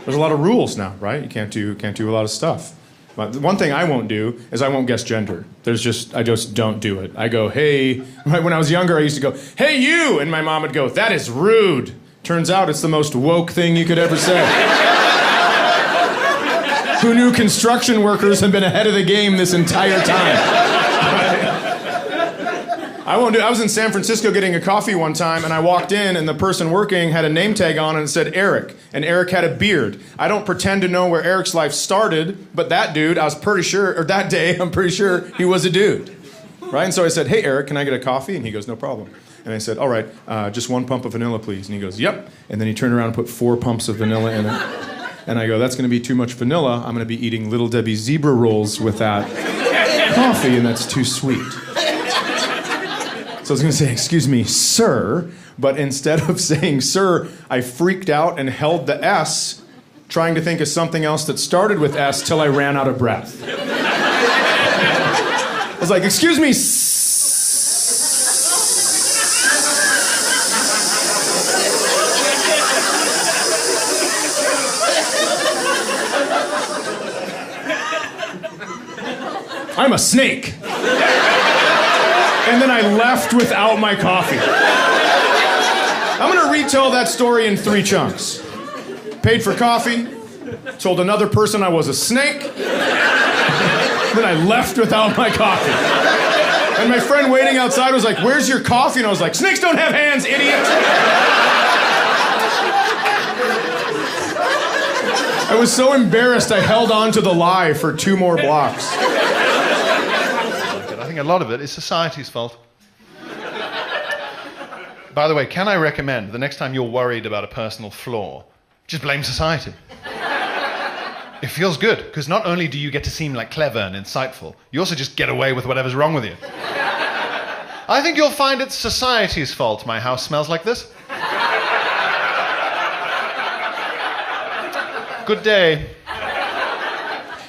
There's a lot of rules now, right? You can't do a lot of stuff. But the one thing I won't do is I won't guess gender. I just don't do it. I go, hey, when I was younger, I used to go, hey, you, and my mom would go, that is rude. Turns out it's the most woke thing you could ever say. Who knew construction workers have been ahead of the game this entire time? I was in San Francisco getting a coffee one time, and I walked in, and the person working had a name tag on, and it said Eric. And Eric had a beard. I don't pretend to know where Eric's life started, but that dude, I'm pretty sure he was a dude. Right? And so I said, hey, Eric, can I get a coffee? And he goes, no problem. And I said, all right, just 1 pump of vanilla, please. And he goes, yep. And then he turned around and put 4 pumps of vanilla in it. And I go, that's going to be too much vanilla. I'm going to be eating Little Debbie zebra rolls with that coffee, and that's too sweet. So I was going to say, excuse me, sir, but instead of saying sir, I freaked out and held the S, trying to think of something else that started with S till I ran out of breath. I was like, excuse me, I'm a snake. And then I left without my coffee. I'm going to retell that story in 3 chunks. Paid for coffee, told another person I was a snake, then I left without my coffee. And my friend waiting outside was like, where's your coffee? And I was like, snakes don't have hands, idiot! I was so embarrassed I held on to the lie for 2 more blocks. I think a lot of it is society's fault. By the way, can I recommend the next time you're worried about a personal flaw, just blame society. It feels good, because not only do you get to seem like clever and insightful, you also just get away with whatever's wrong with you. I think you'll find it's society's fault my house smells like this. Good day.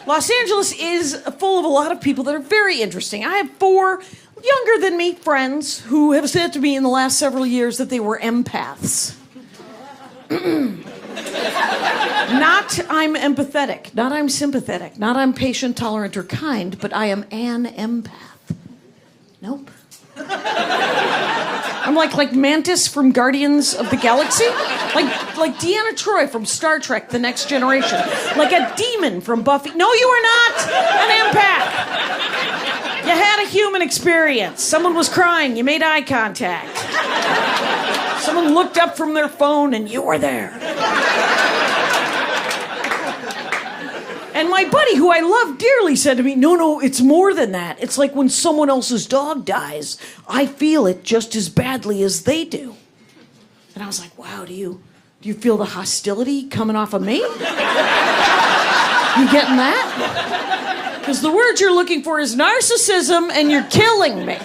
Los Angeles is full of a lot of people that are very interesting. I have 4 younger than me friends who have said to me in the last several years that they were empaths. Not I'm empathetic, not I'm sympathetic, not I'm patient, tolerant, or kind, but I am an empath. Nope. I'm like Mantis from Guardians of the Galaxy. Like Deanna Troi from Star Trek The Next Generation. Like a demon from Buffy. No, you are not an empath. You had a human experience. Someone was crying. You made eye contact. Someone looked up from their phone and you were there. And my buddy, who I love dearly, said to me, no, it's more than that. It's like when someone else's dog dies, I feel it just as badly as they do. And I was like, wow, do you feel the hostility coming off of me? You getting that? Because the word you're looking for is narcissism, and you're killing me.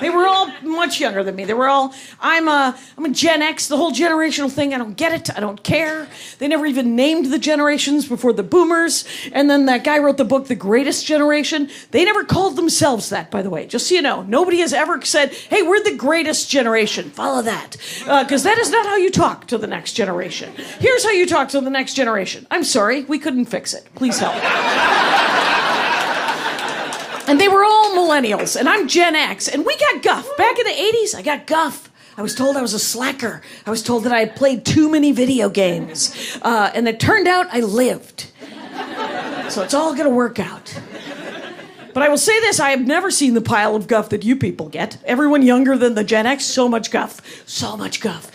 They were all much younger than me. They were all, I'm a Gen X, the whole generational thing, I don't get it, I don't care. They never even named the generations before the boomers. And then that guy wrote the book, The Greatest Generation. They never called themselves that, by the way, just so you know. Nobody has ever said, hey, we're the greatest generation. Follow that. Because that is not how you talk to the next generation. Here's how you talk to the next generation. I'm sorry, we couldn't fix it. Please help. And they were all millennials, and I'm Gen X, and we got guff. Back in the 80s, I got guff. I was told I was a slacker. I was told that I had played too many video games. And it turned out I lived. So it's all gonna work out. But I will say this, I have never seen the pile of guff that you people get. Everyone younger than the Gen X, so much guff. So much guff.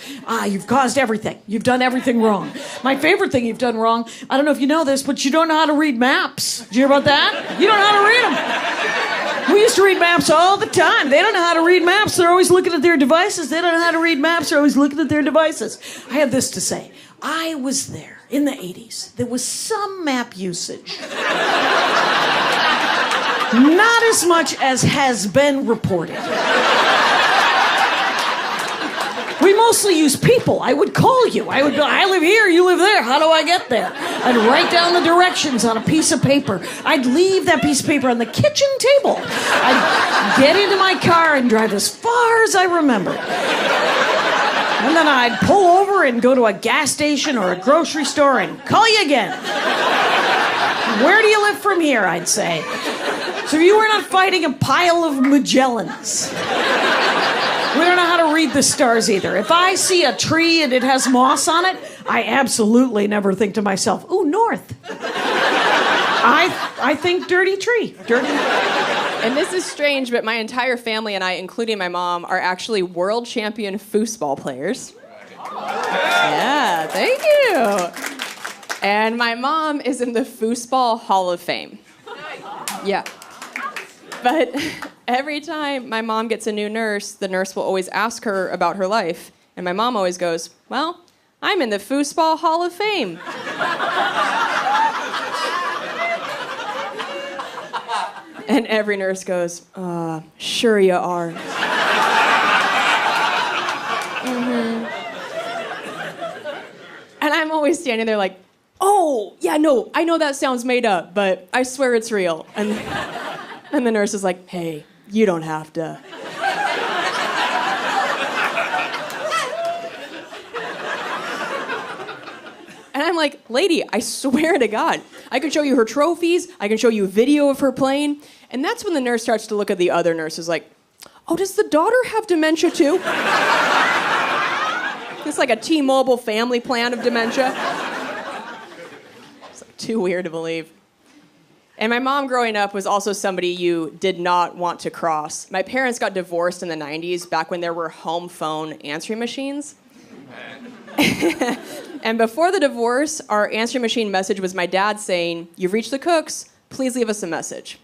You've caused everything. You've done everything wrong. My favorite thing you've done wrong, I don't know if you know this, but you don't know how to read maps. Did you hear about that? You don't know how to read them. We used to read maps all the time. They don't know how to read maps. They're always looking at their devices. They don't know how to read maps. They're always looking at their devices. I have this to say. I was there in the 80s. There was some map usage. Not as much as has been reported. We mostly use people. I would call you. I would go, I live here, you live there. How do I get there? I'd write down the directions on a piece of paper. I'd leave that piece of paper on the kitchen table. I'd get into my car and drive as far as I remember. And then I'd pull over and go to a gas station or a grocery store and call you again. Where do you live from here, I'd say. So you were not fighting a pile of Magellans. We don't know how to read the stars either. If I see a tree and it has moss on it, I absolutely never think to myself, ooh, north. I think dirty tree. Dirty. And this is strange, but my entire family and I, including my mom, are actually world champion foosball players. Yeah, thank you. And my mom is in the Foosball Hall of Fame. Yeah. But every time my mom gets a new nurse, the nurse will always ask her about her life. And my mom always goes, well, I'm in the Foosball Hall of Fame. And every nurse goes, sure you are. Mm-hmm. And I'm always standing there like, oh, yeah, no, I know that sounds made up, but I swear it's real. And the nurse is like, hey, you don't have to. And I'm like, lady, I swear to God, I can show you her trophies, I can show you a video of her playing. And that's when the nurse starts to look at the other nurses like, oh, does the daughter have dementia too? It's like a T-Mobile family plan of dementia. It's like too weird to believe. And my mom growing up was also somebody you did not want to cross. My parents got divorced in the 90s, back when there were home phone answering machines. And before the divorce, our answering machine message was my dad saying, you've reached the Cooks, please leave us a message.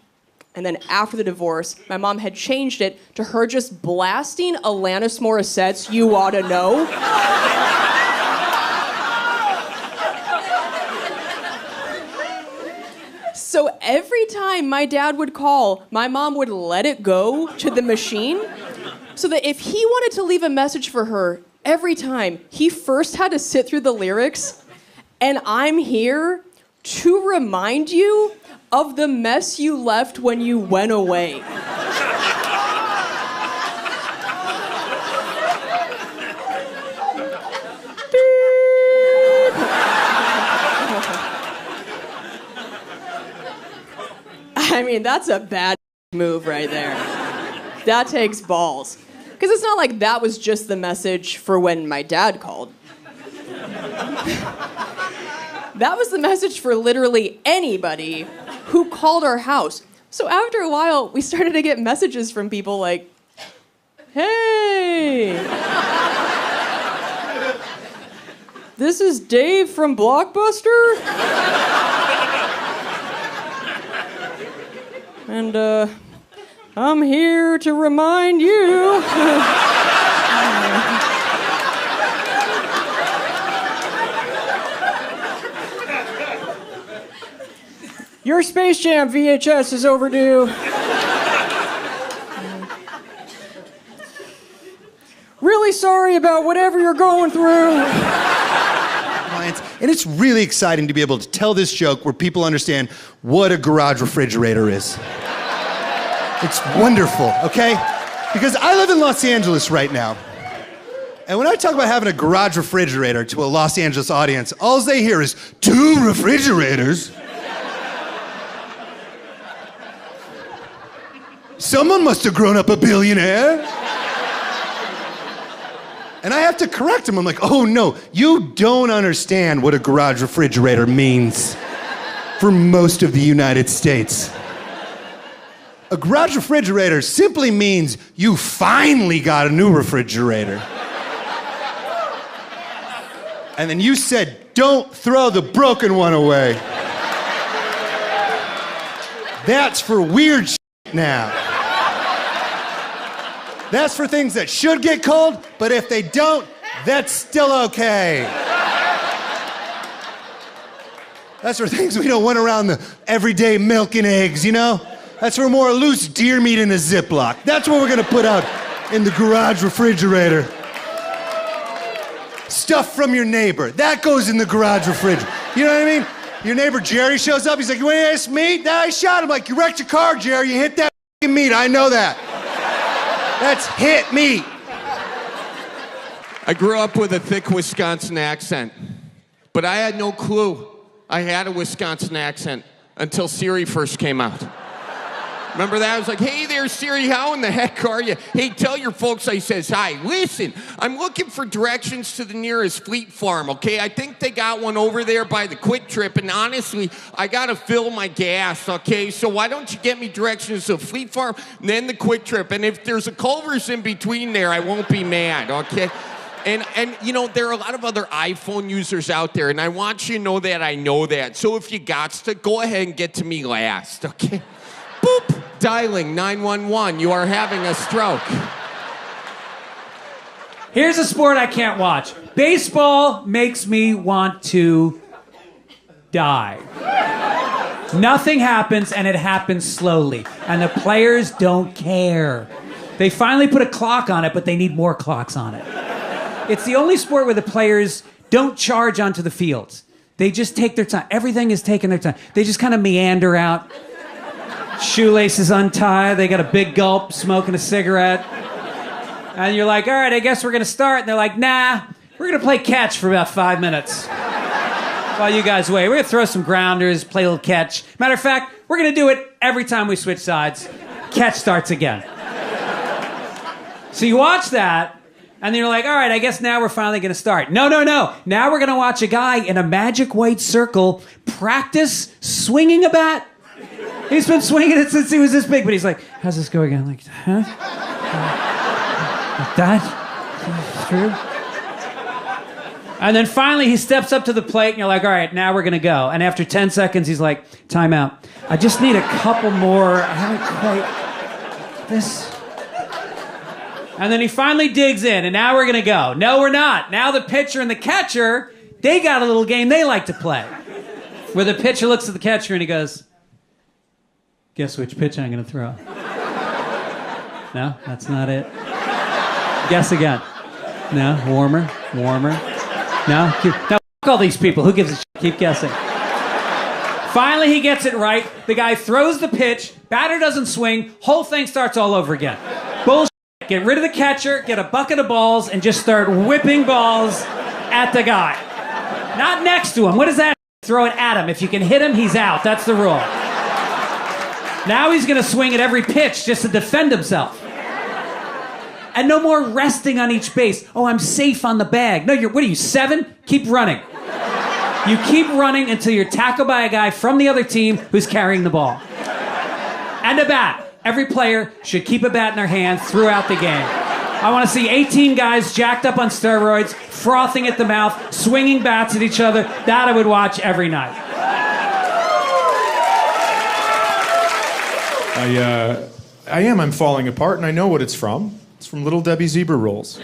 And then after the divorce, my mom had changed it to her just blasting Alanis Morissette's You Oughta Know. So every time my dad would call, my mom would let it go to the machine so that if he wanted to leave a message for her, every time he first had to sit through the lyrics, and I'm here to remind you of the mess you left when you went away. I mean, that's a bad move right there. That takes balls. Because it's not like that was just the message for when my dad called. That was the message for literally anybody who called our house. So after a while, we started to get messages from people like, hey, this is Dave from Blockbuster. And, I'm here to remind you. Your Space Jam VHS is overdue. Really sorry about whatever you're going through. And it's really exciting to be able to tell this joke where people understand what a garage refrigerator is. It's wonderful, okay? Because I live in Los Angeles right now. And when I talk about having a garage refrigerator to a Los Angeles audience, all they hear is 2 refrigerators. Someone must have grown up a billionaire. And I have to correct him. I'm like, oh no, you don't understand what a garage refrigerator means for most of the United States. A garage refrigerator simply means you finally got a new refrigerator. And then you said, don't throw the broken one away. That's for weird shit now. That's for things that should get cold, but if they don't, that's still okay. That's for things we don't want around the everyday milk and eggs, you know? That's for more loose deer meat in a Ziploc. That's what we're gonna put out in the garage refrigerator. Stuff from your neighbor, that goes in the garage refrigerator. You know what I mean? Your neighbor Jerry shows up, he's like, you want any of this meat? Nah, I shot him. Like, you wrecked your car, Jerry, you hit that meat, I know that. That's hit meat. I grew up with a thick Wisconsin accent, but I had no clue I had a Wisconsin accent until Siri first came out. Remember that? I was like, hey there, Siri, how in the heck are you? Hey, tell your folks I says hi. Listen, I'm looking for directions to the nearest Fleet Farm, okay? I think they got one over there by the Quick Trip, and honestly, I gotta fill my gas, okay? So why don't you get me directions to Fleet Farm, and then the Quick Trip, and if there's a Culver's in between there, I won't be mad, okay? And you know, there are a lot of other iPhone users out there, and I want you to know that I know that. So if you got to, go ahead and get to me last, okay? Boop! Dialing 911. You are having a stroke. Here's a sport I can't watch. Baseball makes me want to die. Nothing happens, and it happens slowly. And the players don't care. They finally put a clock on it, but they need more clocks on it. It's the only sport where the players don't charge onto the fields. They just take their time. Everything is taking their time. They just kind of meander out. Shoelaces untied, they got a big gulp, smoking a cigarette. And you're like, all right, I guess we're gonna start. And they're like, nah, we're gonna play catch for about 5 minutes. While you guys wait, we're gonna throw some grounders, play a little catch. Matter of fact, we're gonna do it every time we switch sides. Catch starts again. So you watch that, and then you're like, all right, I guess now we're finally gonna start. No. Now we're gonna watch a guy in a magic white circle practice swinging a bat. He's been swinging it since he was this big, but he's like, how's this go again? Like, huh? Like that? True? And then finally he steps up to the plate, and you're like, all right, now we're going to go. And after 10 seconds, he's like, time out. I just need a couple more. I haven't quite... This... And then he finally digs in, and now we're going to go. No, we're not. Now the pitcher and the catcher, they got a little game they like to play. Where the pitcher looks at the catcher and he goes... Guess which pitch I'm going to throw? No, that's not it. Guess again. No, warmer. No, now f*** all these people. Who gives a shit? Keep guessing. Finally, he gets it right. The guy throws the pitch. Batter doesn't swing. Whole thing starts all over again. Bullshit. Get rid of the catcher, get a bucket of balls, and just start whipping balls at the guy. Not next to him. What is that? Throw it at him. If you can hit him, he's out. That's the rule. Now he's going to swing at every pitch just to defend himself. And no more resting on each base. Oh, I'm safe on the bag. No, what are you, 7? Keep running. You keep running until you're tackled by a guy from the other team who's carrying the ball. And a bat. Every player should keep a bat in their hand throughout the game. I want to see 18 guys jacked up on steroids, frothing at the mouth, swinging bats at each other. That I would watch every night. I'm falling apart, and I know what it's from. It's from Little Debbie Zebra Rolls.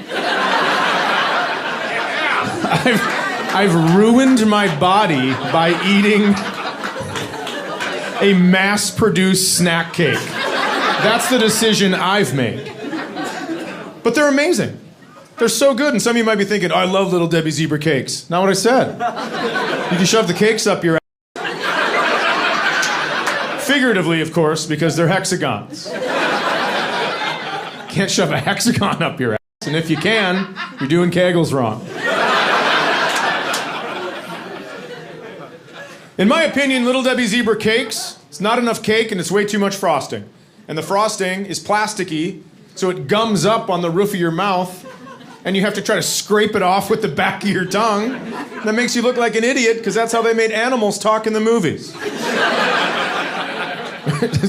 I've ruined my body by eating a mass-produced snack cake. That's the decision I've made. But they're amazing. They're so good, and some of you might be thinking, oh, I love Little Debbie Zebra cakes. Not what I said. You can shove the cakes up your ass. Figuratively, of course, because they're hexagons. Can't shove a hexagon up your ass, and if you can, you're doing Kegels wrong. In my opinion, Little Debbie Zebra cakes, it's not enough cake and it's way too much frosting. And the frosting is plasticky, so it gums up on the roof of your mouth, and you have to try to scrape it off with the back of your tongue. That makes you look like an idiot, because that's how they made animals talk in the movies.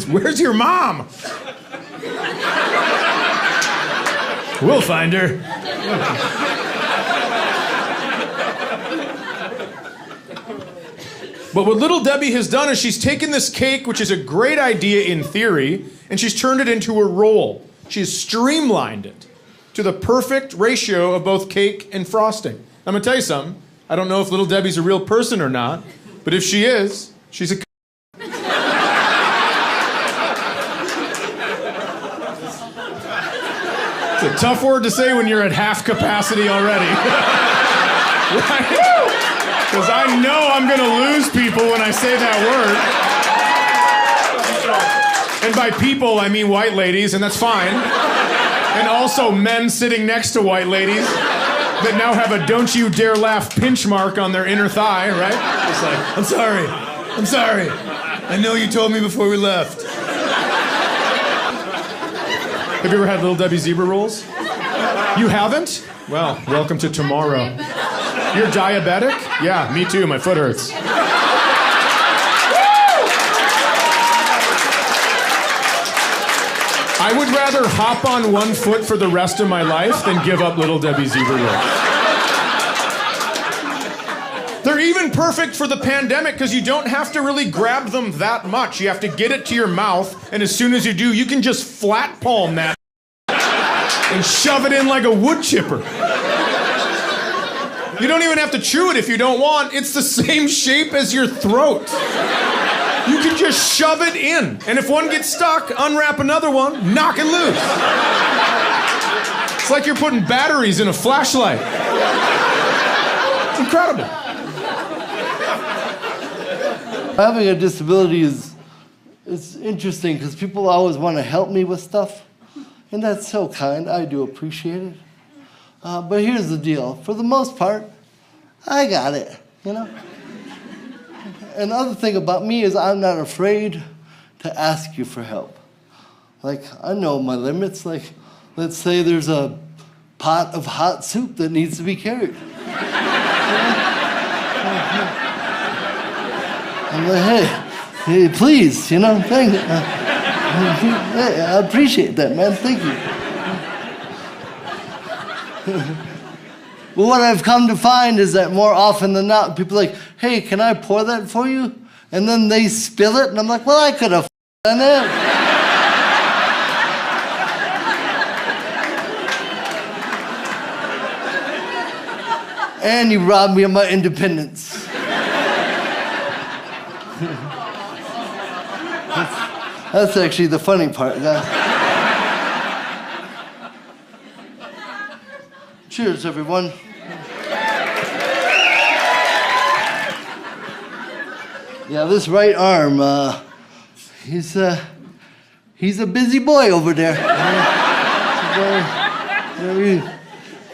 Where's your mom? We'll find her. But what Little Debbie has done is she's taken this cake, which is a great idea in theory, and she's turned it into a roll. She's streamlined it to the perfect ratio of both cake and frosting. I'm gonna tell you something. I don't know if Little Debbie's a real person or not, but if she is, she's a It's a tough word to say when you're at half capacity already. Right? Because I know I'm going to lose people when I say that word. And by people, I mean white ladies, and that's fine. And also men sitting next to white ladies. that now have a "Don't you dare laugh" pinch mark on their inner thigh, right? It's like, I'm sorry. I know you told me before we left. Have you ever had Little Debbie zebra rolls? You haven't? Well, welcome to tomorrow. You're diabetic? Yeah, me too. My foot hurts. I would rather hop on one foot for the rest of my life than give up Little Debbie zebra rolls. They're even perfect for the pandemic because you don't have to really grab them that much. You have to get it to your mouth, and as soon as you do, you can just flat palm that and shove it in like a wood chipper. You don't even have to chew it if you don't want. It's the same shape as your throat. You can just shove it in. And if one gets stuck, unwrap another one, knock it loose. It's like you're putting batteries in a flashlight. It's incredible. Having a disability is interesting because people always want to help me with stuff. And that's so kind. I do appreciate it. But here's the deal. For the most part, I got it, you know? Another thing about me is I'm not afraid to ask you for help. Like, I know my limits. Like, let's say there's a pot of hot soup that needs to be carried. I'm like, hey, please, you know, thank you. Hey, I appreciate that, man. Thank you. But what I've come to find is that more often than not, people are like, hey, can I pour that for you? And then they spill it, and I'm like, well, I could have done it. And you robbed me of my independence. That's actually the funny part, guys. Cheers, everyone. Yeah, this right arm, he's a busy boy over there.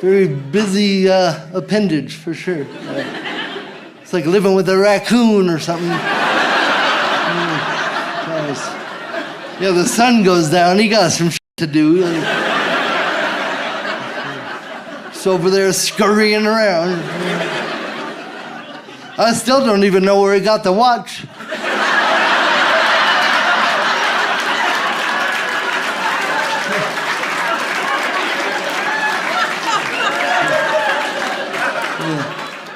Very busy appendage, for sure. It's like living with a raccoon or something. Nice. Yeah, the sun goes down, he got some shit to do. He's over there scurrying around. I still don't even know where he got the watch.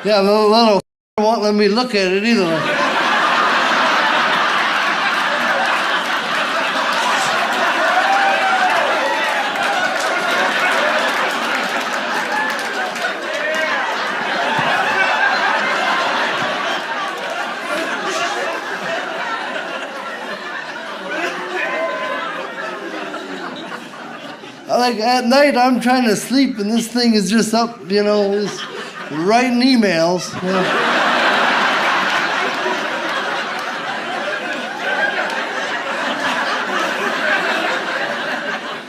Yeah, the little won't let me look at it either. Like at night, I'm trying to sleep, and this thing is just up, you know, just writing emails. You know.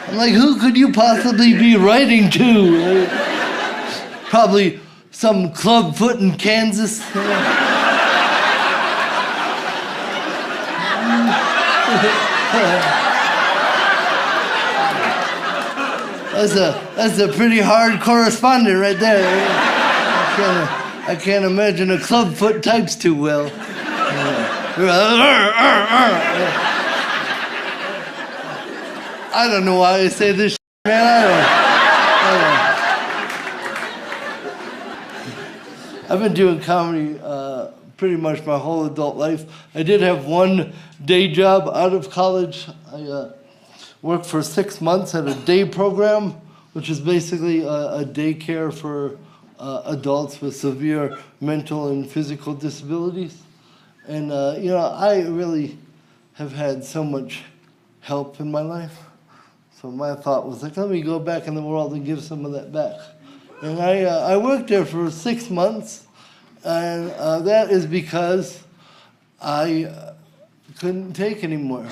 I'm like, who could you possibly be writing to? Probably some clubfoot in Kansas. You know. That's a pretty hard correspondent right there. I can't imagine a clubfoot types too well. I don't know why I say this shit, man. I've been doing comedy pretty much my whole adult life. I did have one day job out of college. I worked for 6 months at a day program, which is basically a daycare for adults with severe mental and physical disabilities. And, you know, I really have had so much help in my life. So my thought was like, let me go back in the world and give some of that back. And I worked there for 6 months, and that is because I couldn't take anymore.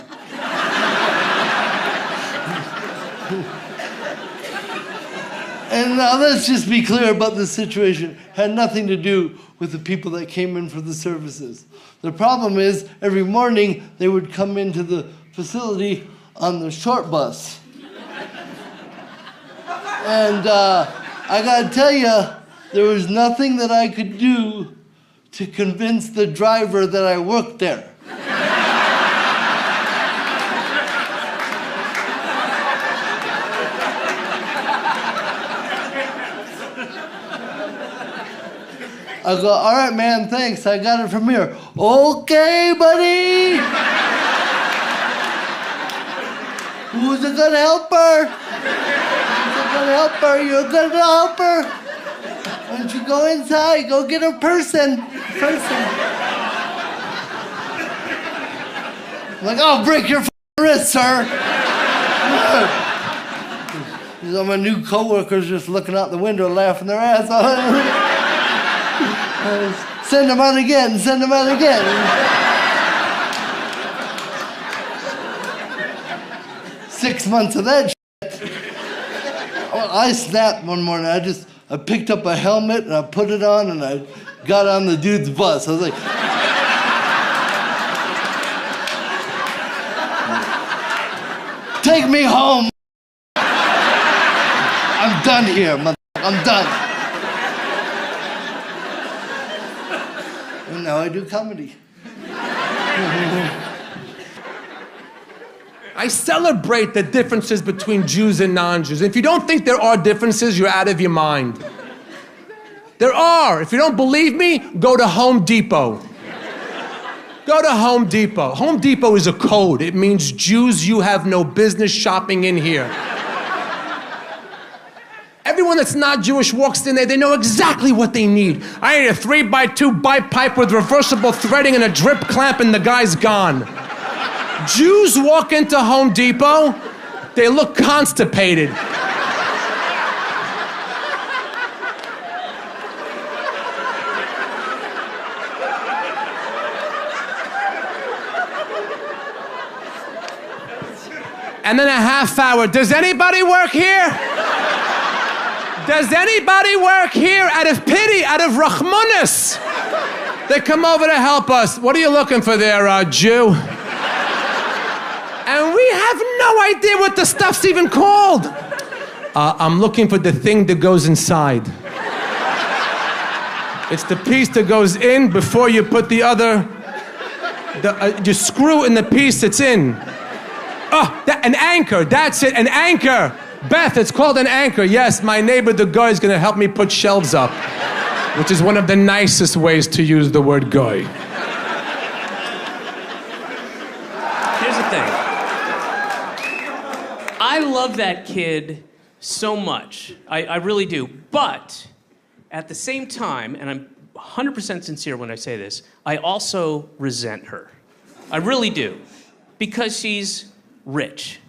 And now let's just be clear about this situation. Had nothing to do with the people that came in for the services. The problem is, every morning they would come into the facility on the short bus. And I gotta tell you, there was nothing that I could do to convince the driver that I worked there. I go, all right, man, thanks. I got it from here. Okay, buddy. Who's a good helper? Who's a good helper? You're a good helper. Why don't you go inside? Go get a person. I'm like, I'll break your wrist, sir. All my new coworkers just looking out the window, laughing their ass off. Send them out again. 6 months of that shit. I snapped one morning. I picked up a helmet and I put it on and I got on the dude's bus. I was like, take me home. I'm done here, I'm done. And now I do comedy. I celebrate the differences between Jews and non-Jews. If you don't think there are differences, you're out of your mind. There are. If you don't believe me, go to Home Depot. Go to Home Depot. Home Depot is a code. It means Jews, you have no business shopping in here. Everyone that's not Jewish walks in there, they know exactly what they need. I need a 3x2 bike pipe with reversible threading and a drip clamp, and the guy's gone. Jews walk into Home Depot, they look constipated. And then a half hour, does anybody work here? Does anybody work here out of pity, out of Rachmanis? They come over to help us. What are you looking for there, Jew? And we have no idea what the stuff's even called. I'm looking for the thing that goes inside. It's the piece that goes in before you put the other, you screw in the piece that's in. Oh, an anchor, that's it, an anchor. Beth, it's called an anchor. Yes, my neighbor, the guy, is gonna help me put shelves up, which is one of the nicest ways to use the word guy. Here's the thing. I love that kid so much. I really do. But at the same time, and I'm 100% sincere when I say this, I also resent her. I really do. Because she's rich.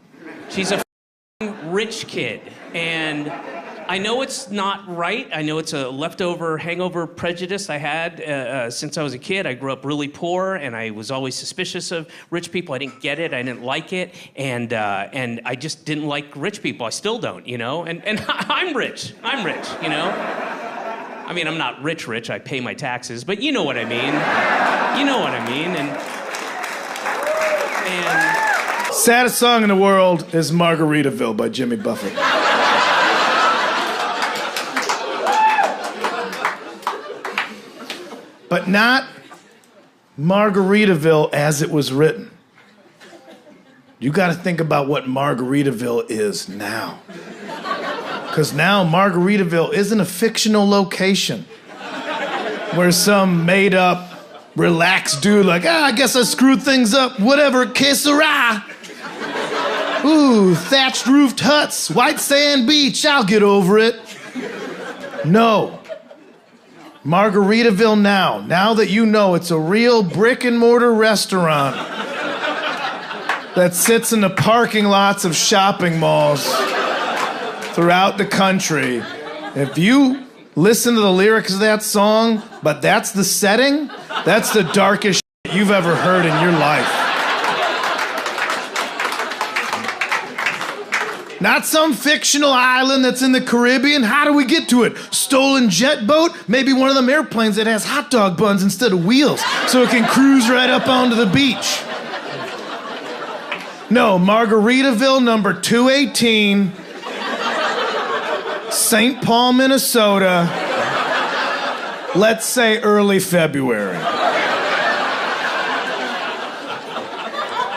She's a rich kid. And I know it's not right. I know it's a leftover hangover prejudice I had since I was a kid. I grew up really poor, and I was always suspicious of rich people. I didn't get it. I didn't like it. And I just didn't like rich people. I still don't, you know? And I'm rich, you know? I mean, I'm not rich. I pay my taxes, but you know what I mean. You know what I mean. And Saddest song in the world is Margaritaville by Jimmy Buffett. But not Margaritaville as it was written. You got to think about what Margaritaville is now. Because now Margaritaville isn't a fictional location where some made up, relaxed dude like, I guess I screwed things up, whatever, que sera. Ooh, thatched roofed huts, white sand beach, I'll get over it. No. Margaritaville now that you know it's a real brick and mortar restaurant that sits in the parking lots of shopping malls throughout the country. If you listen to the lyrics of that song, but that's the setting, that's the darkest shit you've ever heard in your life. Not some fictional island that's in the Caribbean. How do we get to it? Stolen jet boat? Maybe one of them airplanes that has hot dog buns instead of wheels, so it can cruise right up onto the beach. No, Margaritaville number 218, St. Paul, Minnesota. Let's say early February.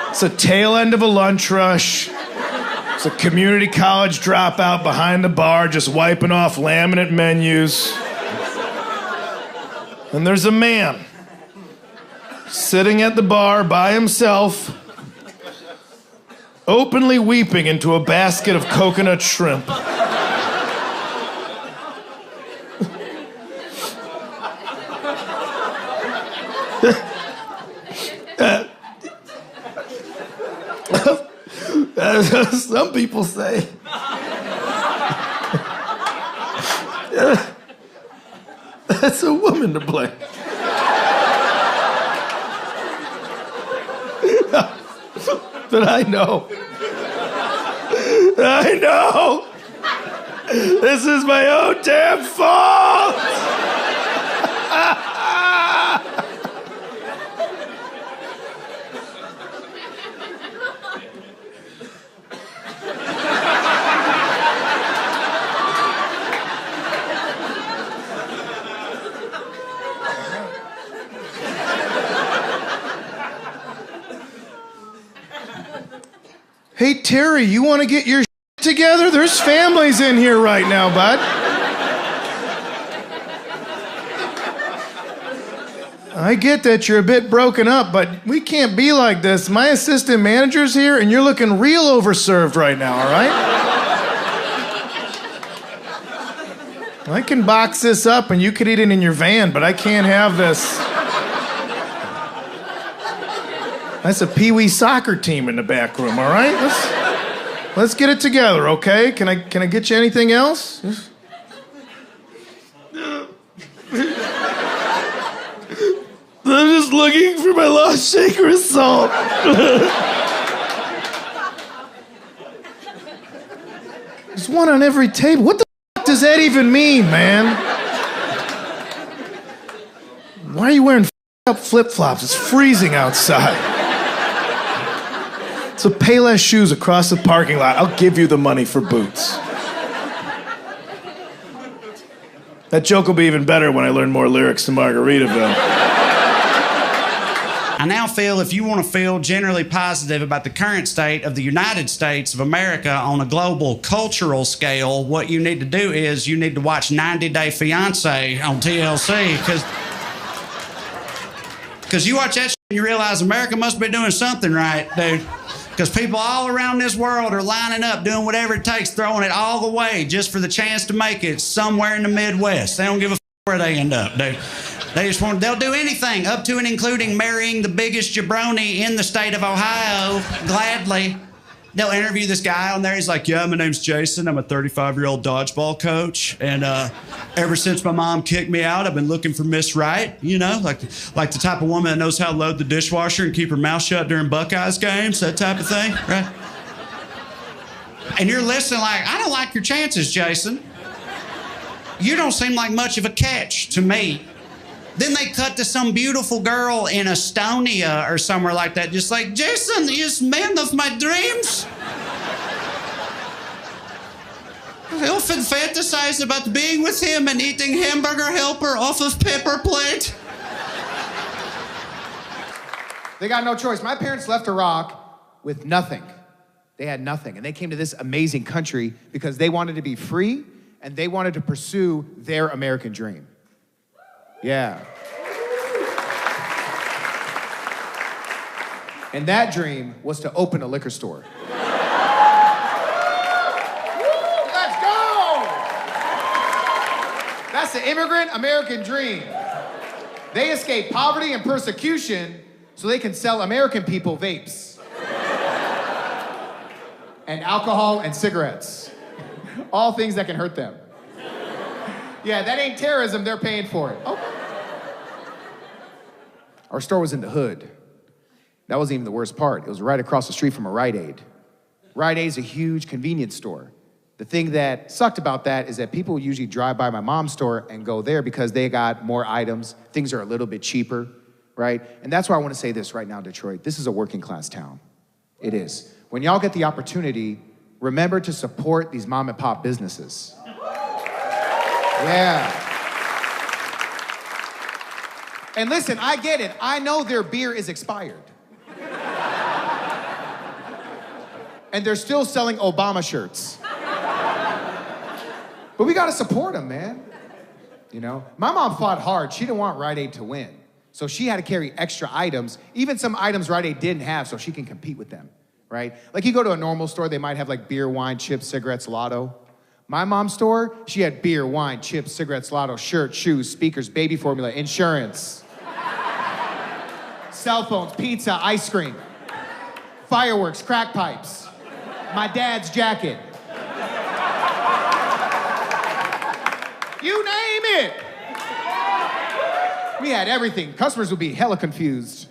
It's the tail end of a lunch rush. It's a community college dropout behind the bar just wiping off laminate menus. And there's a man sitting at the bar by himself, openly weeping into a basket of coconut shrimp. Some people say that's a woman to blame. But I know. This is my own damn fault. Hey, Terry, you want to get your together? There's families in here right now, bud. I get that you're a bit broken up, but we can't be like this. My assistant manager's here, and you're looking real overserved right now, all right? I can box this up, and you could eat it in your van, but I can't have this. That's a Pee-wee soccer team in the back room, all right? Let's get it together, okay? Can I get you anything else? I'm just looking for my lost shaker of salt. There's one on every table. What the f*** does that even mean, man? Why are you wearing up flip-flops? It's freezing outside. So Payless shoes across the parking lot. I'll give you the money for boots. That joke will be even better when I learn more lyrics to Margaritaville. I now feel if you want to feel generally positive about the current state of the United States of America on a global cultural scale, what you need to do is you need to watch 90 Day Fiancé on TLC, because you watch that shit and you realize America must be doing something right, dude. Because people all around this world are lining up, doing whatever it takes, throwing it all the way just for the chance to make it somewhere in the Midwest. They don't give a where they end up, dude. They'll do anything, up to and including marrying the biggest jabroni in the state of Ohio, gladly. They'll interview this guy on there. He's like, yeah, my name's Jason. I'm a 35-year-old dodgeball coach. And ever since my mom kicked me out, I've been looking for Miss Right, you know, like the type of woman that knows how to load the dishwasher and keep her mouth shut during Buckeyes games, that type of thing, right? And you're listening like, I don't like your chances, Jason. You don't seem like much of a catch to me. Then they cut to some beautiful girl in Estonia or somewhere like that, just like, Jason is man of my dreams. I often fantasize about being with him and eating hamburger helper off of paper plate. They got no choice. My parents left Iraq with nothing. They had nothing, and they came to this amazing country because they wanted to be free and they wanted to pursue their American dream. Yeah. And that dream was to open a liquor store. Let's go! That's the immigrant American dream. They escape poverty and persecution so they can sell American people vapes. And alcohol and cigarettes. All things that can hurt them. Yeah, that ain't terrorism, they're paying for it. Oh. Our store was in the hood. That wasn't even the worst part. It was right across the street from a Rite Aid. Rite Aid's a huge convenience store. The thing that sucked about that is that people usually drive by my mom's store and go there because they got more items. Things are a little bit cheaper, right? And that's why I want to say this right now, Detroit. This is a working class town. It is. When y'all get the opportunity, remember to support these mom and pop businesses. Yeah. And listen, I get it. I know their beer is expired. And they're still selling Obama shirts. But we gotta support them, man. You know? My mom fought hard. She didn't want Rite Aid to win. So she had to carry extra items, even some items Rite Aid didn't have, so she can compete with them, right? Like you go to a normal store, they might have like beer, wine, chips, cigarettes, lotto. My mom's store, she had beer, wine, chips, cigarettes, lotto, shirts, shoes, speakers, baby formula, insurance, cell phones, pizza, ice cream, fireworks, crack pipes, my dad's jacket. You name it. We had everything. Customers would be hella confused.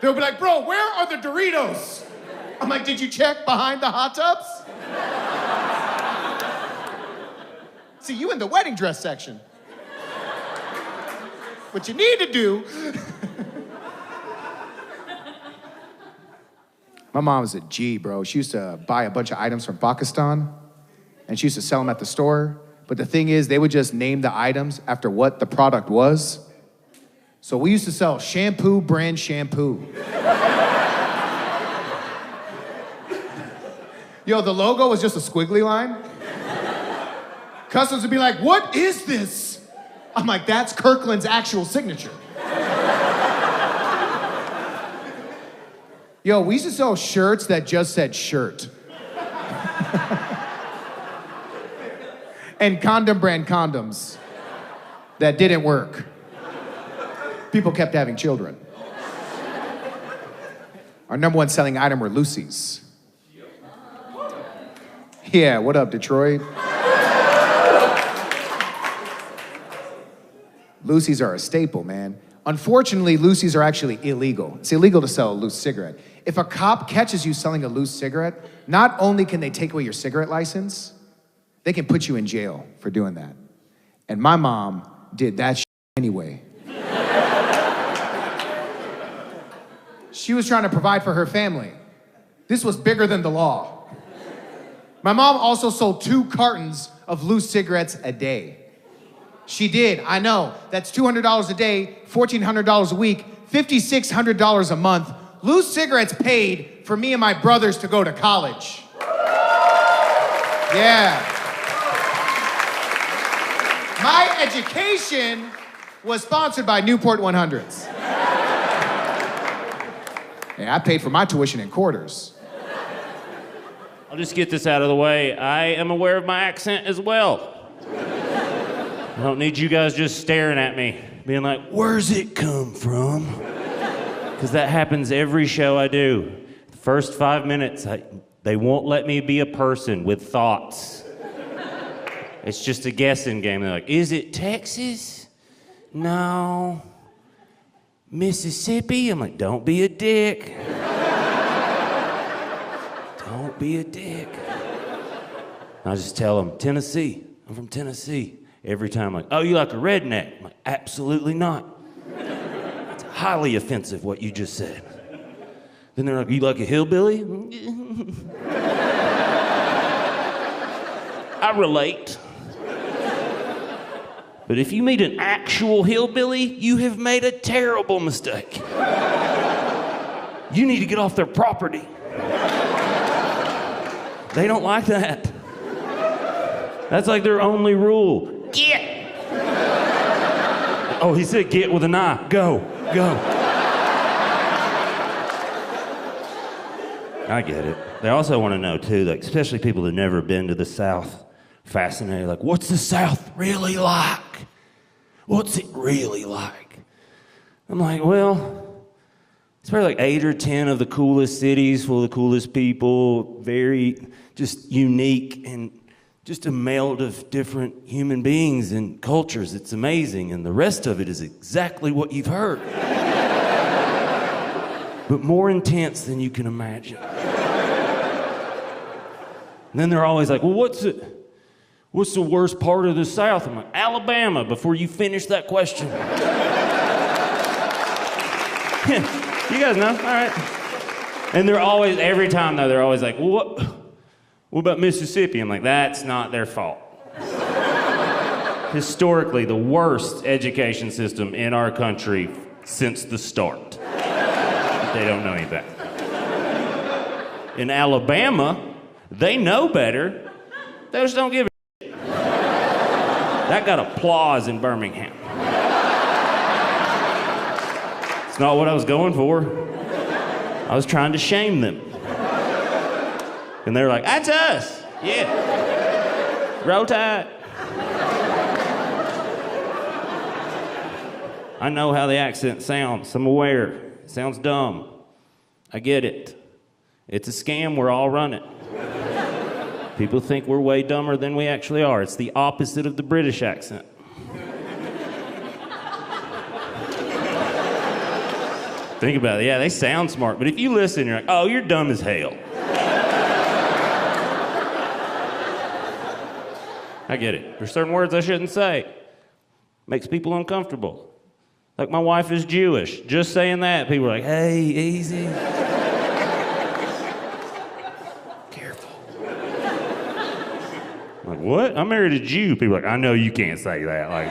They'll be like, bro, where are the Doritos? I'm like, did you check behind the hot tubs? See, you in the wedding dress section. What you need to do. My mom was a G, bro. She used to buy a bunch of items from Pakistan, and she used to sell them at the store. But the thing is, they would just name the items after what the product was. So we used to sell shampoo brand shampoo. Yo, the logo was just a squiggly line. Customers would be like, what is this? I'm like, that's Kirkland's actual signature. Yo, we used to sell shirts that just said shirt. And condom brand condoms that didn't work. People kept having children. Our number one selling item were Lucy's. Yeah, what up, Detroit? Lucy's are a staple, man. Unfortunately, Lucy's are actually illegal. It's illegal to sell a loose cigarette. If a cop catches you selling a loose cigarette, not only can they take away your cigarette license, they can put you in jail for doing that. And my mom did that anyway. She was trying to provide for her family. This was bigger than the law. My mom also sold 2 cartons of loose cigarettes a day. She did, I know. That's $200 a day, $1,400 a week, $5,600 a month. Loose cigarettes paid for me and my brothers to go to college. Yeah. My education was sponsored by Newport 100s. Yeah, I paid for my tuition in quarters. I'll just get this out of the way. I am aware of my accent as well. I don't need you guys just staring at me, being like, where's it come from? Because that happens every show I do. The first 5 minutes, they won't let me be a person with thoughts. It's just a guessing game. They're like, is it Texas? No. Mississippi? I'm like, don't be a dick. Don't be a dick. I just tell them, Tennessee. I'm from Tennessee. Every time, I'm like, oh, you like a redneck? I'm like, absolutely not. It's highly offensive what you just said. Then they're like, you like a hillbilly? I relate. But if you meet an actual hillbilly, you have made a terrible mistake. You need to get off their property. They don't like that. That's like their only rule. Get! Oh, he said get with an I. Go. I get it. They also want to know, too, like, especially people that have never been to the South, fascinated, like, what's the South really like? What's it really like? I'm like, well, it's probably like 8 or 10 of the coolest cities, full of the coolest people, very just unique and just a meld of different human beings and cultures. It's amazing. And the rest of it is exactly what you've heard. But more intense than you can imagine. And then they're always like, well, what's the worst part of the South? I'm like, Alabama, before you finish that question. You guys know, all right. And they're always, every time though, they're always like, well, what about Mississippi? I'm like, that's not their fault. Historically, the worst education system in our country since the start. They don't know any better. In Alabama, they know better. They just don't give a shit. That got applause in Birmingham. It's not what I was going for. I was trying to shame them. And they're like, that's us. Yeah. Roll Tide. I know how the accent sounds. I'm aware. It sounds dumb. I get it. It's a scam. We're all running. People think we're way dumber than we actually are. It's the opposite of the British accent. Think about it. Yeah, they sound smart, but if you listen, you're like, oh, you're dumb as hell. I get it. There's certain words I shouldn't say. Makes people uncomfortable. Like, my wife is Jewish. Just saying that, people are like, hey, easy. Careful. I'm like, what? I married a Jew. People are like, I know you can't say that. Like,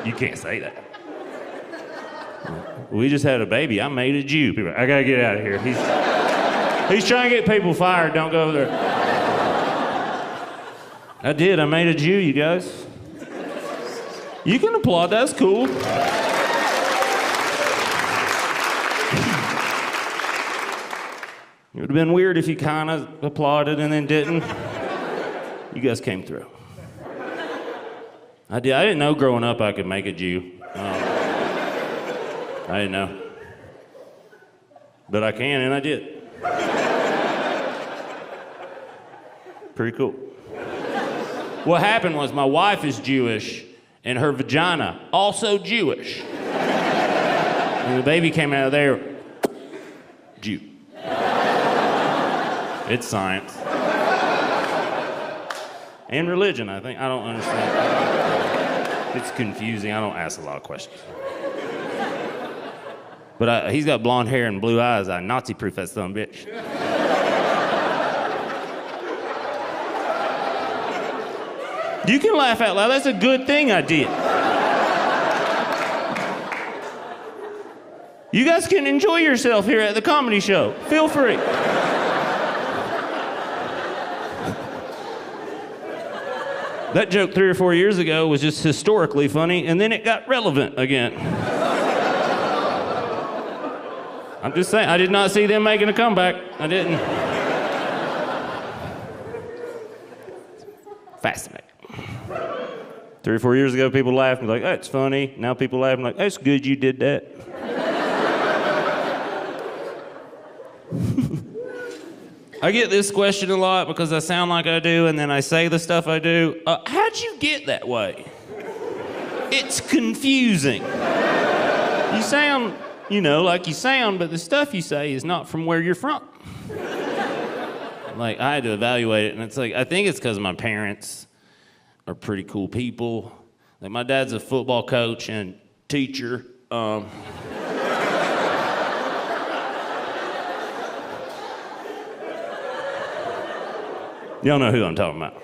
you can't say that. We just had a baby. I made a Jew. People are like, I gotta get out of here. He's trying to get people fired. Don't go over there. I did. I made a Jew, you guys. You can applaud. That's cool. It would have been weird if you kind of applauded and then didn't. You guys came through. I didn't know growing up I could make a Jew. I didn't know. But I can, and I did. Pretty cool. What happened was my wife is Jewish, and her vagina, also Jewish. And the baby came out of there, Jew. It's science. And religion, I think. I don't understand. It's confusing. I don't ask a lot of questions. But he's got blonde hair and blue eyes. I Nazi-proof that son of a bitch. You can laugh out loud. That's a good thing I did. You guys can enjoy yourself here at the comedy show. Feel free. That joke 3 or 4 years ago was just historically funny, and then it got relevant again. I'm just saying, I did not see them making a comeback. I didn't. Fascinating. 3 or 4 years ago, people laughed and were like, that's funny. Now people laugh and like, that's good you did that. I get this question a lot because I sound like I do and then I say the stuff I do. How'd you get that way? It's confusing. You sound, like you sound, but the stuff you say is not from where you're from. Like, I had to evaluate it, and it's like, I think it's because my parents are pretty cool people. Like, my dad's a football coach and teacher. Y'all know who I'm talking about.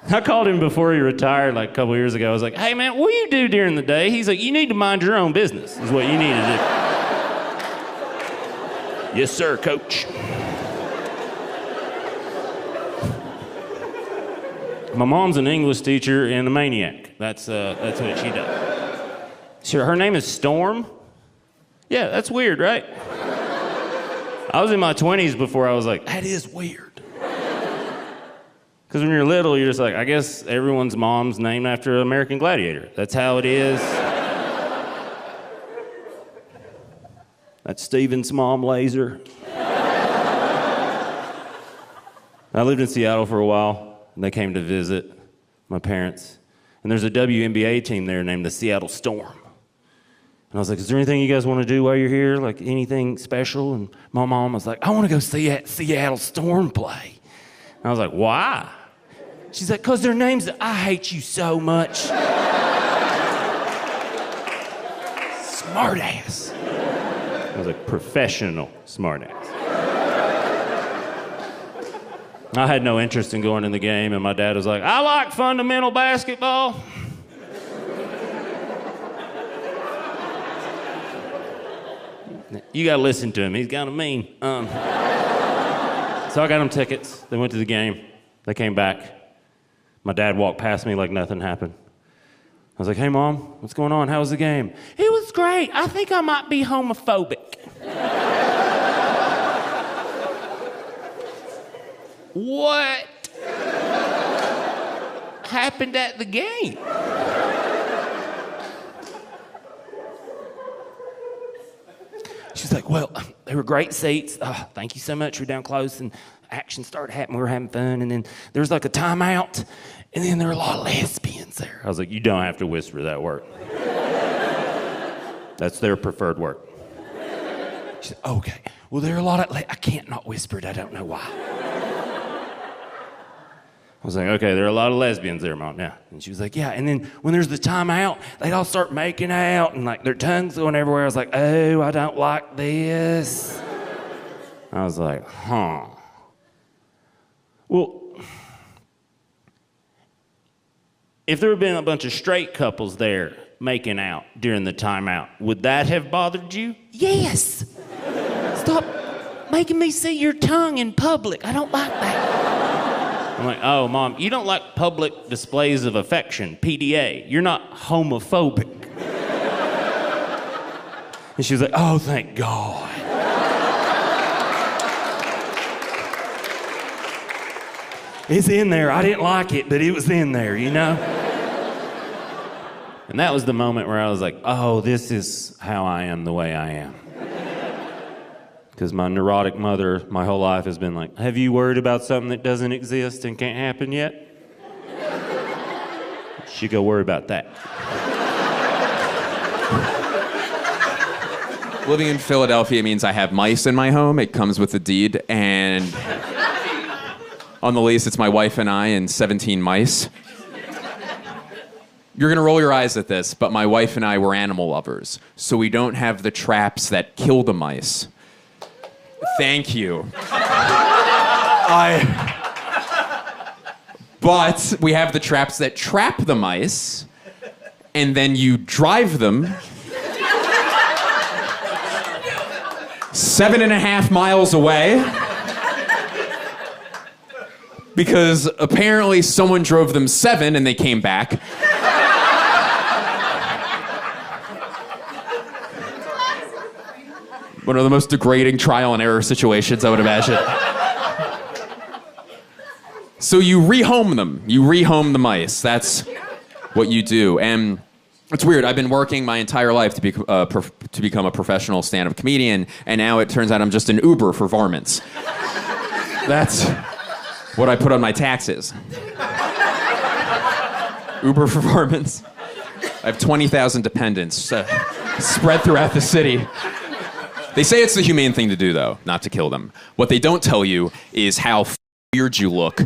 I called him before he retired like a couple years ago. I was like, hey man, what do you do during the day? He's like, you need to mind your own business is what you need to do. Yes, sir, coach. My mom's an English teacher and a maniac. That's what she does. Sure, her name is Storm. Yeah, that's weird, right? I was in my 20s before I was like, that is weird. Because when you're little, you're just like, I guess everyone's mom's named after an American gladiator. That's how it is. That's Steven's mom, Laser. I lived in Seattle for a while, and they came to visit my parents. And there's a WNBA team there named the Seattle Storm. I was like, is there anything you guys want to do while you're here? Like anything special? And my mom was like, I want to go see that Seattle Storm play. And I was like, why? She's like, because their name's I hate you so much. Smart ass. I was like, professional smart ass. I had no interest in going in the game, and my dad was like, I like fundamental basketball. You gotta listen to him, he's kind of mean. So I got them tickets, they went to the game, they came back. My dad walked past me like nothing happened. I was like, hey Mom, what's going on? How was the game? It was great, I think I might be homophobic. What happened at the game? She's like, well, they were great seats. Thank you so much. We're down close, and action started happening. We were having fun, and then there was like a timeout, and then there were a lot of lesbians there. I was like, you don't have to whisper that word. That's their preferred word. She said, okay. Well, there are a lot of, I can't not whisper it. I don't know why. I was like, okay, there are a lot of lesbians there, Mom, yeah. And she was like, yeah, and then when there's the timeout, they'd all start making out and like their tongues going everywhere. I was like, oh, I don't like this. I was like, huh. Well, if there had been a bunch of straight couples there making out during the timeout, would that have bothered you? Yes. Stop making me see your tongue in public. I don't like that. I'm like, oh, Mom, you don't like public displays of affection, PDA. You're not homophobic. And she was like, oh, thank God. It's in there. I didn't like it, but it was in there, you know? And that was the moment where I was like, oh, this is how I am the way I am. Because my neurotic mother, my whole life, has been like, have you worried about something that doesn't exist and can't happen yet? She go worry about that. Living in Philadelphia means I have mice in my home. It comes with the deed. And on the lease, it's my wife and I and 17 mice. You're going to roll your eyes at this, but my wife and I were animal lovers. So we don't have the traps that kill the mice. Thank you. But we have the traps that trap the mice, and then you drive them 7.5 miles away because apparently someone drove them 7 and they came back. One of the most degrading trial and error situations, I would imagine. So you rehome them. You rehome the mice. That's what you do. And it's weird. I've been working my entire life to become a professional stand-up comedian, and now it turns out I'm just an Uber for varmints. That's what I put on my taxes. Uber for varmints. I have 20,000 dependents spread throughout the city. They say it's the humane thing to do, though, not to kill them. What they don't tell you is how weird you look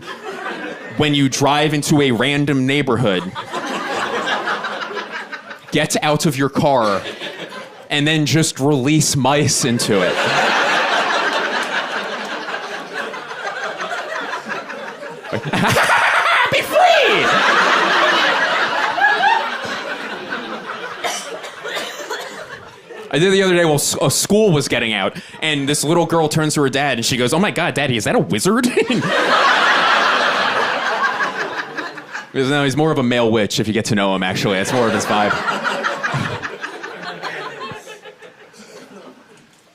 when you drive into a random neighborhood, get out of your car, and then just release mice into it. Be free! I did the other day while school was getting out, and this little girl turns to her dad, and she goes, oh my God, Daddy, is that a wizard? No, he's more of a male witch if you get to know him, actually. That's more of his vibe.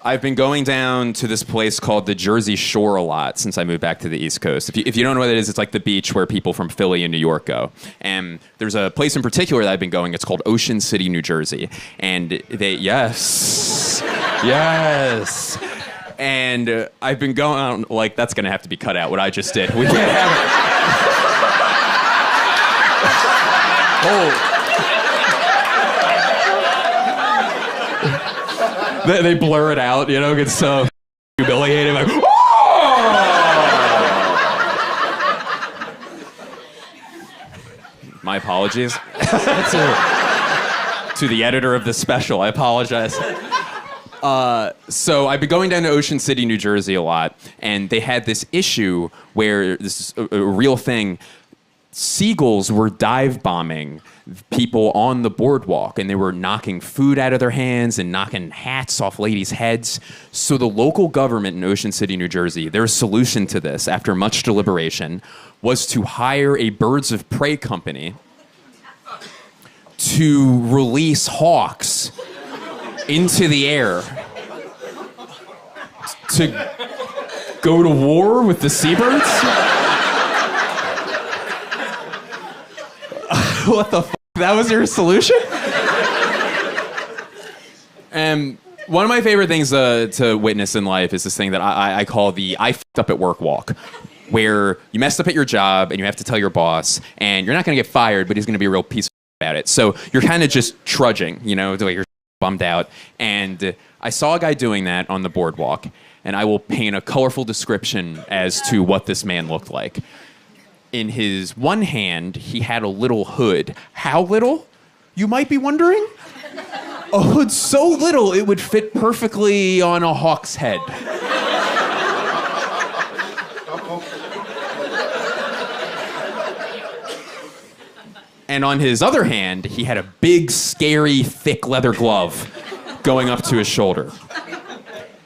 I've been going down to this place called the Jersey Shore a lot since I moved back to the East Coast. If you don't know what it is, it's like the beach where people from Philly and New York go. And there's a place in particular that I've been going. It's called Ocean City, New Jersey. And yes. And I've been going, like, that's going to have to be cut out, what I just did. We can't have it. Oh. they blur it out, you know, it's so humiliating. Like, oh! My apologies. To the editor of this special, I apologize. So I've been going down to Ocean City, New Jersey a lot, and they had this issue where this is a real thing. Seagulls were dive bombing people on the boardwalk, and they were knocking food out of their hands and knocking hats off ladies' heads. So the local government in Ocean City, New Jersey, their solution to this, after much deliberation, was to hire a birds of prey company to release hawks into the air to go to war with the seabirds? What the f***? That was your solution? And one of my favorite things to witness in life is this thing that I call the I f***ed up at work walk, where you messed up at your job and you have to tell your boss, and you're not going to get fired, but he's going to be a real piece of about it. So you're kind of just trudging, you know, you're bummed out. And I saw a guy doing that on the boardwalk, and I will paint a colorful description as to what this man looked like. In his one hand, he had a little hood. How little? You might be wondering. A hood so little it would fit perfectly on a hawk's head. And on his other hand, he had a big, scary, thick leather glove going up to his shoulder.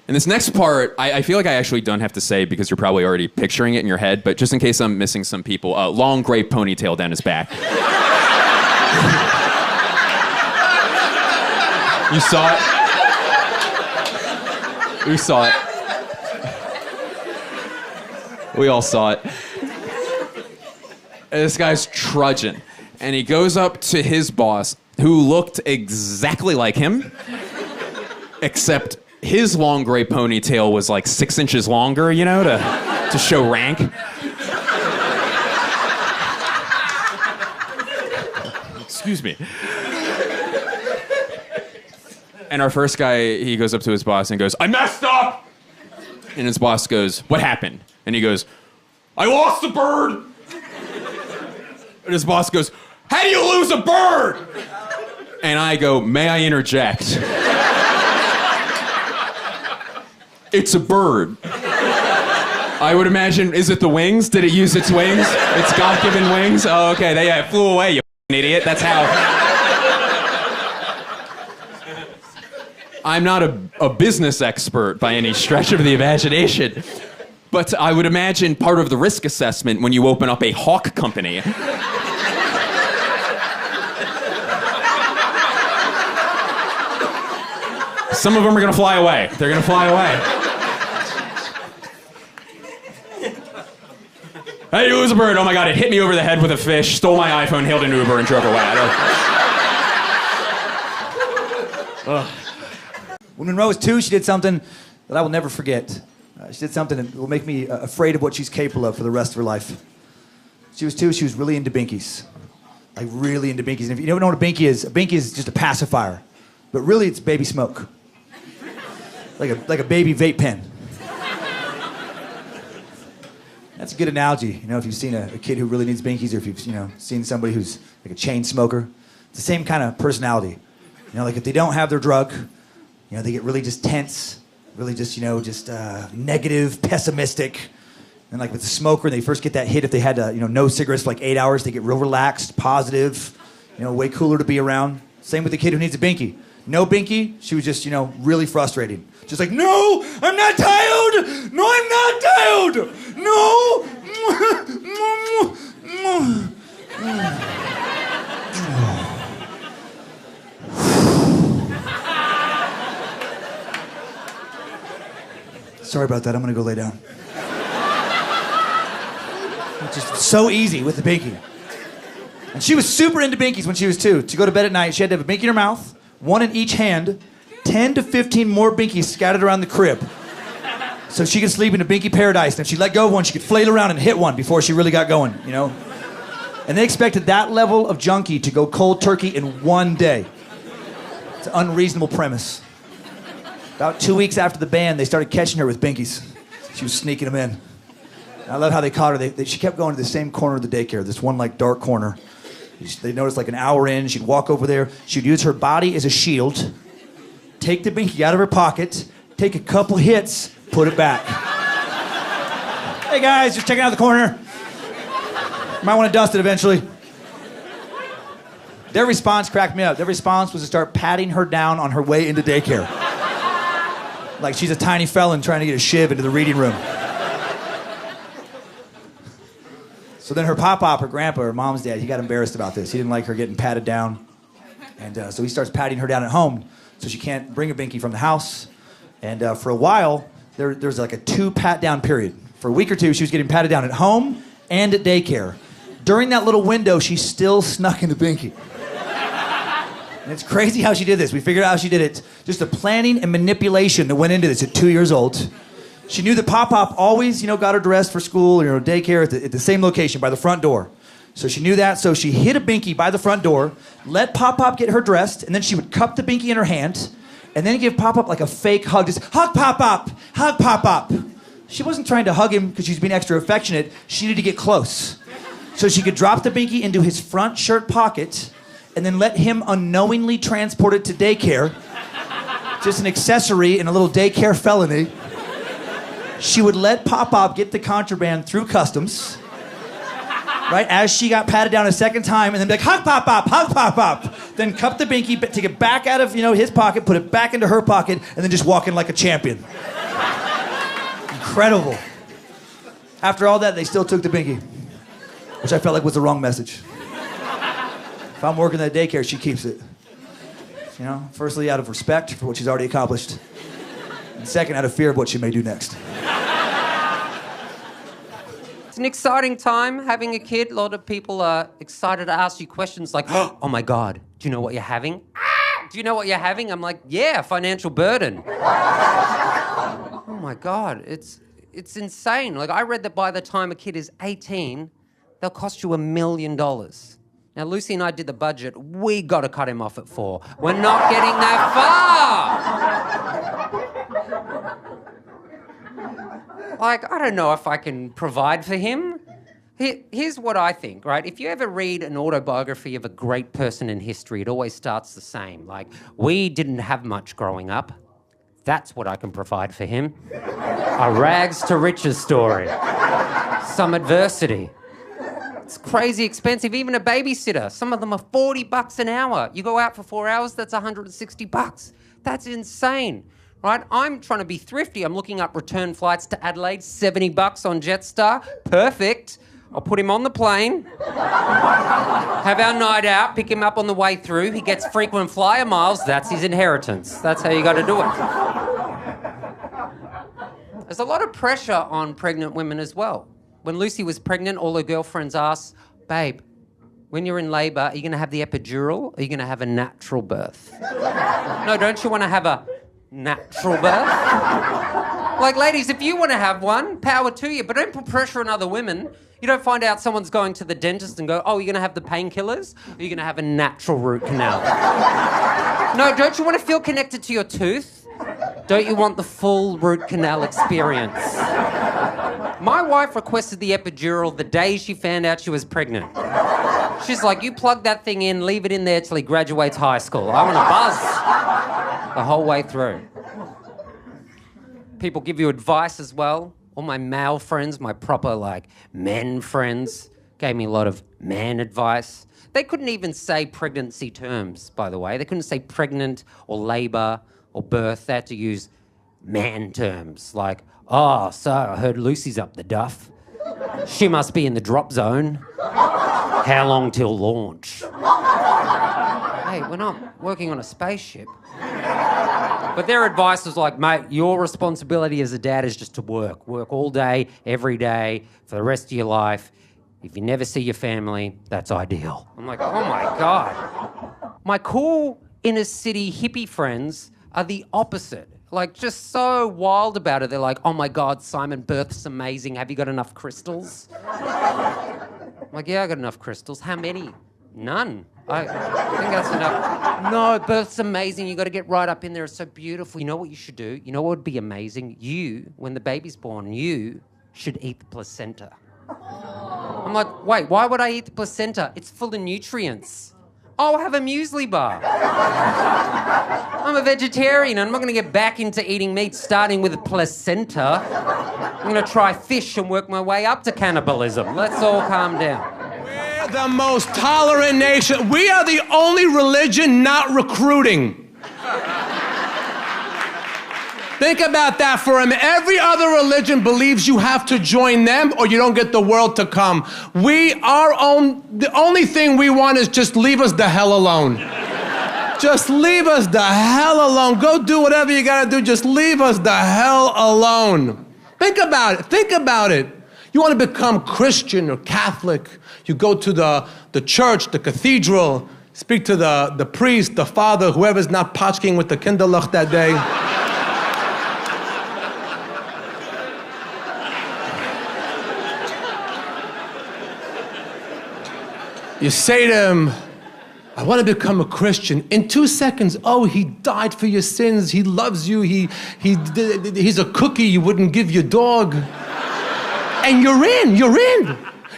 And this next part, I feel like I actually don't have to say because you're probably already picturing it in your head, but just in case I'm missing some people, long gray ponytail down his back. You saw it? We saw it. We all saw it. And this guy's trudging. And he goes up to his boss, who looked exactly like him, except his long gray ponytail was like 6 inches longer, you know, to show rank. Excuse me. And our first guy, he goes up to his boss and goes, "I messed up!" And his boss goes, "What happened?" And he goes, "I lost a bird!" And his boss goes, "How do you lose a bird?" And I go, "May I interject?" It's a bird. I would imagine, is it the wings? Did it use its wings? Its God-given wings? Oh, okay, it flew away, you idiot. That's how. I'm not a business expert by any stretch of the imagination, but I would imagine part of the risk assessment when you open up a hawk company some of them are going to fly away. They're going to fly away. Hey, you lose a bird. Oh my God, it hit me over the head with a fish, stole my iPhone, hailed an Uber, and drove away. When Monroe was 2, she did something that I will never forget. She did something that will make me afraid of what she's capable of for the rest of her life. She was 2, she was really into binkies. Like, really into binkies. And if you don't know what a binky is just a pacifier. But really, it's baby smoke. Like a baby vape pen. That's a good analogy, you know, if you've seen a kid who really needs binkies, or if you've, seen somebody who's like a chain smoker. It's the same kind of personality. Like if they don't have their drug, they get really just tense, really just, negative, pessimistic. And like with the smoker, they first get that hit if they had no cigarettes for like 8 hours, they get real relaxed, positive, way cooler to be around. Same with the kid who needs a binky. No binky, she was just, really frustrating. Just like, no, I'm not tired! No, I'm not tired! No! Sorry about that, I'm gonna go lay down. It's just so easy with the binky. And she was super into binkies when she was 2. To go to bed at night, she had to have a binky in her mouth, 1 in each hand, 10 to 15 more binkies scattered around the crib. So she could sleep in a binky paradise. And if she let go of one, she could flail around and hit one before she really got going, And they expected that level of junkie to go cold turkey in 1 day. It's an unreasonable premise. About 2 weeks after the band, they started catching her with binkies. She was sneaking them in. I love how they caught her. She kept going to the same corner of the daycare, this one like dark corner. They noticed like an hour in, she'd walk over there. She'd use her body as a shield, take the binky out of her pocket, take a couple hits, put it back. Hey guys, just checking out the corner. Might want to dust it eventually. Their response cracked me up. Their response was to start patting her down on her way into daycare. Like she's a tiny felon trying to get a shiv into the reading room. So then her pop-pop, her grandpa, her mom's dad, he got embarrassed about this. He didn't like her getting patted down. And so he starts patting her down at home so she can't bring a binky from the house. And for a while, there's like a 2 pat-down period. For a week or 2, she was getting patted down at home and at daycare. During that little window, she still snuck in the binky. And it's crazy how she did this. We figured out how she did it. Just the planning and manipulation that went into this at 2 years old. She knew that Pop-Pop always, got her dressed for school or daycare at the same location by the front door. So she knew that, so she hid a binky by the front door, let Pop-Pop get her dressed, and then she would cup the binky in her hand, and then give Pop-Pop like a fake hug. Just, hug Pop-Pop! Hug Pop-Pop! She wasn't trying to hug him because she was being extra affectionate. She needed to get close. So she could drop the binky into his front shirt pocket, and then let him unknowingly transport it to daycare. Just an accessory in a little daycare felony. She would let Pop-Pop get the contraband through customs, right, as she got patted down a second time, and then be like, hug Pop-Pop, hug Pop-Pop. Then cup the binky, take it back out of, his pocket, put it back into her pocket, and then just walk in like a champion. Incredible. After all that, they still took the binky, which I felt like was the wrong message. If I'm working at daycare, she keeps it. Firstly, out of respect for what she's already accomplished, and second, out of fear of what she may do next. It's an exciting time having a kid. A lot of people are excited to ask you questions like, oh my God, do you know what you're having? Do you know what you're having? I'm like, yeah, financial burden. Oh my God, it's insane. Like, I read that by the time a kid is 18, they'll cost you $1 million. Now, Lucy and I did the budget. We got to cut him off at 4. We're not getting that far. Like, I don't know if I can provide for him. Here's what I think, right? If you ever read an autobiography of a great person in history, it always starts the same. Like, we didn't have much growing up. That's what I can provide for him. A rags to riches story. Some adversity. It's crazy expensive. Even a babysitter. Some of them are $40 an hour. You go out for 4 hours, that's $160. That's insane. Right? I'm trying to be thrifty. I'm looking up return flights to Adelaide, $70 on Jetstar. Perfect. I'll put him on the plane, have our night out, pick him up on the way through. He gets frequent flyer miles. That's his inheritance. That's how you got to do it. There's a lot of pressure on pregnant women as well. When Lucy was pregnant, all her girlfriends asked, babe, when you're in labour, are you going to have the epidural or are you going to have a natural birth? No, don't you want to have a natural birth? Like, ladies, if you want to have one, power to you, but don't put pressure on other women. You don't find out someone's going to the dentist and go, oh, you're going to have the painkillers or you're going to have a natural root canal? No, don't you want to feel connected to your tooth? Don't you want the full root canal experience? My wife requested the epidural the day she found out she was pregnant. She's like, you plug that thing in, leave it in there till he graduates high school. I want to buzz the whole way through. People give you advice as well. All my male friends, my proper, men friends, gave me a lot of man advice. They couldn't even say pregnancy terms, by the way. They couldn't say pregnant or labour or birth. They had to use man terms like, oh, so I heard Lucy's up the duff. She must be in the drop zone. How long till launch? Hey, we're not working on a spaceship. But their advice was like, mate, your responsibility as a dad is just to work. Work all day, every day, for the rest of your life. If you never see your family, that's ideal. I'm like, oh my God. My cool inner city hippie friends are the opposite. Like, just so wild about it. They're like, oh my God, Simon, birth's amazing. Have you got enough crystals? I'm like, yeah, I got enough crystals. How many? None. I think that's enough. No, birth's amazing. You got to get right up in there. It's so beautiful. You know what you should do? You know what would be amazing? You, when the baby's born, you should eat the placenta. I'm like, wait, why would I eat the placenta? It's full of nutrients. Oh, have a muesli bar. I'm a vegetarian. I'm not going to get back into eating meat starting with a placenta. I'm going to try fish and work my way up to cannibalism. Let's all calm down. We're the most tolerant nation. We are the only religion not recruiting. Think about that for a minute. Every other religion believes you have to join them or you don't get the world to come. The only thing we want is just leave us the hell alone. Just leave us the hell alone. Go do whatever you gotta do. Just leave us the hell alone. Think about it. Think about it. You want to become Christian or Catholic. You go to the church, the cathedral, speak to the priest, the father, whoever's not potchking with the kinderluch that day. You say to him, I want to become a Christian. In 2 seconds, oh, he died for your sins. He loves you. He's a cookie you wouldn't give your dog. And you're in. You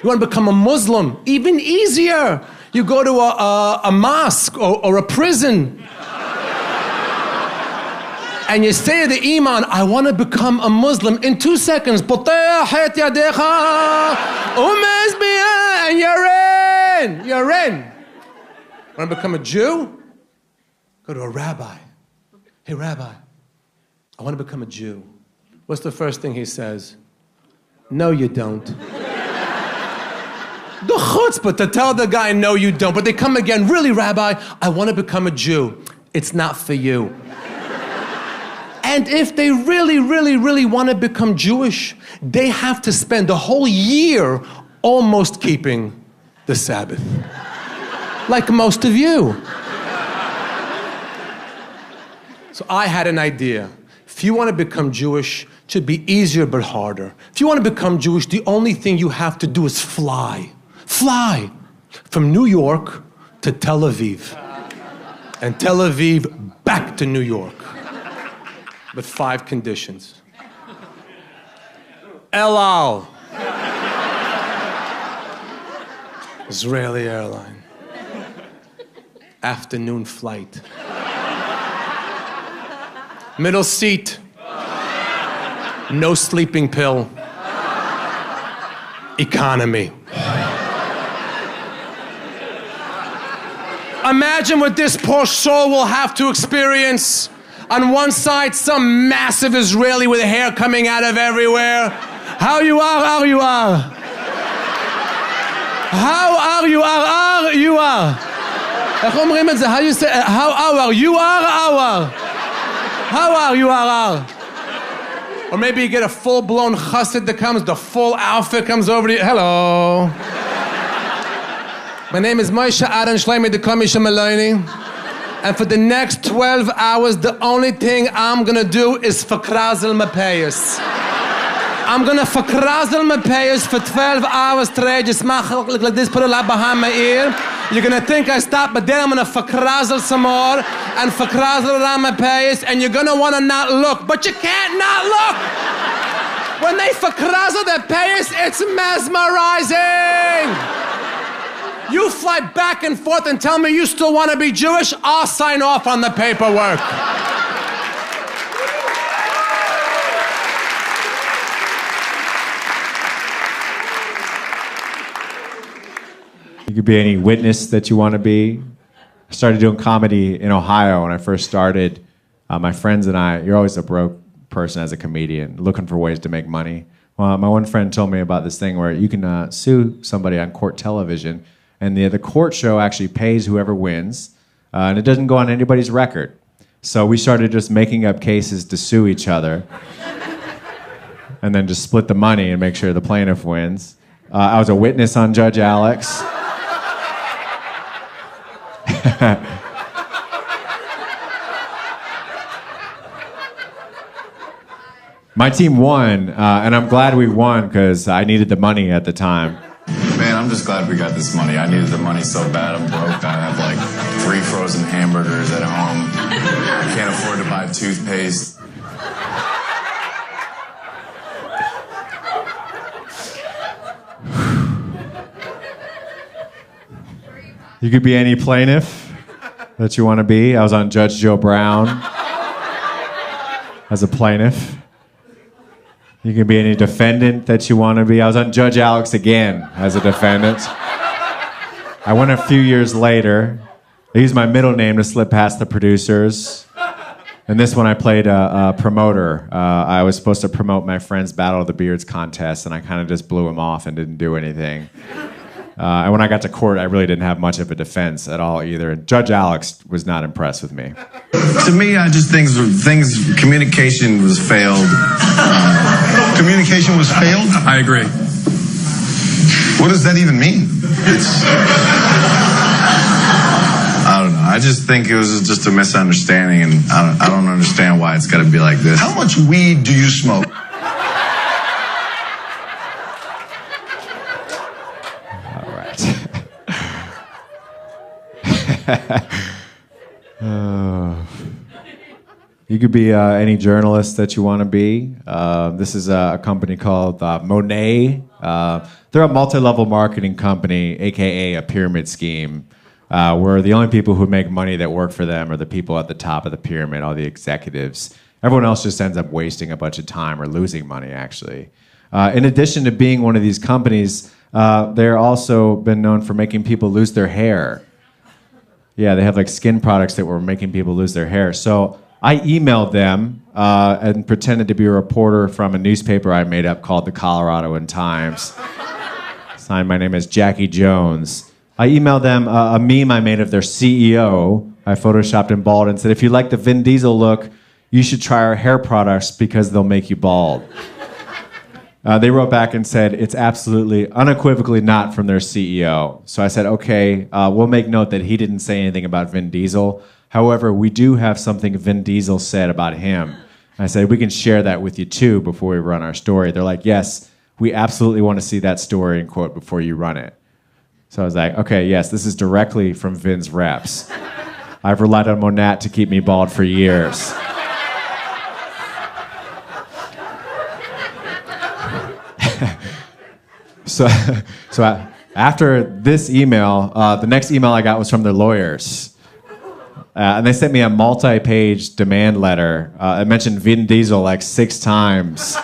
want to become a Muslim? Even easier. You go to a mosque or a prison. And you say to the imam, I want to become a Muslim. In 2 seconds, and you're in. You're in. Want to become a Jew? Go to a rabbi. Hey, rabbi, I want to become a Jew. What's the first thing he says? No, you don't. The chutzpah to tell the guy, no, you don't. But they come again, really, rabbi, I want to become a Jew. It's not for you. And if they really, really, really want to become Jewish, they have to spend a whole year almost keeping the Sabbath. Like most of you. So I had an idea. If you want to become Jewish, it should be easier but harder. If you want to become Jewish, the only thing you have to do is fly. Fly from New York to Tel Aviv. And Tel Aviv back to New York. But 5 conditions. El Al. Israeli airline. Afternoon flight. Middle seat. No sleeping pill. Economy. Imagine what this poor soul will have to experience. On one side, some massive Israeli with hair coming out of everywhere. How you are? How you are? How are you? Are you are? איך אומרים את זה? How you say? How are you? Are? How are you? Are? Or maybe you get a full-blown chassid that comes, the full outfit comes over to you. Hello. My name is Moshe Aaron Shleimi Dekomi Shemaloni. And for the next 12 hours, the only thing I'm gonna do is fakrazel mapayas. I'm gonna fakrazel mapayas for 12 hours straight. Just like this, put a lot behind my ear. You're gonna think I stopped, but then I'm gonna fakrazel some more and fakrazel around my payas, and you're gonna wanna not look, but you can't not look. When they fakrazel their payas, it's mesmerizing. You fly back and forth and tell me you still want to be Jewish, I'll sign off on the paperwork. You could be any witness that you want to be. I started doing comedy in Ohio when I first started. My friends and I, you're always a broke person as a comedian, looking for ways to make money. Well, my one friend told me about this thing where you can sue somebody on court television, and the court show actually pays whoever wins, and it doesn't go on anybody's record. So we started just making up cases to sue each other, and then just split the money and make sure the plaintiff wins. I was a witness on Judge Alex. My team won, and I'm glad we won because I needed the money at the time. Man, I'm just glad we got this money. I needed the money so bad. I'm broke. I have like 3 frozen hamburgers at home. I can't afford to buy toothpaste. You could be any plaintiff that you want to be. I was on Judge Joe Brown as a plaintiff. You can be any defendant that you want to be. I was on Judge Alex again as a defendant. I went a few years later. I used my middle name to slip past the producers. And this one I played a promoter. I was supposed to promote my friend's Battle of the Beards contest, and I kind of just blew him off and didn't do anything. And when I got to court, I really didn't have much of a defense at all either. And Judge Alex was not impressed with me. To me, I just think communication was failed. Communication was failed? I agree. What does that even mean? I don't know. I just think it was just a misunderstanding, and I don't understand why it's got to be like this. How much weed do you smoke? You could be any journalist that you want to be. This is a company called Monet. They're a multi-level marketing company, aka a pyramid scheme, where the only people who make money that work for them are the people at the top of the pyramid, all the executives. Everyone else just ends up wasting a bunch of time or losing money, actually. In addition to being one of these companies, they're also been known for making people lose their hair. Yeah, they have like skin products that were making people lose their hair. So I emailed them and pretended to be a reporter from a newspaper I made up called the Coloradoan Times. Signed, my name is Jackie Jones. I emailed them a meme I made of their CEO. I photoshopped him bald and said, if you like the Vin Diesel look, you should try our hair products because they'll make you bald. They wrote back and said, it's absolutely, unequivocally not from their CEO. So I said, okay, we'll make note that he didn't say anything about Vin Diesel. However, we do have something Vin Diesel said about him. I said, we can share that with you too before we run our story. They're like, yes, we absolutely want to see that story and quote before you run it. So I was like, okay, yes, this is directly from Vin's reps. I've relied on Monat to keep me bald for years. So after this email, the next email I got was from their lawyers. And they sent me a multi-page demand letter. It mentioned Vin Diesel like 6 times.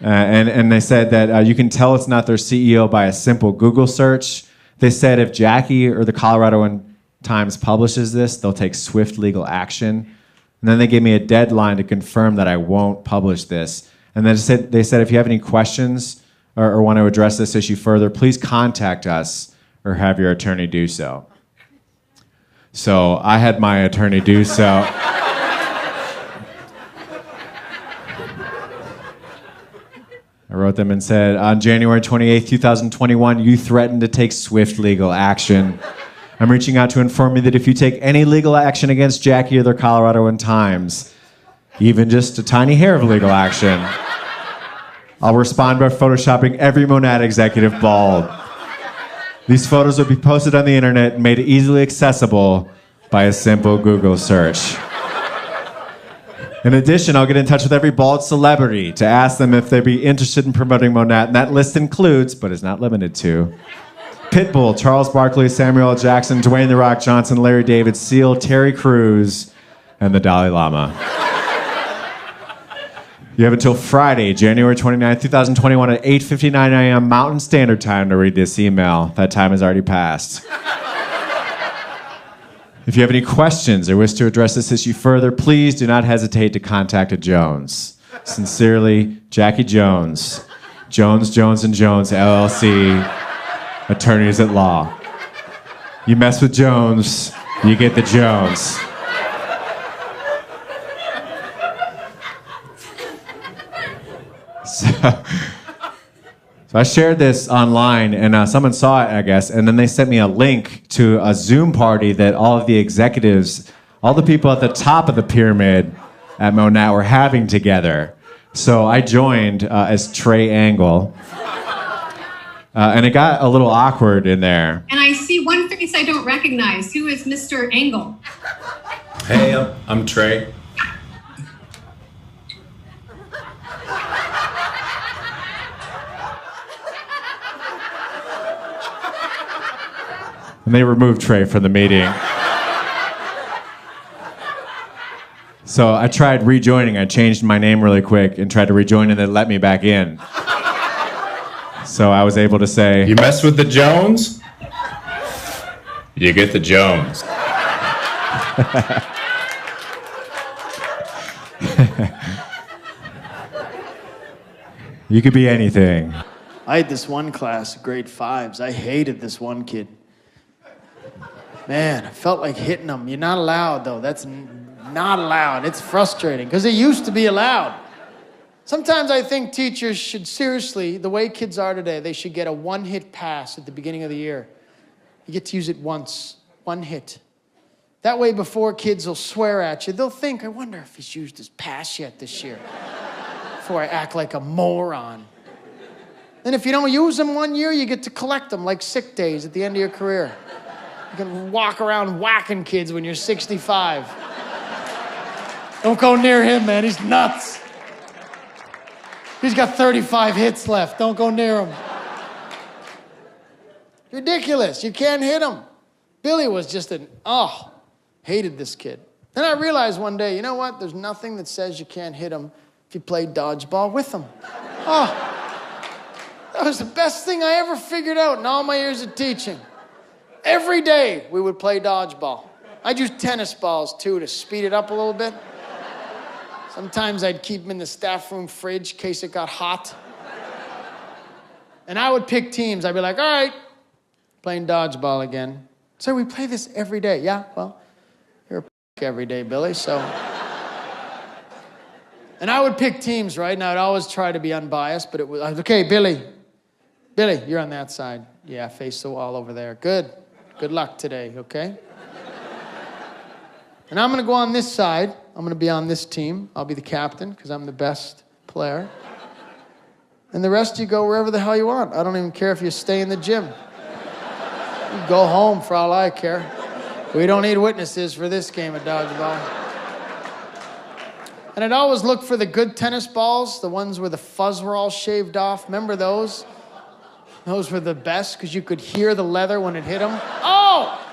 And they said that you can tell it's not their CEO by a simple Google search. They said if Jackie or the Coloradoan Times publishes this, they'll take swift legal action. And then they gave me a deadline to confirm that I won't publish this. And then they said if you have any questions or want to address this issue further, please contact us or have your attorney do so. So I had my attorney do so. I wrote them and said, on January 28th, 2021, you threatened to take swift legal action. I'm reaching out to inform you that if you take any legal action against Jackie or the Coloradoan Times, even just a tiny hair of legal action, I'll respond by photoshopping every Monad executive bald. These photos will be posted on the internet and made easily accessible by a simple Google search. In addition, I'll get in touch with every bald celebrity to ask them if they'd be interested in promoting Monad, and that list includes, but is not limited to, Pitbull, Charles Barkley, Samuel L. Jackson, Dwayne "The Rock" Johnson, Larry David, Seal, Terry Crews, and the Dalai Lama. You have until Friday, January 29th, 2021 at 8:59 a.m. Mountain Standard Time to read this email. That time has already passed. If you have any questions or wish to address this issue further, please do not hesitate to contact a Jones. Sincerely, Jackie Jones. Jones, Jones & Jones, LLC, attorneys at law. You mess with Jones, you get the Jones. So I shared this online, and someone saw it, I guess, and then they sent me a link to a Zoom party that all of the executives, all the people at the top of the pyramid at Monat were having together. So I joined as Trey Angle. And it got a little awkward in there. And I see one face I don't recognize. Who is Mr. Angle? Hey, I'm Trey. And they removed Trey from the meeting. So I tried rejoining. I changed my name really quick and tried to rejoin, and they let me back in. So I was able to say, You mess with the Jones, you get the Jones. You could be anything. I had this one class, grade 5s. I hated this one kid. Man, I felt like hitting him. You're not allowed, though. That's not allowed. It's frustrating, because it used to be allowed. Sometimes I think teachers should seriously, the way kids are today, they should get a one-hit pass at the beginning of the year. You get to use it once, one hit. That way, before kids will swear at you, they'll think, I wonder if he's used his pass yet this year. Before I act like a moron. Then if you don't use them one year, you get to collect them like sick days at the end of your career. You can walk around whacking kids when you're 65. Don't go near him, man. He's nuts. He's got 35 hits left. Don't go near him. Ridiculous. You can't hit him. Billy was just hated this kid. Then I realized one day, you know what? There's nothing that says you can't hit him if you play dodgeball with him. That was the best thing I ever figured out in all my years of teaching. Every day we would play dodgeball. I'd use tennis balls too to speed it up a little bit. Sometimes I'd keep them in the staff room fridge in case it got hot. And I would pick teams. I'd be like, all right, playing dodgeball again. So we play this every day. Yeah, well, you're a every day, Billy, so. And I would pick teams, right? And I'd always try to be unbiased, but it was, okay, Billy, you're on that side. Yeah, face the wall over there. Good. Good luck today, okay? And I'm going to go on this side. I'm going to be on this team. I'll be the captain because I'm the best player. And the rest of you go wherever the hell you want. I don't even care if you stay in the gym. You go home for all I care. We don't need witnesses for this game of dodgeball. And I'd always look for the good tennis balls, the ones where the fuzz were all shaved off. Remember those? Those were the best because you could hear the leather when it hit them. Oh!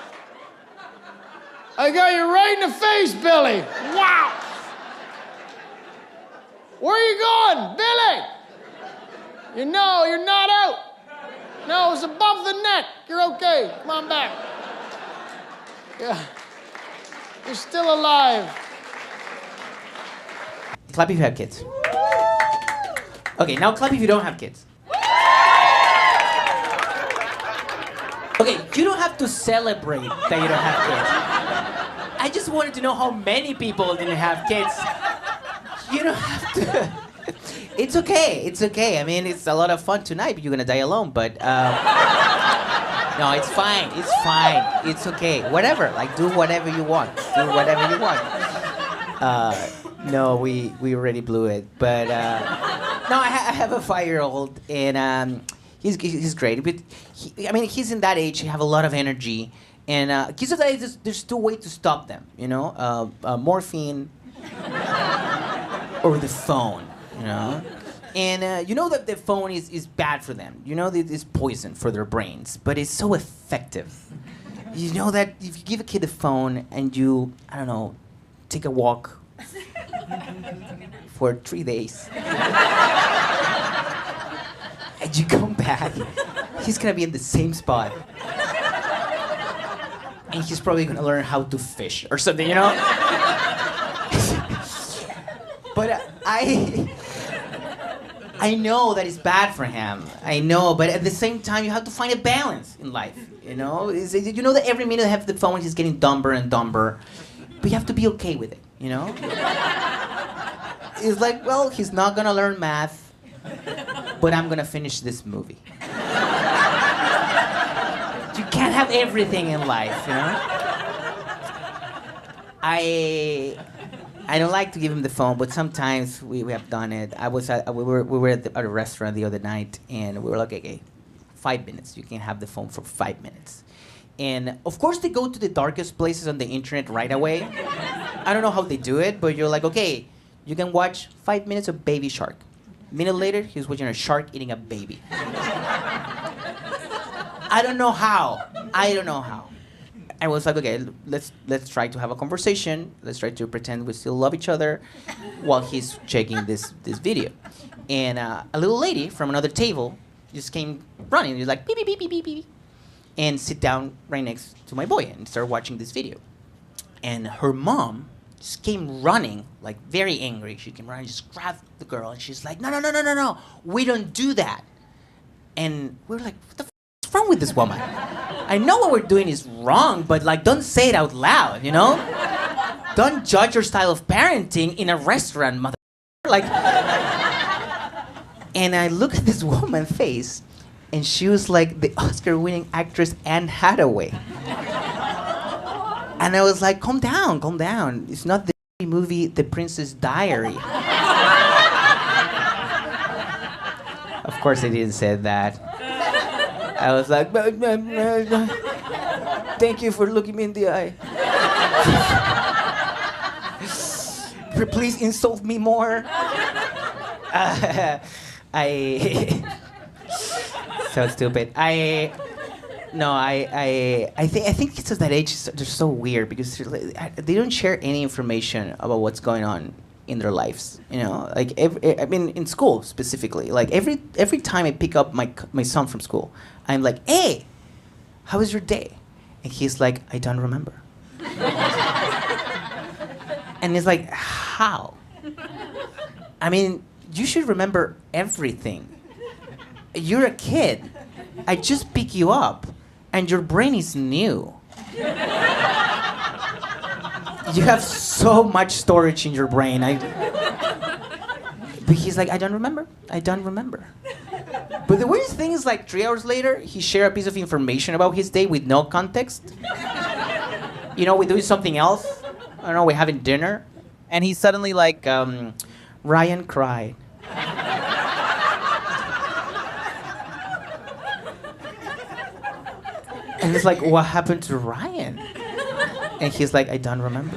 I got you right in the face, Billy. Wow! Where are you going, Billy? You're not out. No, it's above the neck. You're okay. Come on back. Yeah. You're still alive. Clap if you have kids. Okay, now clap if you don't have kids. Okay, you don't have to celebrate that you don't have kids. I just wanted to know how many people didn't have kids. You don't have to. It's okay. I mean, it's a lot of fun tonight, but you're gonna die alone. But no, it's fine. It's okay. Whatever. Like, do whatever you want. No, we already blew it. But no, I have a 5-year-old, and he's great. But he's in that age. He have a lot of energy, and kids of that age, there's two ways to stop them. You know, morphine or the phone. You know, and you know that the phone is bad for them. You know that it's poison for their brains, but it's so effective. You know that if you give a kid a phone and you, I don't know, take a walk for 3 days, and you come back, he's gonna be in the same spot, and he's probably gonna learn how to fish or something, you know. But I know that it's bad for him. I know, but at the same time, you have to find a balance in life. You know, you know that every minute I have the phone, he's getting dumber and dumber, but you have to be okay with it. You know, it's like, well, he's not gonna learn math, but I'm gonna finish this movie. You can't have everything in life, you know. I don't like to give him the phone, but sometimes we have done it. We were at a restaurant the other night, and we were like, okay, 5 minutes. You can have the phone for 5 minutes. And of course, they go to the darkest places on the internet right away. I don't know how they do it, but you're like, okay, you can watch 5 minutes of Baby Shark. A minute later, he's watching a shark eating a baby. I don't know how. I was like, okay, let's try to have a conversation. Let's try to pretend we still love each other while he's checking this video. And a little lady from another table just came running. She's like, beep, beep, beep, beep, beep, beep. And sit down right next to my boy and start watching this video. And her mom just came running, like very angry. She came running, just grabbed the girl, and she's like, no, we don't do that. And we're like, what the f*** is wrong with this woman? I know what we're doing is wrong, but like, don't say it out loud, you know? Don't judge your style of parenting in a restaurant, mother. Like, and I look at this woman's face, and she was like the Oscar-winning actress Anne Hathaway. And I was like, calm down. It's not the movie The Princess Diary. Of course I didn't say that. I was like, thank you for looking me in the eye. Please insult me more. So stupid. I think kids of that age, they're so weird because they don't share any information about what's going on in their lives. You know, like in school specifically. Like every time I pick up my son from school, I'm like, hey, how was your day? And he's like, I don't remember. And he's like, how? I mean, you should remember everything. You're a kid. I just pick you up, and your brain is new. You have so much storage in your brain. But he's like, I don't remember. But the weirdest thing is, like, 3 hours later, he shared a piece of information about his day with no context. You know, we're doing something else. I don't know, we're having dinner. And he's suddenly like, Ryan cried. And it's like, what happened to Ryan? And he's like, I don't remember.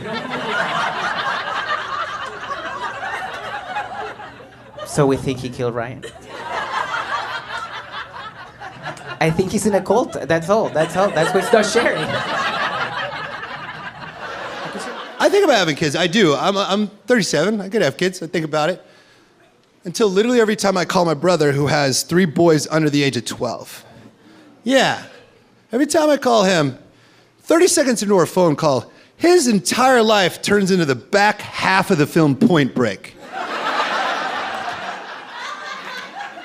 So we think he killed Ryan. I think he's in a cult. That's all. That's what he's not sharing. I think about having kids. I do. I'm 37. I could have kids. I think about it. Until literally every time I call my brother, who has 3 boys under the age of 12. Yeah. Every time I call him, 30 seconds into our phone call, his entire life turns into the back half of the film Point Break.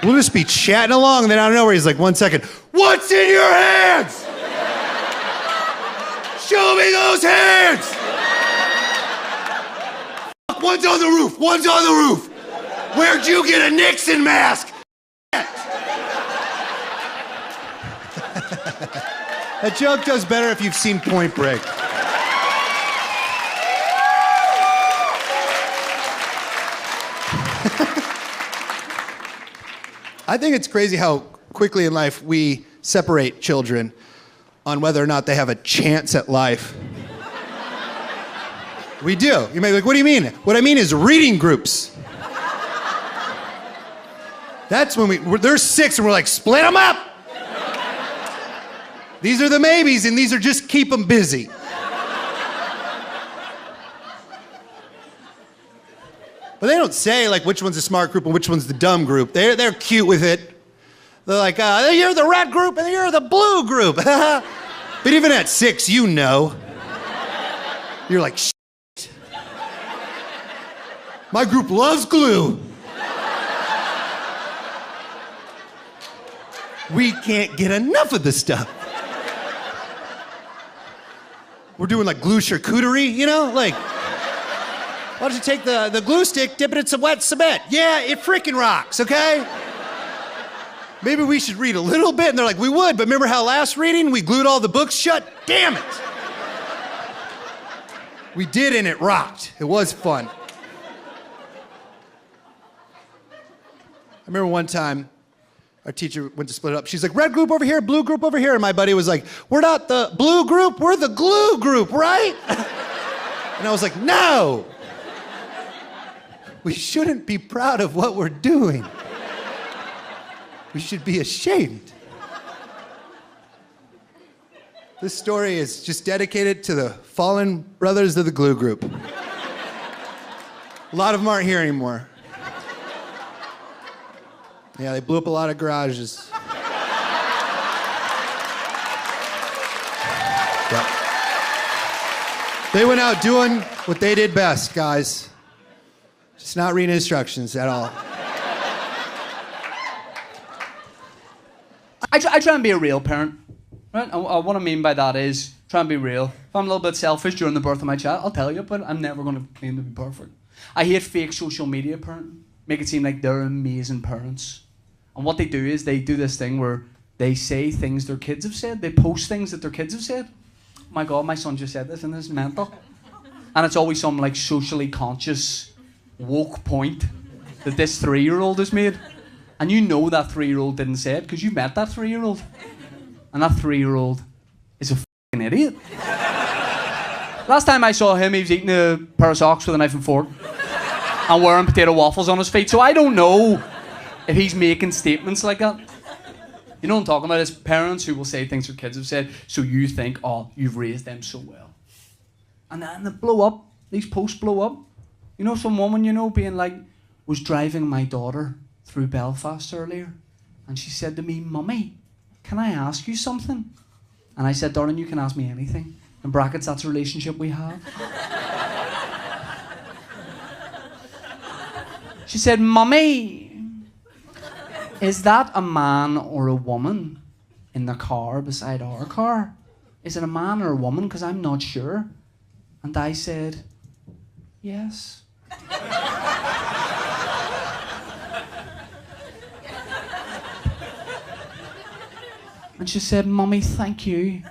We'll just be chatting along, and then out of nowhere, he's like, 1 second, what's in your hands? Show me those hands! Fuck, one's on the roof. Where'd you get a Nixon mask? That joke does better if you've seen Point Break. I think it's crazy how quickly in life we separate children on whether or not they have a chance at life. We do. You may be like, what do you mean? What I mean is reading groups. That's when there's 6 and we're like, split them up. These are the maybes and these are just keep them busy. But they don't say like which one's the smart group and which one's the dumb group. They're cute with it. They're like, you're the red group and you're the blue group. But even at 6, you know. You're like, shit. My group loves glue. We can't get enough of this stuff. We're doing like glue charcuterie, you know? Like, why don't you take the glue stick, dip it in some wet cement? Yeah, it freaking rocks, okay? Maybe we should read a little bit. And they're like, we would, but remember how last reading we glued all the books shut? Damn it! We did and it rocked. It was fun. I remember one time, Our teacher went to split it up. She's like, red group over here, blue group over here. And my buddy was like, we're not the blue group, we're the glue group, right? And I was like, no. We shouldn't be proud of what we're doing. We should be ashamed. This story is just dedicated to the fallen brothers of the glue group. A lot of them aren't here anymore. Yeah, they blew up a lot of garages. Yep. They went out doing what they did best, guys. Just not reading instructions at all. I try and be a real parent, right? And what I mean by that is try and be real. If I'm a little bit selfish during the birth of my child, I'll tell you, but I'm never going to claim to be perfect. I hate fake social media parenting. Make it seem like they're amazing parents. And what they do is they do this thing where they say things their kids have said. They post things that their kids have said. Oh my God, my son just said this and this is mental. And it's always some like socially conscious woke point that this 3-year-old has made. And you know that 3-year-old didn't say it because you met that 3-year-old. And that 3-year-old is a fucking idiot. Last time I saw him, he was eating a pair of socks with a knife and fork and wearing potato waffles on his feet. So I don't know if he's making statements like that. You know what I'm talking about? It's parents who will say things their kids have said, so you think, oh, you've raised them so well. And then they blow up. These posts blow up. You know, some woman, you know, being like, was driving my daughter through Belfast earlier, and she said to me, Mummy, can I ask you something? And I said, darling, you can ask me anything. In brackets, that's a relationship we have. She said, Mummy, is that a man or a woman in the car beside our car? Is it a man or a woman? Because I'm not sure. And I said, yes. And she said, Mummy, thank you.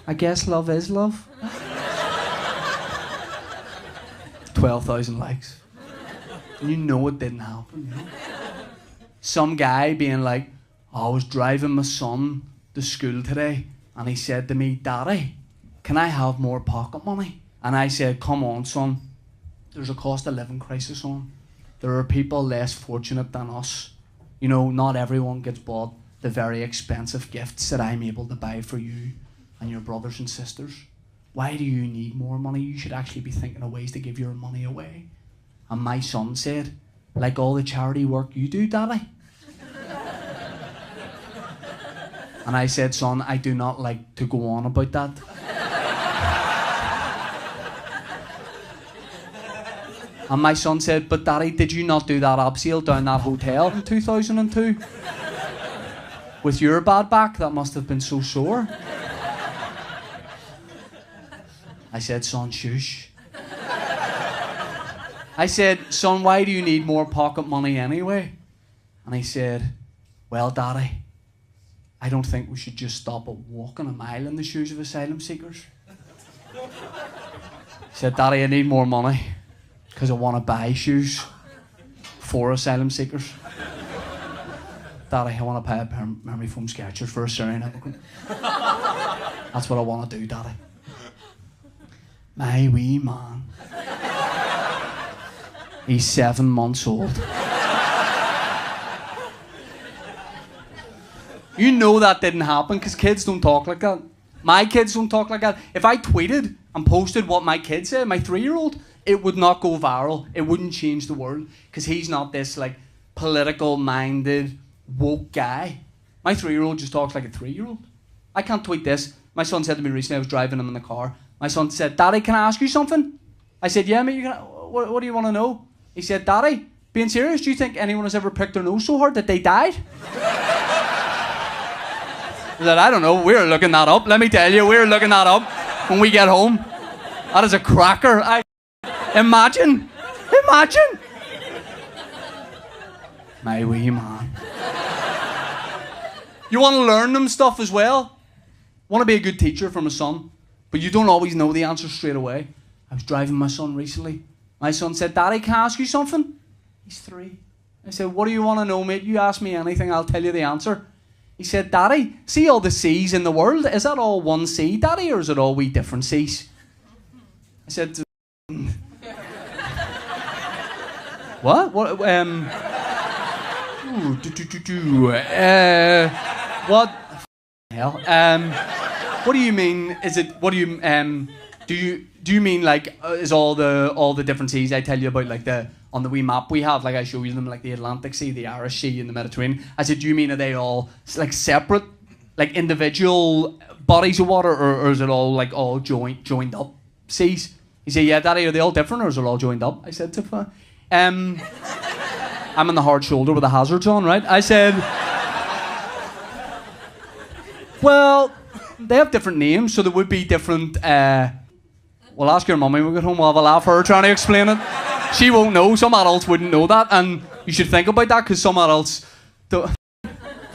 I guess love is love. 12,000 likes. And you know it didn't happen, you know? Some guy being like, I was driving my son to school today and he said to me, Daddy, can I have more pocket money? And I said, come on, son. There's a cost of living crisis on. There are people less fortunate than us. You know, not everyone gets bought the very expensive gifts that I'm able to buy for you and your brothers and sisters. Why do you need more money? You should actually be thinking of ways to give your money away. And my son said, like all the charity work you do, Daddy. And I said, son, I do not like to go on about that. And my son said, but Daddy, did you not do that abseil down that hotel in 2002? With your bad back, that must have been so sore. I said, son, shush. I said, son, why do you need more pocket money anyway? And he said, well, Daddy, I don't think we should just stop at walking a mile in the shoes of asylum seekers. He said, Daddy, I need more money because I want to buy shoes for asylum seekers. Daddy, I want to buy a pair of memory foam Skechers for a Syrian immigrant. That's what I want to do, Daddy. My wee man. He's 7 months old. You know that didn't happen because kids don't talk like that. My kids don't talk like that. If I tweeted and posted what my kid said, my 3-year-old, it would not go viral. It wouldn't change the world because he's not this like political-minded, woke guy. My 3-year-old just talks like a 3-year-old. I can't tweet this. My son said to me recently, I was driving him in the car. My son said, Daddy, can I ask you something? I said, yeah, mate, what do you want to know? He said, Daddy, being serious, do you think anyone has ever pricked their nose so hard that they died? I said, I don't know, we're looking that up. Let me tell you, we're looking that up when we get home. That is a cracker. Imagine. My wee man. You want to learn them stuff as well? Want to be a good teacher for my son, but you don't always know the answer straight away. I was driving my son recently. My son said, Daddy, can I ask you something? He's 3. I said, what do you want to know, mate? You ask me anything, I'll tell you the answer. He said, Daddy, see all the seas in the world? Is that all one sea, Daddy, or is it all wee different seas? I said, what? What? What? Hell. What do you mean? Is it? What do you? Do you mean like is all the different seas I tell you about, like on the wee map we have, like I show you them, like the Atlantic Sea, the Irish Sea, and the Mediterranean? I said, do you mean are they all like separate, like individual bodies of water, or is it all like all joined up seas? He said, yeah, Daddy, are they all different or is it all joined up? I said, I'm on the hard shoulder with the hazards on, right? I said, well, they have different names, so there would be different. We'll ask your mummy when we get home. We'll have a laugh for her trying to explain it. She won't know. Some adults wouldn't know that, and you should think about that because some adults don't.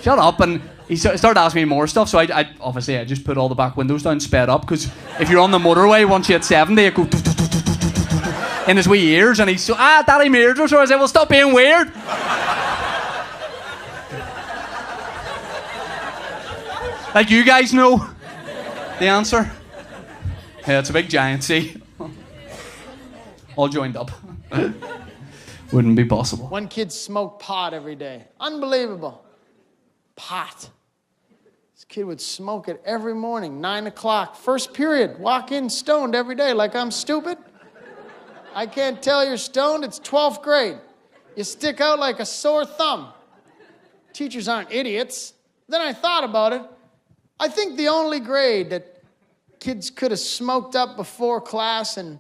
Shut up. And he started asking me more stuff, so I obviously I just put all the back windows down, sped up, because if you're on the motorway, once you hit 70, it goes in his wee ears, and he's so, Daddy Meardre. So I said, well, stop being weird. Like you guys know the answer. Yeah, it's a big giant sea. All joined up. Wouldn't be possible. One kid smoked pot every day. Unbelievable. Pot. This kid would smoke it every morning, 9 o'clock, first period. Walk in stoned every day like I'm stupid. I can't tell you're stoned, it's 12th grade. You stick out like a sore thumb. Teachers aren't idiots. Then I thought about it. I think the only grade that kids could have smoked up before class and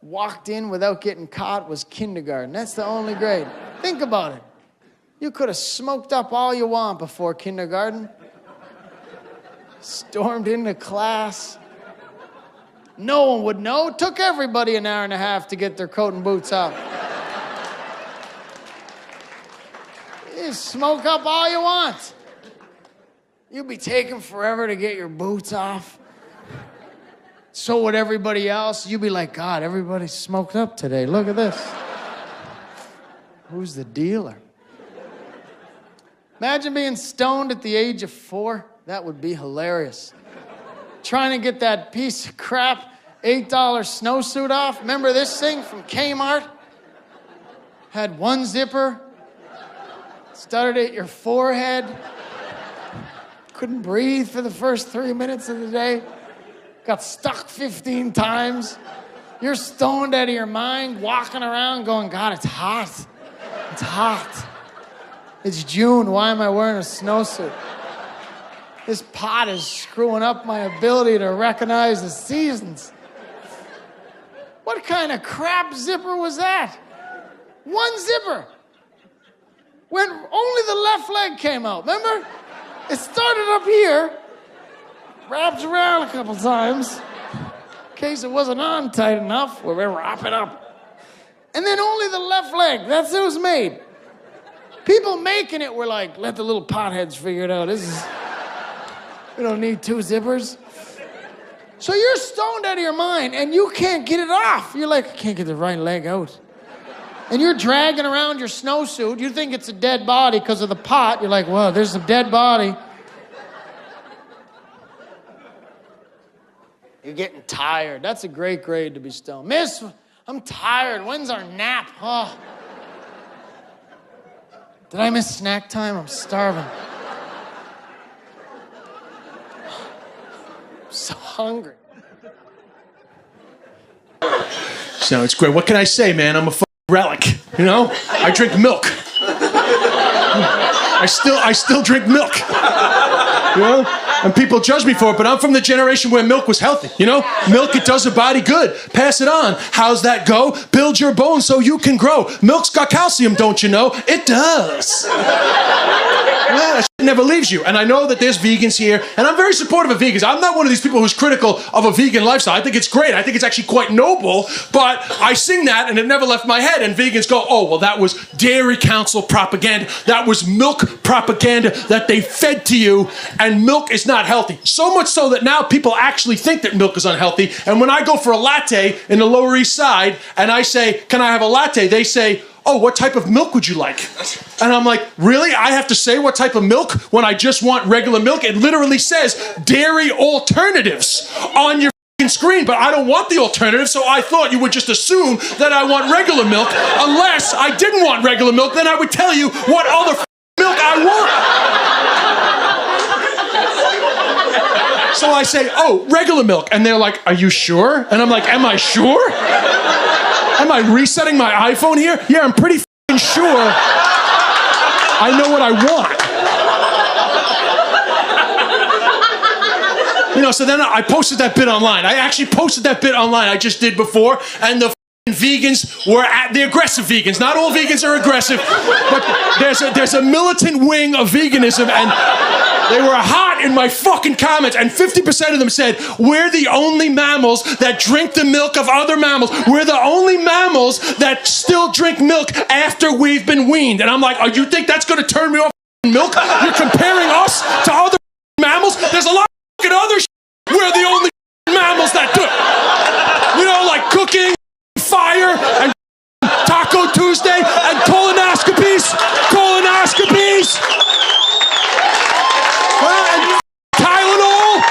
walked in without getting caught was kindergarten. That's the only grade. Think about it. You could have smoked up all you want before kindergarten. Stormed into class. No one would know. It took everybody an hour and a half to get their coat and boots off. You smoke up all you want. You'll be taking forever to get your boots off. So would everybody else. You'd be like, God, everybody's smoked up today. Look at this. Who's the dealer? Imagine being stoned at the age of 4. That would be hilarious. Trying to get that piece of crap $8 snowsuit off. Remember this thing from Kmart? Had one zipper. Started at your forehead. Couldn't breathe for the first 3 minutes of the day. Got stuck 15 times. You're stoned out of your mind, walking around going, God, it's hot. It's hot. It's June. Why am I wearing a snowsuit? This pot is screwing up my ability to recognize the seasons. What kind of crap zipper was that? One zipper. When only the left leg came out, remember? It started up here, wrapped around a couple times, in case it wasn't on tight enough, we'll wrap it up. And then only the left leg, that's how it was made. People making it were like, let the little potheads figure it out. We don't need 2 zippers. So you're stoned out of your mind and you can't get it off. You're like, I can't get the right leg out. And you're dragging around your snowsuit. You think it's a dead body because of the pot. You're like, well, there's a dead body. You're getting tired. That's a great grade to be stoned. Miss, I'm tired. When's our nap? Oh. Did I miss snack time? I'm starving. I'm so hungry. So it's great. What can I say, man? I'm a relic, you know? I drink milk. I still drink milk. You know? And people judge me for it, but I'm from the generation where milk was healthy, you know? Milk, it does a body good. Pass it on. How's that go? Build your bones so you can grow. Milk's got calcium, don't you know? It does. Yeah, that shit never leaves you. And I know that there's vegans here, and I'm very supportive of vegans. I'm not one of these people who's critical of a vegan lifestyle. I think it's great. I think it's actually quite noble, but I sing that and it never left my head, and vegans go, oh, well, that was Dairy Council propaganda. That was milk propaganda that they fed to you, and milk is not healthy. So much so that now people actually think that milk is unhealthy, and when I go for a latte in the Lower East Side, and I say, can I have a latte? They say, oh, what type of milk would you like? And I'm like, really? I have to say what type of milk when I just want regular milk? It literally says dairy alternatives on your screen, but I don't want the alternative, so I thought you would just assume that I want regular milk. Unless I didn't want regular milk, then I would tell you what other milk I want. So I say, oh, regular milk. And they're like, are you sure? And I'm like, am I sure? Am I resetting my iPhone here? Yeah, I'm pretty sure I know what I want. You know, so then I posted that bit online. I actually posted that bit online I just did before, and the vegans were the aggressive vegans. Not all vegans are aggressive, but there's a militant wing of veganism, and they were hot in my fucking comments, and 50% of them said, we're the only mammals that drink the milk of other mammals. We're the only mammals that still drink milk after we've been weaned. And I'm like, oh, you think that's gonna turn me off milk? You're comparing us to other mammals? There's a lot of other we're the only mammals that do it. You know, like cooking, fire, and Taco Tuesday, and colonoscopies. And Tylenol.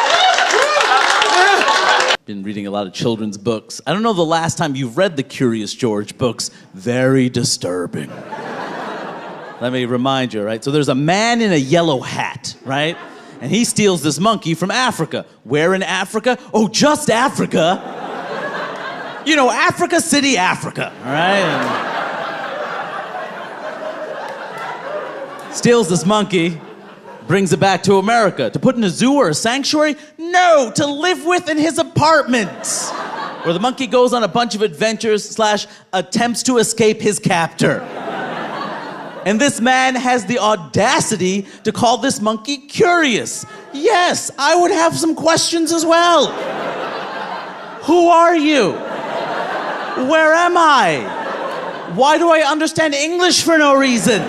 Been reading a lot of children's books. I don't know the last time you've read the Curious George books. Very disturbing. Let me remind you, right? So there's a man in a yellow hat, right? And he steals this monkey from Africa. Where in Africa? Oh, just Africa. You know, Africa City, Africa, all right? Steals this monkey, brings it back to America. To put in a zoo or a sanctuary? No, to live with in his apartment. Where the monkey goes on a bunch of adventures / attempts to escape his captor. And this man has the audacity to call this monkey curious. Yes, I would have some questions as well. Who are you? Where am I? Why do I understand English for no reason?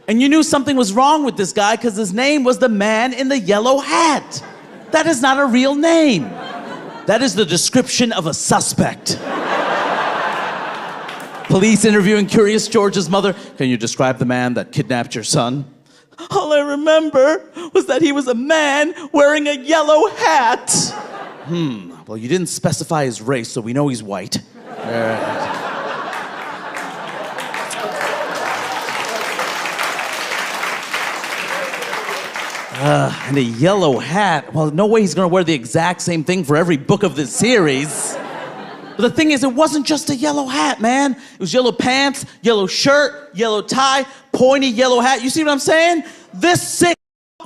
And you knew something was wrong with this guy because his name was the man in the yellow hat. That is not a real name. That is the description of a suspect. Police interviewing Curious George's mother. Can you describe the man that kidnapped your son? All I remember was that he was a man wearing a yellow hat. Well, you didn't specify his race, so we know he's white. And a yellow hat. Well, no way he's gonna wear the exact same thing for every book of this series. But the thing is, it wasn't just a yellow hat, man. It was yellow pants, yellow shirt, yellow tie, pointy yellow hat. You see what I'm saying? This sick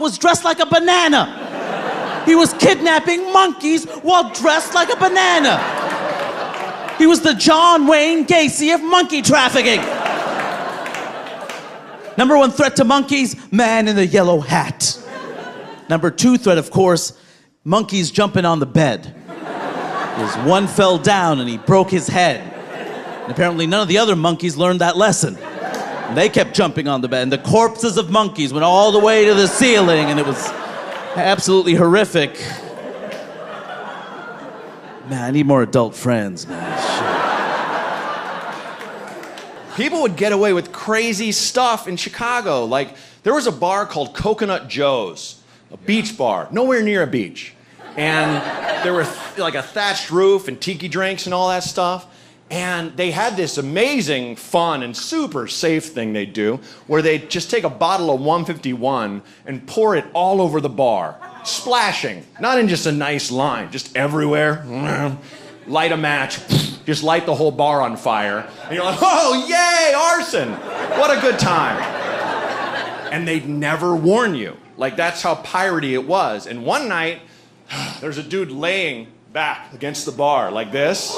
was dressed like a banana. He was kidnapping monkeys while dressed like a banana. He was the John Wayne Gacy of monkey trafficking. Number 1 threat to monkeys, man in the yellow hat. Number 2 threat, of course, monkeys jumping on the bed. His one fell down and he broke his head. And apparently none of the other monkeys learned that lesson. And they kept jumping on the bed, and the corpses of monkeys went all the way to the ceiling, and it was absolutely horrific. Man, I need more adult friends, man. Shit. People would get away with crazy stuff in Chicago. Like, there was a bar called Coconut Joe's, a beach bar, nowhere near a beach. And there were like a thatched roof and tiki drinks and all that stuff. And they had this amazing, fun, and super safe thing they'd do where they'd just take a bottle of 151 and pour it all over the bar, splashing, not in just a nice line, just everywhere. Light a match, just light the whole bar on fire. And you're like, oh, yay, arson. What a good time. And they'd never warn you. Like, that's how piratey it was. And one night, there's a dude laying back against the bar like this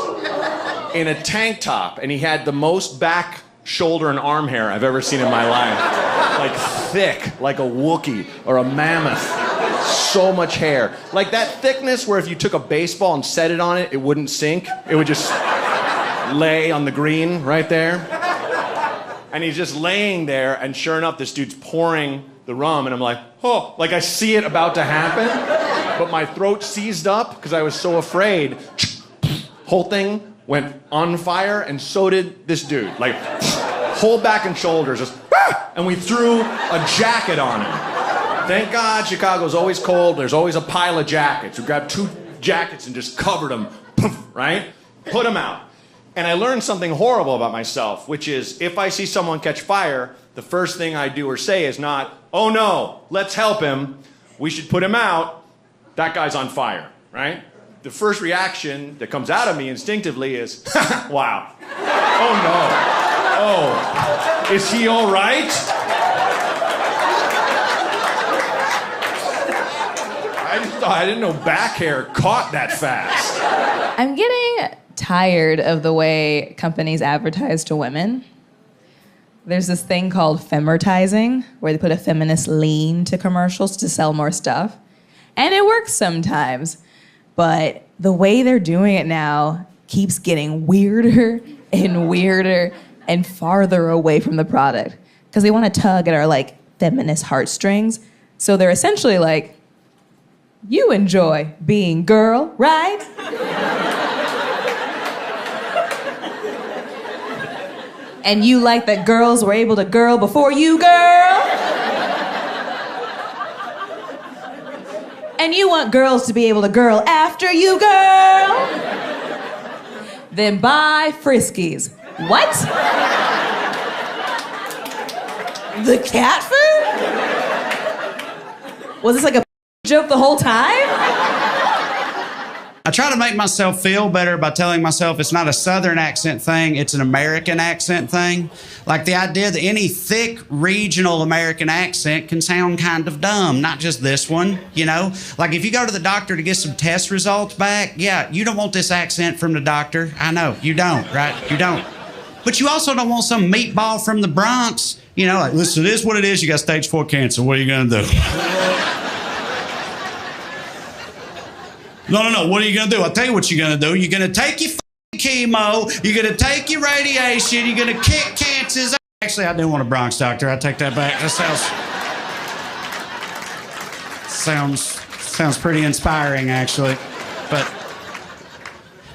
in a tank top, and he had the most back, shoulder, and arm hair I've ever seen in my life. Like thick, like a Wookiee or a mammoth. So much hair. Like that thickness where if you took a baseball and set it on it, it wouldn't sink. It would just lay on the green right there. And he's just laying there, and sure enough, this dude's pouring the rum, and I'm like, oh, like I see it about to happen. But my throat seized up because I was so afraid. Whole thing went on fire, and so did this dude. Like, whole back and shoulders, just, and we threw a jacket on him. Thank God Chicago's always cold. There's always a pile of jackets. We grabbed 2 jackets and just covered them, right? Put them out. And I learned something horrible about myself, which is if I see someone catch fire, the first thing I do or say is not, oh no, let's help him. We should put him out. That guy's on fire, right? The first reaction that comes out of me instinctively is, wow. Oh no. Oh, is he all right? I didn't know back hair caught that fast. I'm getting tired of the way companies advertise to women. There's this thing called femertizing, where they put a feminist lean to commercials to sell more stuff. And it works sometimes. But the way they're doing it now keeps getting weirder and farther away from the product. Because they want to tug at our, like, feminist heartstrings. So they're essentially like, you enjoy being girl, right? And you like that girls were able to girl before you, girl? And you want girls to be able to girl after you, girl? Then buy Friskies. What? The cat food? Was this like a joke the whole time? I try to make myself feel better by telling myself it's not a Southern accent thing, it's an American accent thing. Like the idea that any thick regional American accent can sound kind of dumb, not just this one, you know? Like if you go to the doctor to get some test results back, yeah, you don't want this accent from the doctor. I know, you don't, right? You don't. But you also don't want some meatball from the Bronx, you know, like, listen, this is what it is, you got stage 4 cancer, what are you gonna do? No, what are you going to do? I'll tell you what you're going to do. You're going to take your chemo, you're going to take your radiation, you're going to kick cancers. Actually, I do want a Bronx doctor. I take that back. That sounds pretty inspiring, actually. But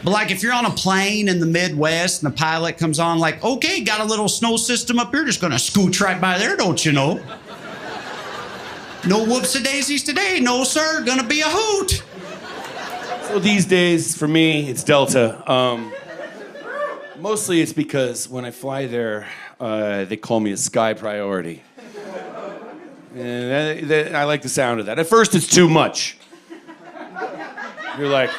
like if you're on a plane in the Midwest and the pilot comes on like, okay, got a little snow system up here, just going to scooch right by there, don't you know? No whoopsie-daisies today. No, sir. Going to be a hoot. So these days, for me, it's Delta. Mostly it's because when I fly there, they call me a sky priority. And I like the sound of that. At first, it's too much. You're like,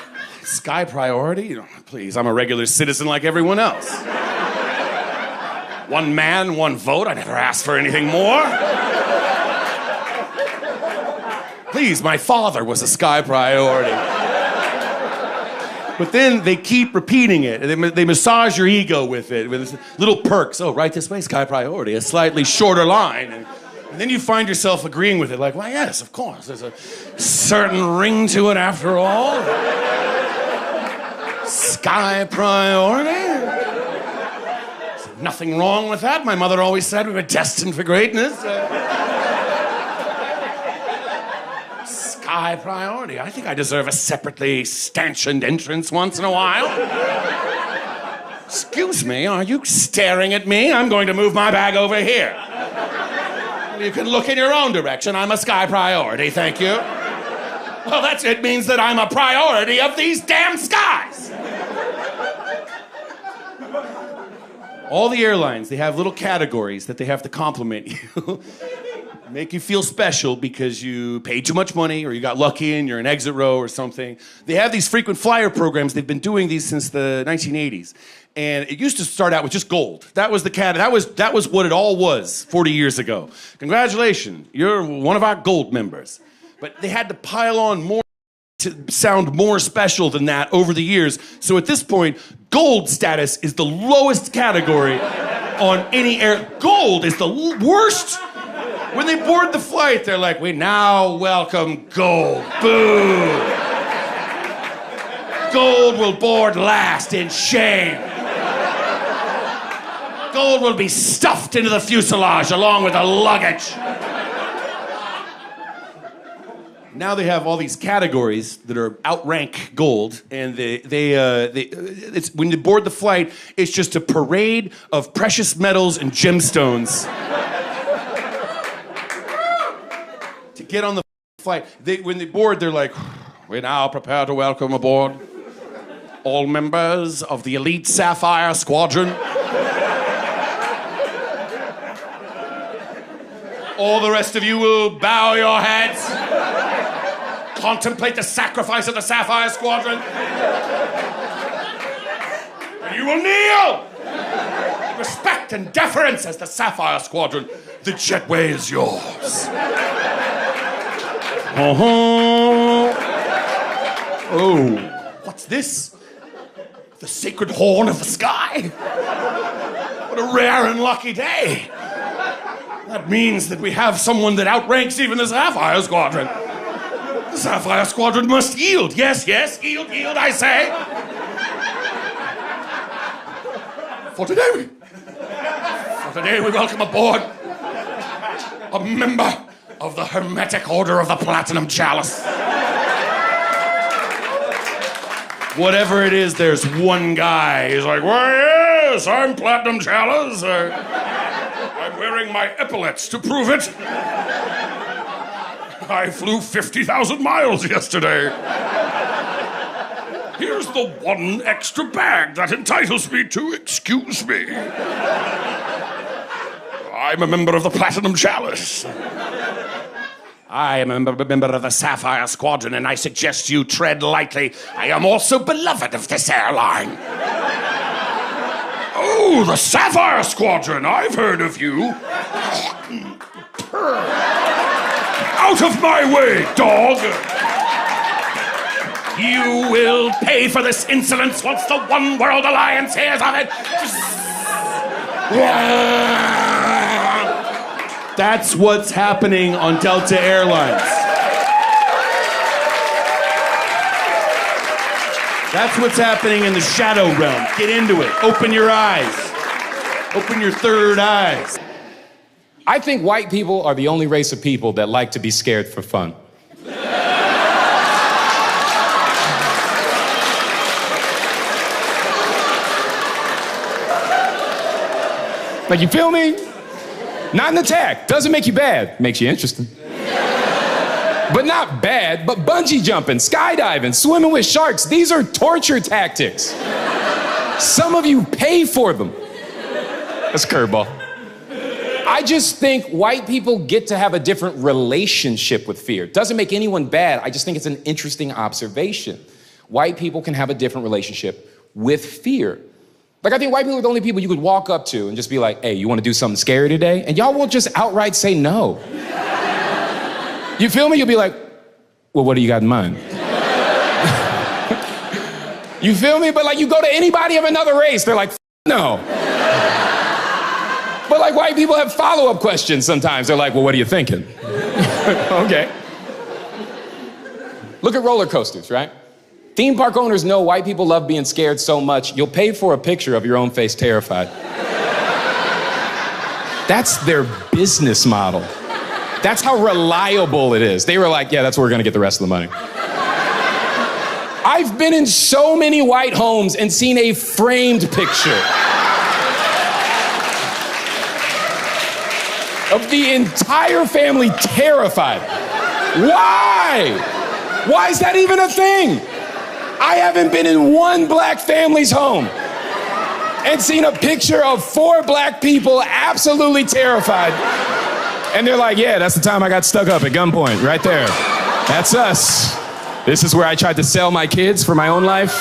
sky priority? Please, I'm a regular citizen like everyone else. One man, one vote. I never asked for anything more. Please, my father was a sky priority. But then they keep repeating it. They massage your ego with it, with little perks. Oh, right this way, sky priority. A slightly shorter line. And then you find yourself agreeing with it. Like, well, yes, of course. There's a certain ring to it after all. Sky priority. There's nothing wrong with that. My mother always said we were destined for greatness. High priority. I think I deserve a separately stanchioned entrance once in a while. Excuse me, are you staring at me? I'm going to move my bag over here. You can look in your own direction. I'm a sky priority, thank you. Well, it means that I'm a priority of these damn skies. All the airlines, they have little categories that they have to compliment you. Make you feel special because you paid too much money or you got lucky and you're in exit row or something. They have these frequent flyer programs. They've been doing these since the 1980s. And it used to start out with just gold. That was the that was what it all was 40 years ago. Congratulations, you're one of our gold members. But they had to pile on more to sound more special than that over the years. So at this point, gold status is the lowest category on any air. Gold is the worst. When they board the flight, they're like, we now welcome gold. Boo! Gold will board last in shame. Gold will be stuffed into the fuselage along with the luggage. Now they have all these categories that are outrank gold, and it's when you board the flight, it's just a parade of precious metals and gemstones. To get on the flight, when they board, they're like, "We now prepare to welcome aboard all members of the elite Sapphire Squadron. All the rest of you will bow your heads. Contemplate the sacrifice of the Sapphire Squadron. And you will kneel. Respect and deference as the Sapphire Squadron. The jetway is yours." Oh, what's this? The sacred horn of the sky? What a rare and lucky day. That means that we have someone that outranks even the Sapphire Squadron. The Sapphire Squadron must yield. Yes, yes, yield, I say. For today we welcome aboard a member of the Hermetic Order of the Platinum Chalice. Whatever it is, there's one guy. He's like, "Well, yes, I'm Platinum Chalice. I'm wearing my epaulets to prove it. I flew 50,000 miles yesterday. Here's the one extra bag that entitles me to excuse me. I'm a member of the Platinum Chalice. I am a member of the Sapphire Squadron, and I suggest you tread lightly. I am also beloved of this airline." "Oh, the Sapphire Squadron, I've heard of you. Out of my way, dog. You will pay for this insolence once the One World Alliance hears of it." That's what's happening on Delta Airlines. That's what's happening in the shadow realm. Get into it. Open your eyes. Open your third eyes. I think white people are the only race of people that like to be scared for fun. Like, you feel me? Not an attack. Doesn't make you bad. Makes you interesting. But not bad, but bungee jumping, skydiving, swimming with sharks, these are torture tactics. Some of you pay for them. That's a curveball. I just think white people get to have a different relationship with fear. Doesn't make anyone bad. I just think it's an interesting observation. White people can have a different relationship with fear. Like, I think white people are the only people you could walk up to and just be like, "Hey, you want to do something scary today?" And y'all will just outright say no. You feel me? You'll be like, "Well, what do you got in mind?" You feel me? But like, you go to anybody of another race, they're like, "No." But like, white people have follow-up questions sometimes. They're like, "Well, what are you thinking?" Okay. Look at roller coasters, right? Theme park owners know white people love being scared so much, you'll pay for a picture of your own face terrified. That's their business model. That's how reliable it is. They were like, "Yeah, that's where we're gonna get the rest of the money." I've been in so many white homes and seen a framed picture of the entire family terrified. Why? Why is that even a thing? I haven't been in one black family's home and seen a picture of 4 black people absolutely terrified. And they're like, "Yeah, that's the time I got stuck up at gunpoint, right there. That's us. This is where I tried to sell my kids for my own life."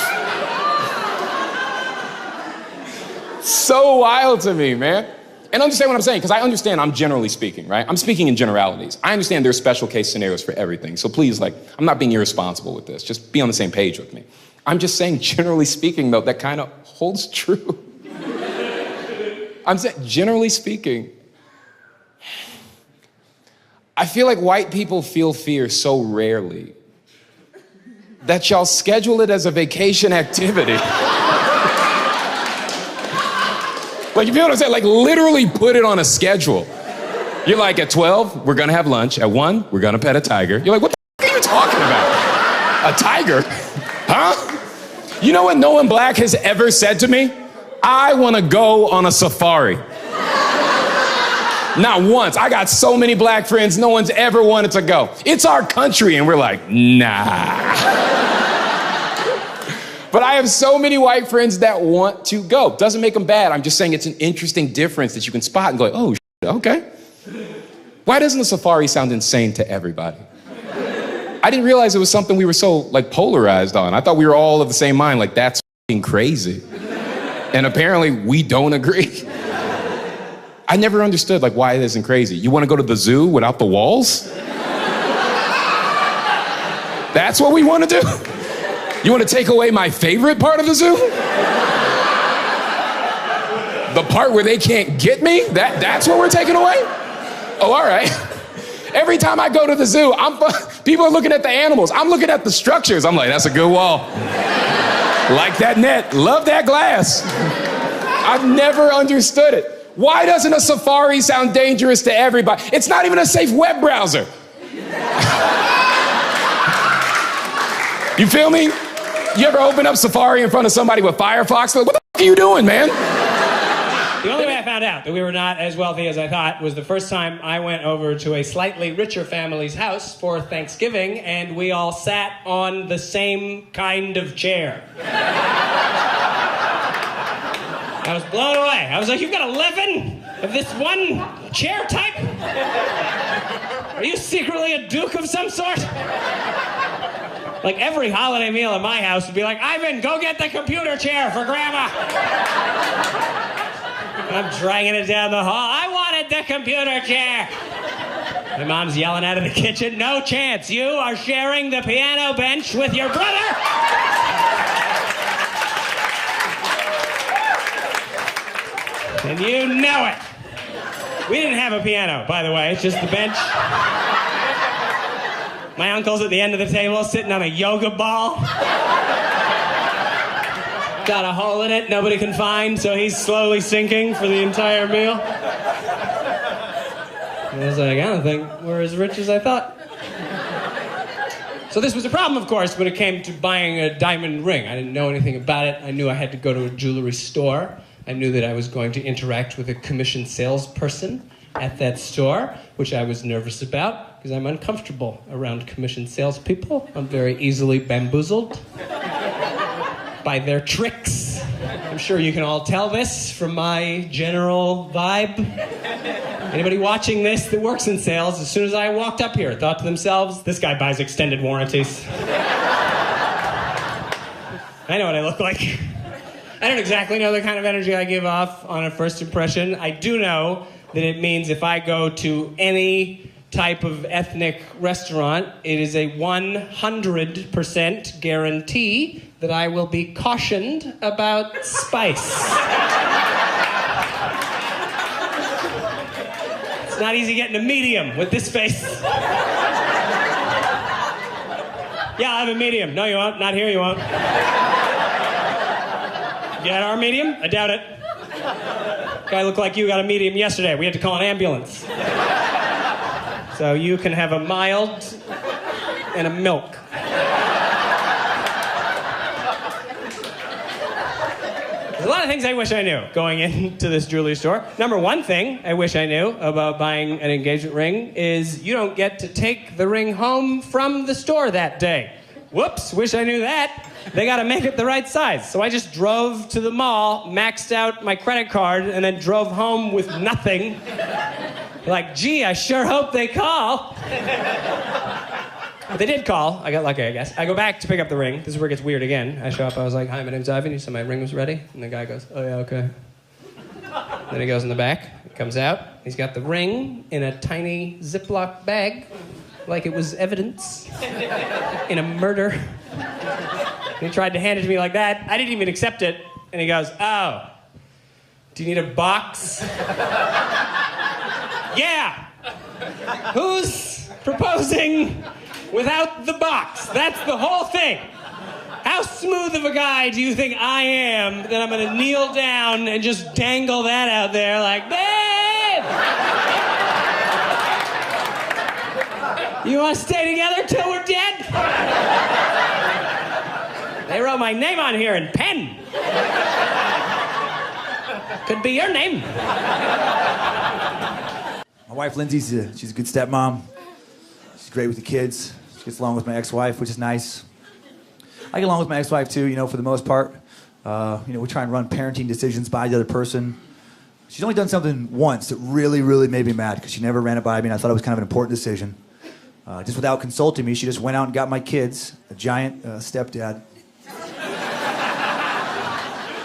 So wild to me, man. And understand what I'm saying, because I understand I'm generally speaking, right? I'm speaking in generalities. I understand there's special case scenarios for everything. So please, like, I'm not being irresponsible with this. Just be on the same page with me. I'm just saying, generally speaking, though, that kind of holds true. I'm saying, generally speaking, I feel like white people feel fear so rarely that y'all schedule it as a vacation activity. Like, you feel what I'm saying? Like, literally put it on a schedule. You're like, at 12, we're gonna have lunch. At 1, we're gonna pet a tiger. You're like, what the f*** are you A tiger? Huh? You know what no one black has ever said to me? I want to go on a safari. Not once. I got so many black friends, no one's ever wanted to go. It's our country, and we're like, nah. But I have so many white friends that want to go. Doesn't make them bad. I'm just saying it's an interesting difference that you can spot and go, oh, okay. Why doesn't a safari sound insane to everybody? I didn't realize it was something we were so, like, polarized on. I thought we were all of the same mind, like, that's f***ing crazy. And apparently, we don't agree. I never understood, like, why it isn't crazy. You want to go to the zoo without the walls? That's what we want to do? You want to take away my favorite part of the zoo? The part where they can't get me? That's what we're taking away? Oh, all right. Every time I go to the zoo, people are looking at the animals. I'm looking at the structures. I'm like, that's a good wall. Like that net. Love that glass. I've never understood it. Why doesn't a safari sound dangerous to everybody? It's not even a safe web browser. You feel me? You ever open up Safari in front of somebody with Firefox? Like, what the f*** are you doing, man? The only way I found out that we were not as wealthy as I thought was the first time I went over to a slightly richer family's house for Thanksgiving, and we all sat on the same kind of chair. I was blown away. I was like, you've got 11 of this one chair type? Are you secretly a duke of some sort? Like every holiday meal at my house would be like, Ivan, go get the computer chair for Grandma. I'm dragging it down the hall. I wanted the computer chair. My mom's yelling out of the kitchen, no chance. You are sharing the piano bench with your brother. And you know it. We didn't have a piano, by the way. It's just the bench. My uncle's at the end of the table sitting on a yoga ball. Got a hole in it nobody can find, so he's slowly sinking for the entire meal. And I was like, I don't think we're as rich as I thought. So this was a problem, of course, when it came to buying a diamond ring. I didn't know anything about it. I knew I had to go to a jewelry store. I knew that I was going to interact with a commissioned salesperson at that store, which I was nervous about because I'm uncomfortable around commissioned salespeople. I'm very easily bamboozled by their tricks. I'm sure you can all tell this from my general vibe. Anybody watching this that works in sales, as soon as I walked up here, thought to themselves, this guy buys extended warranties. I know what I look like. I don't exactly know the kind of energy I give off on a first impression. I do know that it means if I go to any type of ethnic restaurant, it is a 100% guarantee that I will be cautioned about spice. It's not easy getting a medium with this face. Yeah, I'll have a medium. No, you won't. Not here, you won't. You got our medium? I doubt it. Guy looked like you got a medium yesterday. We had to call an ambulance. So you can have a mild and a milk. There's a lot of things I wish I knew going into this jewelry store. Number one thing I wish I knew about buying an engagement ring is you don't get to take the ring home from the store that day. Whoops, wish I knew that. They gotta make it the right size. So I just drove to the mall, maxed out my credit card, and then drove home with nothing. Like, gee, I sure hope they call. But they did call. I got lucky, I guess. I go back to pick up the ring. This is where it gets weird again. I show up, I was like, hi, my name's Ivan. You said my ring was ready? And the guy goes, oh yeah, okay. Then he goes in the back, he comes out. He's got the ring in a tiny Ziploc bag, like it was evidence in a murder. And he tried to hand it to me like that. I didn't even accept it. And he goes, oh, do you need a box? Yeah. Who's proposing without the box? That's the whole thing. How smooth of a guy do you think I am that I'm going to kneel down and just dangle that out there like, babe! You want to stay together till we're dead? They wrote my name on here in pen. Could be your name. My wife, Lindsay, she's a good stepmom. She's great with the kids. She gets along with my ex-wife, which is nice. I get along with my ex-wife, too, for the most part. We try and run parenting decisions by the other person. She's only done something once that really, really made me mad because she never ran it by me, and I thought it was kind of an important decision. Just without consulting me, she just went out and got my kids a giant stepdad.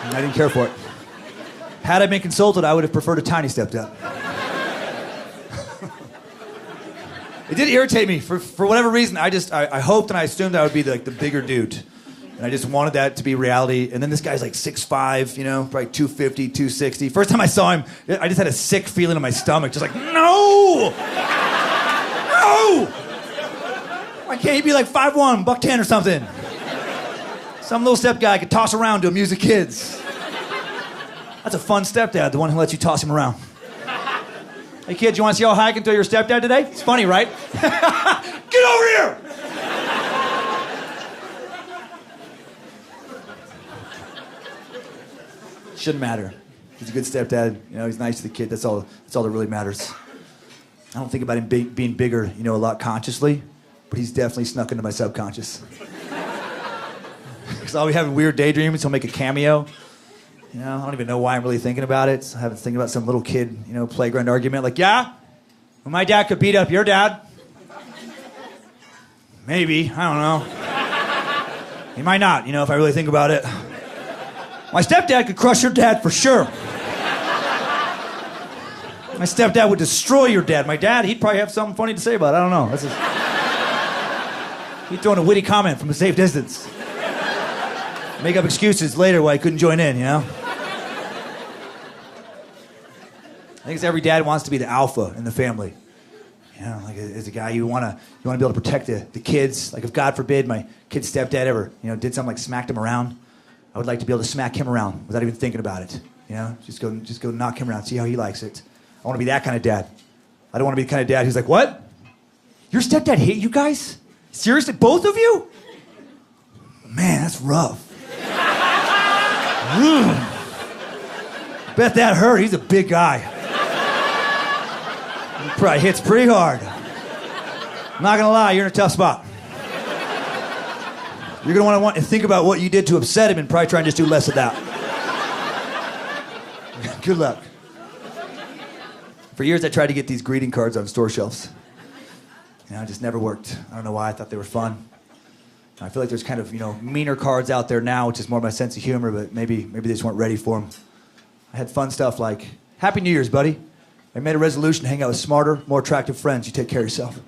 And I didn't care for it. Had I been consulted, I would have preferred a tiny stepdad. It did irritate me. For whatever reason, I hoped and I assumed I would be the bigger dude. And I just wanted that to be reality. And then this guy's like 6'5", probably 250, 260. First time I saw him, I just had a sick feeling in my stomach. Just like, no! No! Why can't he be like 5'1", $110 or something? Some little step guy I could toss around to amuse the kids. That's a fun stepdad, the one who lets you toss him around. Hey kids, you want to see how high I can throw your stepdad today? It's funny, right? Get over here! Shouldn't matter. He's a good stepdad. He's nice to the kid. That's all that really matters. I don't think about him being bigger, a lot consciously, but he's definitely snuck into my subconscious. Because I'll be having weird daydreams. He'll make a cameo. I don't even know why I'm really thinking about it. So I was thinking about some little kid, playground argument. Like, yeah? Well, my dad could beat up your dad. Maybe. I don't know. He might not, if I really think about it. My stepdad could crush your dad for sure. My stepdad would destroy your dad. My dad, he'd probably have something funny to say about it. I don't know. He'd throw in a witty comment from a safe distance. Make up excuses later why he couldn't join in, I think it's every dad wants to be the alpha in the family. Like as a guy, you want to be able to protect the kids. Like if God forbid my kid's stepdad ever, did something like smacked him around, I would like to be able to smack him around without even thinking about it. Just go knock him around, see how he likes it. I want to be that kind of dad. I don't want to be the kind of dad who's like, what? Your stepdad hit you guys? Seriously, both of you? Man, that's rough. Bet that hurt. He's a big guy. He probably hits pretty hard. I'm not gonna lie, you're in a tough spot. You're gonna want to think about what you did to upset him and probably try and just do less of that. Good luck. For years, I tried to get these greeting cards on store shelves. It just never worked. I don't know why. I thought they were fun. I feel like there's kind of, meaner cards out there now, which is more my sense of humor, but maybe they just weren't ready for them. I had fun stuff like, Happy New Year's, buddy. I made a resolution to hang out with smarter, more attractive friends. You take care of yourself.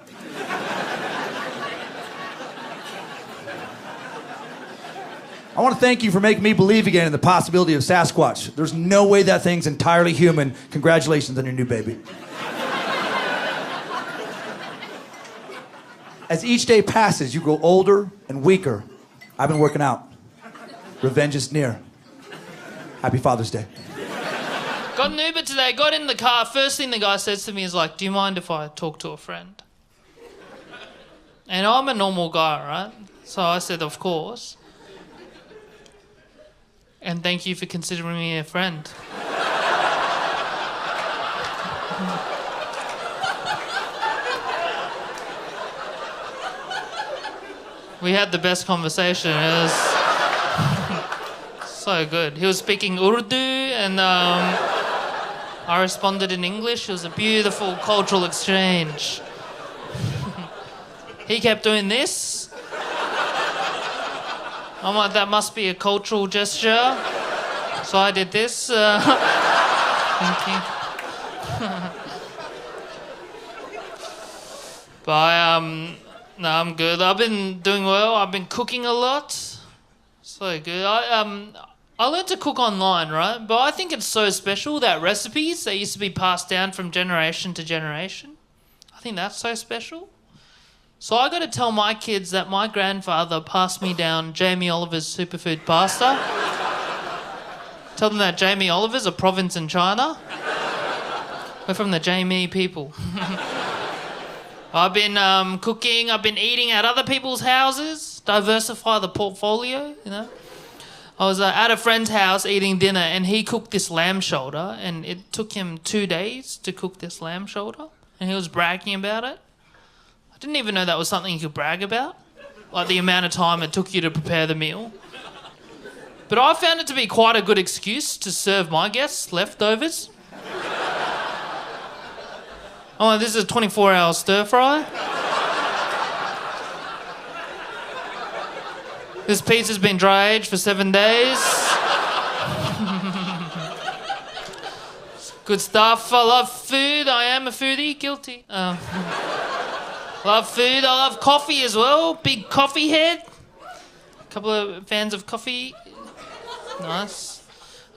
I want to thank you for making me believe again in the possibility of Sasquatch. There's no way that thing's entirely human. Congratulations on your new baby. As each day passes, you grow older and weaker. I've been working out. Revenge is near. Happy Father's Day. Got an Uber today, got in the car. First thing the guy says to me is like, do you mind if I talk to a friend? And I'm a normal guy, right? So I said, of course. And thank you for considering me a friend. We had the best conversation. It was so good. He was speaking Urdu and I responded in English. It was a beautiful cultural exchange. He kept doing this. I'm like, that must be a cultural gesture. So I did this. Thank you. But no, I'm good. I've been doing well. I've been cooking a lot. So good. I learned to cook online, right? But I think it's so special that recipes that used to be passed down from generation to generation. I think that's so special. So I got to tell my kids that my grandfather passed me down Jamie Oliver's superfood pasta. Tell them that Jamie Oliver's a province in China. We're from the Jamie people. I've been cooking, I've been eating at other people's houses. diversify the portfolio, you know. I was at a friend's house eating dinner, and he cooked this lamb shoulder, and it took him 2 days to cook this lamb shoulder, and he was bragging about it. I didn't even know that was something you could brag about, like the amount of time it took you to prepare the meal. But I found it to be quite a good excuse to serve my guests leftovers. Oh, this is a 24-hour stir fry. This pizza's been dry aged for 7 days. Good stuff. I love food. I am a foodie. Guilty. Love food. I love coffee as well. Big coffee head. A couple of fans of coffee. Nice.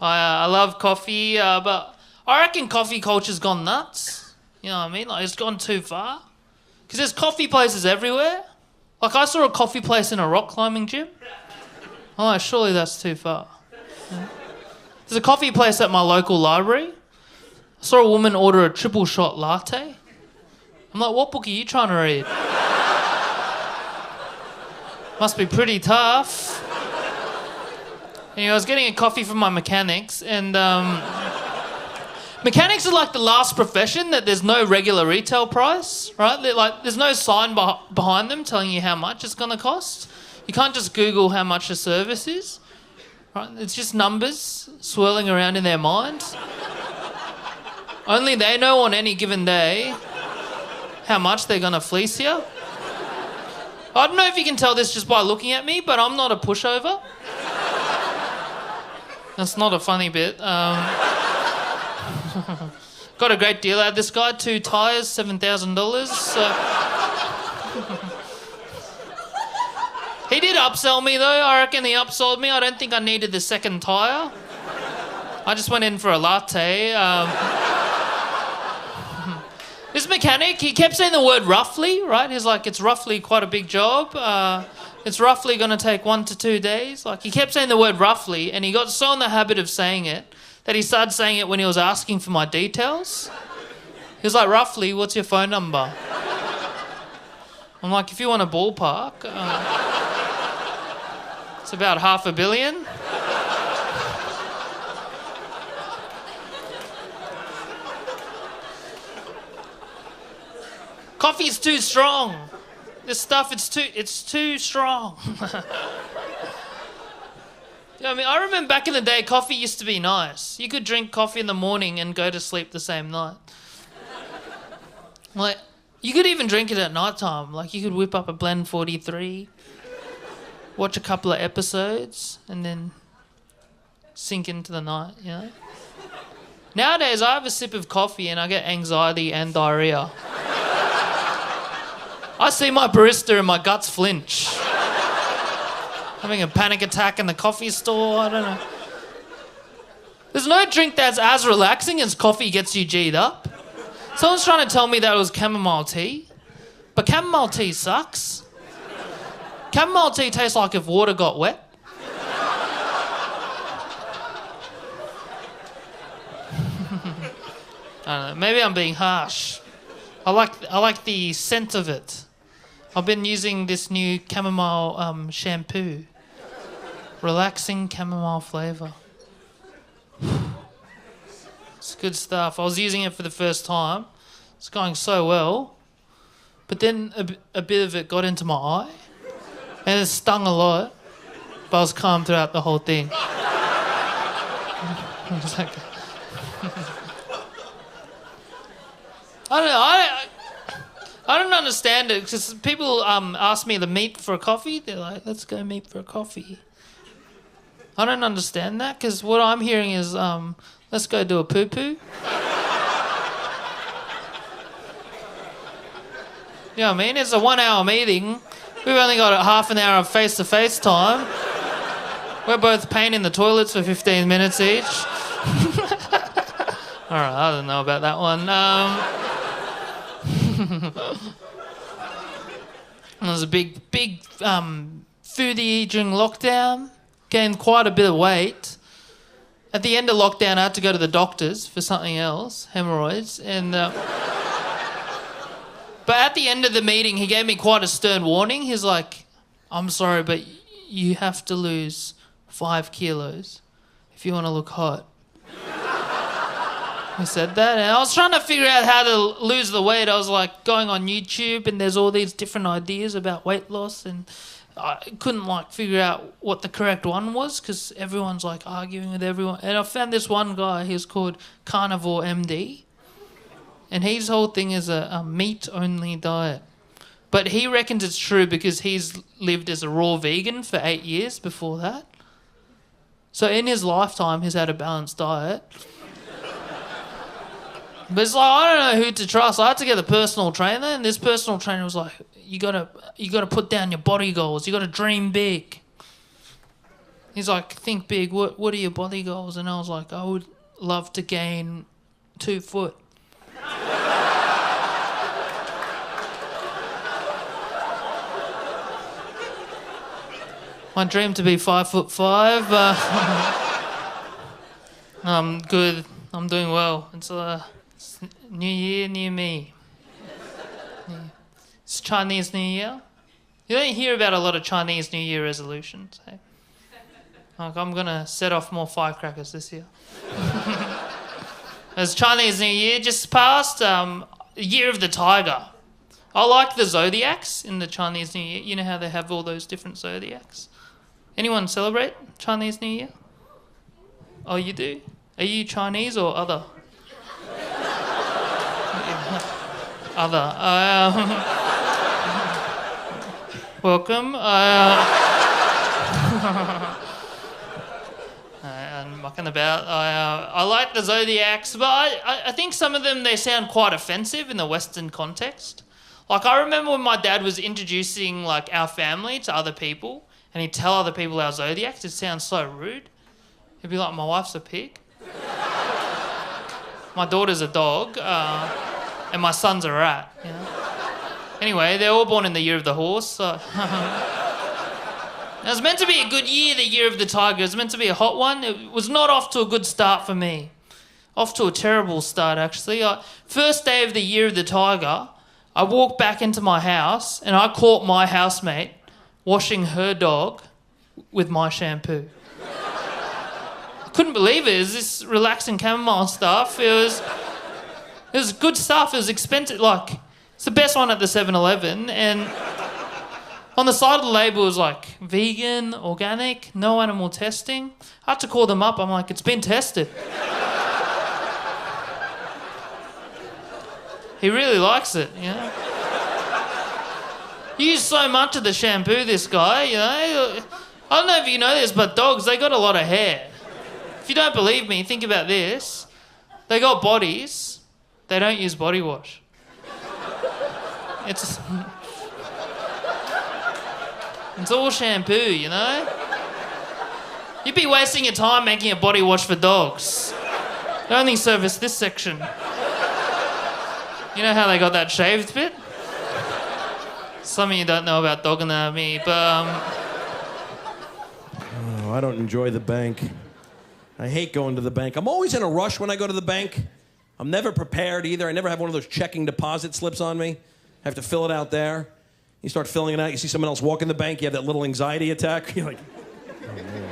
I love coffee, but I reckon coffee culture's gone nuts. You know what I mean? Like, it's gone too far. Because there's coffee places everywhere. Like, I saw a coffee place in a rock climbing gym. Oh, surely that's too far. Yeah. There's a coffee place at my local library. I saw a woman order a triple shot latte. I'm like, what book are you trying to read? Must be pretty tough. Anyway, I was getting a coffee from my mechanics, and mechanics are like the last profession that there's no regular retail price, right? There's no sign behind them telling you how much it's going to cost. You can't just Google how much a service is, right? It's just numbers swirling around in their mind. Only they know on any given day how much they're going to fleece you. I don't know if you can tell this just by looking at me, but I'm not a pushover. That's not a funny bit. Got a great deal out of this guy. 2 tyres, $7,000. So he did upsell me though. I reckon he upsold me. I don't think I needed the second tyre. I just went in for a latte. This mechanic, he kept saying the word roughly, right? He's like, it's roughly quite a big job. It's roughly going to take 1 to 2 days. Like, he kept saying the word roughly, and he got so in the habit of saying it that he started saying it when he was asking for my details. He was like, roughly, what's your phone number? I'm like, if you want a ballpark, it's about $500 million. Coffee's too strong. This stuff, it's too strong. You know what I mean? I remember back in the day, coffee used to be nice. You could drink coffee in the morning and go to sleep the same night. Like, you could even drink it at night time. Like, you could whip up a Blend 43, watch a couple of episodes, and then sink into the night, you know? Nowadays, I have a sip of coffee and I get anxiety and diarrhea. I see my barista and my guts flinch. Having a panic attack in the coffee store, I don't know. There's no drink that's as relaxing as coffee gets you G'd up. Someone's trying to tell me that it was chamomile tea, but chamomile tea sucks. Chamomile tea tastes like if water got wet. I don't know, maybe I'm being harsh. I like the scent of it. I've been using this new chamomile shampoo. Relaxing chamomile flavour. It's good stuff. I was using it for the first time. It's going so well. But then a bit of it got into my eye. And it stung a lot. But I was calm throughout the whole thing. I was like... I don't know, I don't understand it, because people ask me to meet for a coffee. They're like, let's go meet for a coffee. I don't understand that, because what I'm hearing is, let's go do a poo-poo. You know what I mean? It's a 1-hour meeting. We've only got a half an hour of face-to-face time. We're both paying in the toilets for 15 minutes each. All right, I don't know about that one. There was a big foodie during lockdown. Gained quite a bit of weight. At the end of lockdown, I had to go to the doctors for something else, hemorrhoids. And but at the end of the meeting, he gave me quite a stern warning. He's like, I'm sorry, but you have to lose 5 kilos if you want to look hot. He said that, and I was trying to figure out how to lose the weight. I was like going on YouTube, and there's all these different ideas about weight loss, and I couldn't like figure out what the correct one was because everyone's like arguing with everyone. And I found this one guy. He was called Carnivore MD, and his whole thing is a meat-only diet. But he reckons it's true because he's lived as a raw vegan for 8 years before that. So in his lifetime, he's had a balanced diet. But it's like, I don't know who to trust. I had to get a personal trainer, and this personal trainer was like, you gotta put down your body goals. You gotta dream big. He's like, think big. What are your body goals? And I was like, I would love to gain 2 foot. My dream to be 5'5". I'm good. I'm doing well. It's New Year, new me. Yeah. It's Chinese New Year. You don't hear about a lot of Chinese New Year resolutions. Hey? Like, I'm gonna set off more firecrackers this year. As Chinese New Year just passed, Year of the Tiger. I like the zodiacs in the Chinese New Year. You know how they have all those different zodiacs? Anyone celebrate Chinese New Year? Oh, you do? Are you Chinese or other? Other. Welcome. I'm mucking about. I like the zodiacs, but I think some of them, they sound quite offensive in the Western context. Like, I remember when my dad was introducing, like, our family to other people, and he'd tell other people our zodiacs. It sounds so rude. He'd be like, my wife's a pig. My daughter's a dog. And my son's a rat, you know. Anyway, they're all born in the year of the horse, so... It was meant to be a good year, the year of the tiger. It was meant to be a hot one. It was not off to a good start for me. Off to a terrible start, actually. First day of the year of the tiger, I walked back into my house and I caught my housemate washing her dog with my shampoo. I couldn't believe it. It was this relaxing chamomile stuff. It was good stuff. It was expensive. Like, it's the best one at the 7-Eleven. And on the side of the label, it was like vegan, organic, no animal testing. I had to call them up. I'm like, it's been tested. He really likes it, you know. He used so much of the shampoo, this guy, you know. I don't know if you know this, but dogs, they got a lot of hair. If you don't believe me, think about this. They got bodies. They don't use body wash. It's all shampoo, you know? You'd be wasting your time making a body wash for dogs. They only service this section. You know how they got that shaved bit? Some of you don't know about dog anatomy, but Oh, I don't enjoy the bank. I hate going to the bank. I'm always in a rush when I go to the bank. I'm never prepared either. I never have one of those checking deposit slips on me. I have to fill it out there. You start filling it out, you see someone else walk in the bank, you have that little anxiety attack. You're like, oh, man.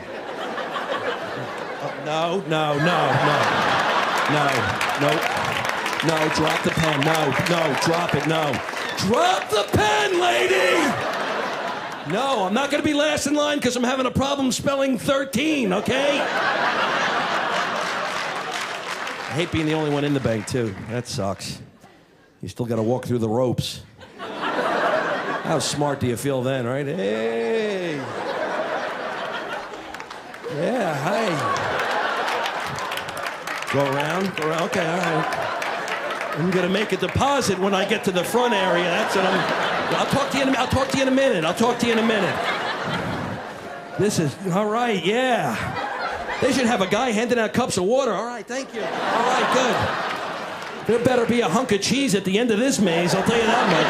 No, drop the pen. No, drop it, no. Drop the pen, lady! No, I'm not gonna be last in line because I'm having a problem spelling 13, okay? I hate being the only one in the bank, too. That sucks. You still gotta walk through the ropes. How smart do you feel then, right? Hey! Yeah, hi. Go around, okay, all right. I'm gonna make a deposit when I get to the front area. That's what I'll talk to you in a minute. This is, all right, yeah. They should have a guy handing out cups of water. All right, thank you. All right, good. There better be a hunk of cheese at the end of this maze, I'll tell you that much.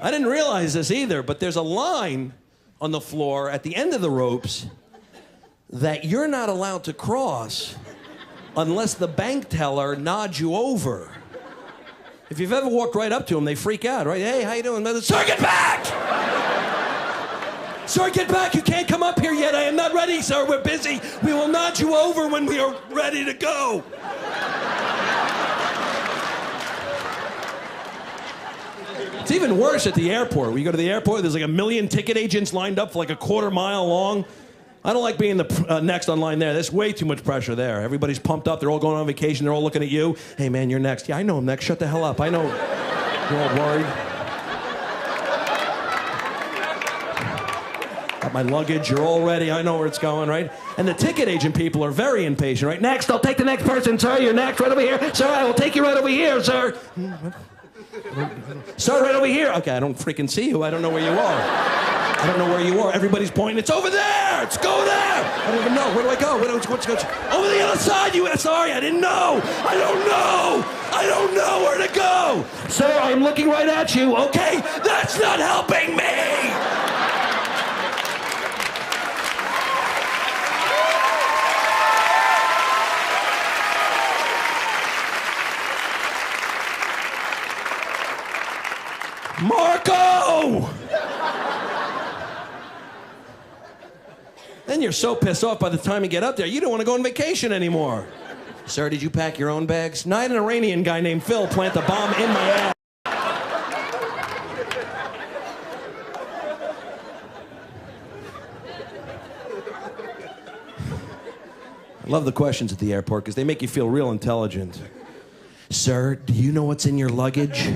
I didn't realize this either, but there's a line on the floor at the end of the ropes that you're not allowed to cross unless the bank teller nods you over. If you've ever walked right up to them, they freak out, right? Hey, how you doing? Sir, get back! Sir, get back! You can't come up here yet. I am not ready, sir. We're busy. We will nod you over when we are ready to go. It's even worse at the airport. When you go to the airport, there's like 1 million ticket agents lined up for like a quarter-mile long. I don't like being the next on line there. There's way too much pressure there. Everybody's pumped up. They're all going on vacation. They're all looking at you. Hey, man, you're next. Yeah, I know I'm next. Shut the hell up. I know. You're all worried. Got my luggage. You're all ready. I know where it's going, right? And the ticket agent people are very impatient, right? Next, I'll take the next person. Sir, you're next. Right over here. Sir, I will take you right over here, sir. Sir, right over here. Okay, I don't freaking see you. I don't know where you are. I don't know where you are. Everybody's pointing. It's over there. It's go there. I don't even know. Where do I go? What's over the other side. Sorry, I didn't know. I don't know. I don't know where to go. Sir, I'm looking right at you. Okay, that's not helping me. Marco! Then you're so pissed off by the time you get up there, you don't want to go on vacation anymore. Sir, did you pack your own bags? No, I had an Iranian guy named Phil plant a bomb in my ass. I love the questions at the airport because they make you feel real intelligent. Sir, do you know what's in your luggage?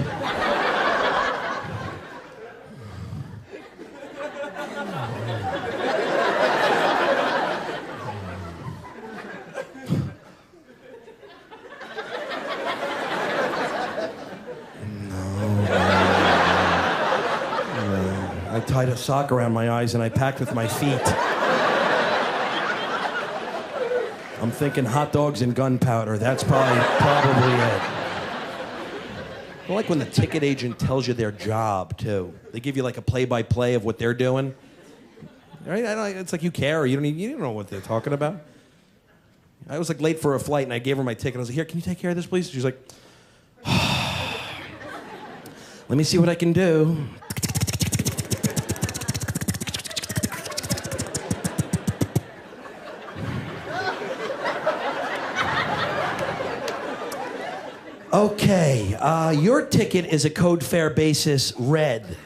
I tied a sock around my eyes and I packed with my feet. I'm thinking hot dogs and gunpowder. That's probably it. I like when the ticket agent tells you their job, too. They give you like a play-by-play of what they're doing. Right? It's like you care. You don't know what they're talking about. I was like late for a flight and I gave her my ticket. I was like, here, can you take care of this, please? She's like, let me see what I can do. Okay, your ticket is a code fare basis red.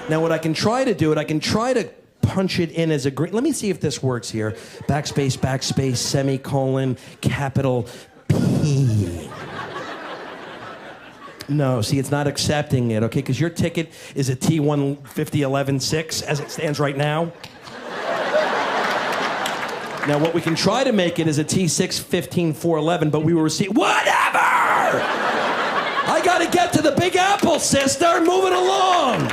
Now what I can try to do, I can try to punch it in as a green. Let me see if this works here. Backspace, semicolon, capital P. No, see, it's not accepting it, okay? Because your ticket is a T15011-6 as it stands right now. Now, what we can try to make it is a T6-15-411, but we will receive... Whatever! I gotta get to the Big Apple, sister! Move it along!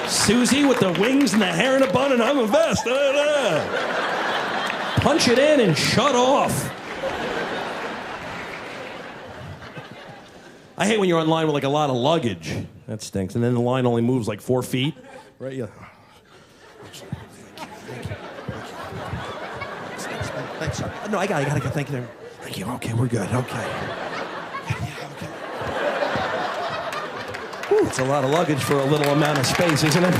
Susie with the wings and the hair in a bun, and I'm a vest. Punch it in and shut off. I hate when you're online with like a lot of luggage. That stinks. And then the line only moves like 4 feet. Right? Yeah. Thanks, sir. No, I gotta go. Thank you. Thank you. Okay, we're good. Okay. Whew, it's a lot of luggage for a little amount of space, isn't it?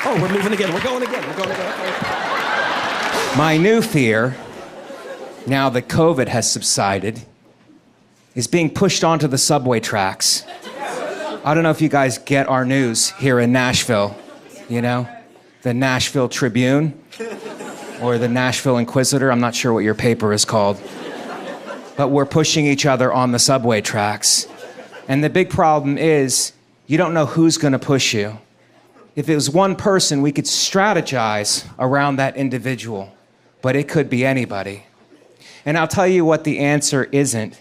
Oh, we're moving again. We're going again. Okay. My new fear, now that COVID has subsided, is being pushed onto the subway tracks. I don't know if you guys get our news here in Nashville, you know? The Nashville Tribune or the Nashville Inquisitor. I'm not sure what your paper is called. But we're pushing each other on the subway tracks. And the big problem is you don't know who's going to push you. If it was one person, we could strategize around that individual. But it could be anybody. And I'll tell you what the answer isn't.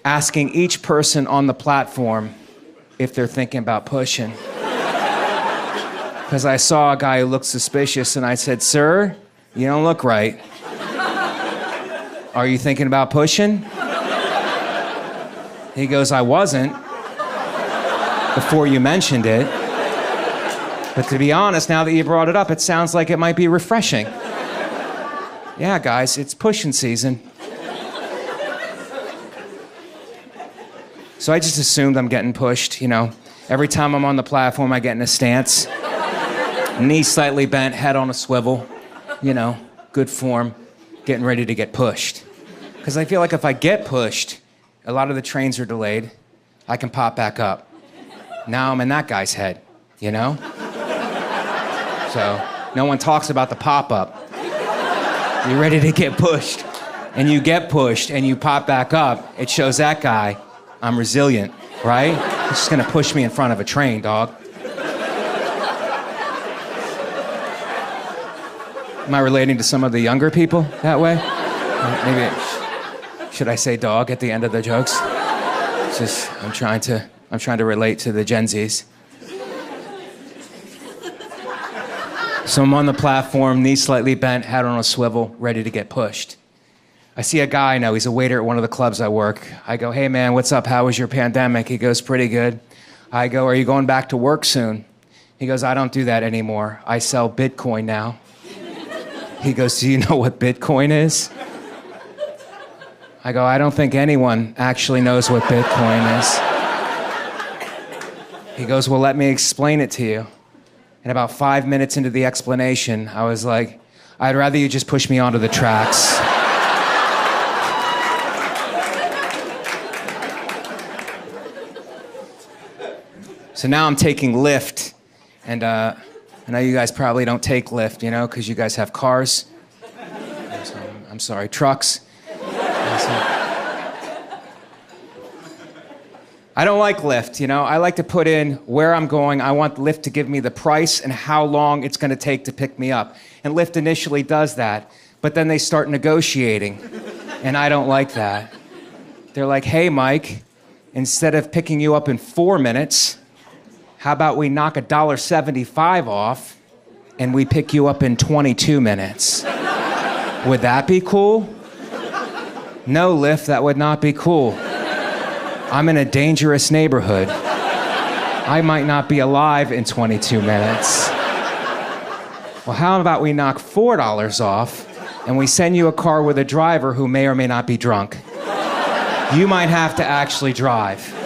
Asking each person on the platform if they're thinking about pushing. Because I saw a guy who looked suspicious and I said, sir, you don't look right. Are you thinking about pushing? He goes, I wasn't before you mentioned it. But to be honest, now that you brought it up, it sounds like it might be refreshing. Yeah, guys, it's pushing season. So I just assumed I'm getting pushed, you know. Every time I'm on the platform, I get in a stance. Knee slightly bent, head on a swivel. You know, good form, getting ready to get pushed. Because I feel like if I get pushed, a lot of the trains are delayed. I can pop back up. Now I'm in that guy's head, you know? So no one talks about the pop-up. You're ready to get pushed, and you get pushed, and you pop back up. It shows that guy I'm resilient, right? He's just gonna push me in front of a train, dog. Am I relating to some of the younger people that way? Maybe, should I say dog at the end of the jokes? It's just, I'm trying to relate to the Gen Zs. So I'm on the platform, knees slightly bent, head on a swivel, ready to get pushed. I see a guy I know, he's a waiter at one of the clubs I work. I go, hey man, what's up? How was your pandemic? He goes, pretty good. I go, are you going back to work soon? He goes, I don't do that anymore. I sell Bitcoin now. He goes, do you know what Bitcoin is? I go, I don't think anyone actually knows what Bitcoin is. He goes, well, let me explain it to you. And about 5 minutes into the explanation, I was like, I'd rather you just push me onto the tracks. So now I'm taking Lyft, and I know you guys probably don't take Lyft, you know, because you guys have cars. I'm sorry, trucks. I don't like Lyft, you know. I like to put in where I'm going. I want Lyft to give me the price and how long it's going to take to pick me up. And Lyft initially does that, but then they start negotiating, and I don't like that. They're like, hey, Mike, instead of picking you up in 4 minutes, how about we knock $1.75 off and we pick you up in 22 minutes? Would that be cool? No, Lyft, that would not be cool. I'm in a dangerous neighborhood. I might not be alive in 22 minutes. Well, how about we knock $4 off and we send you a car with a driver who may or may not be drunk? You might have to actually drive.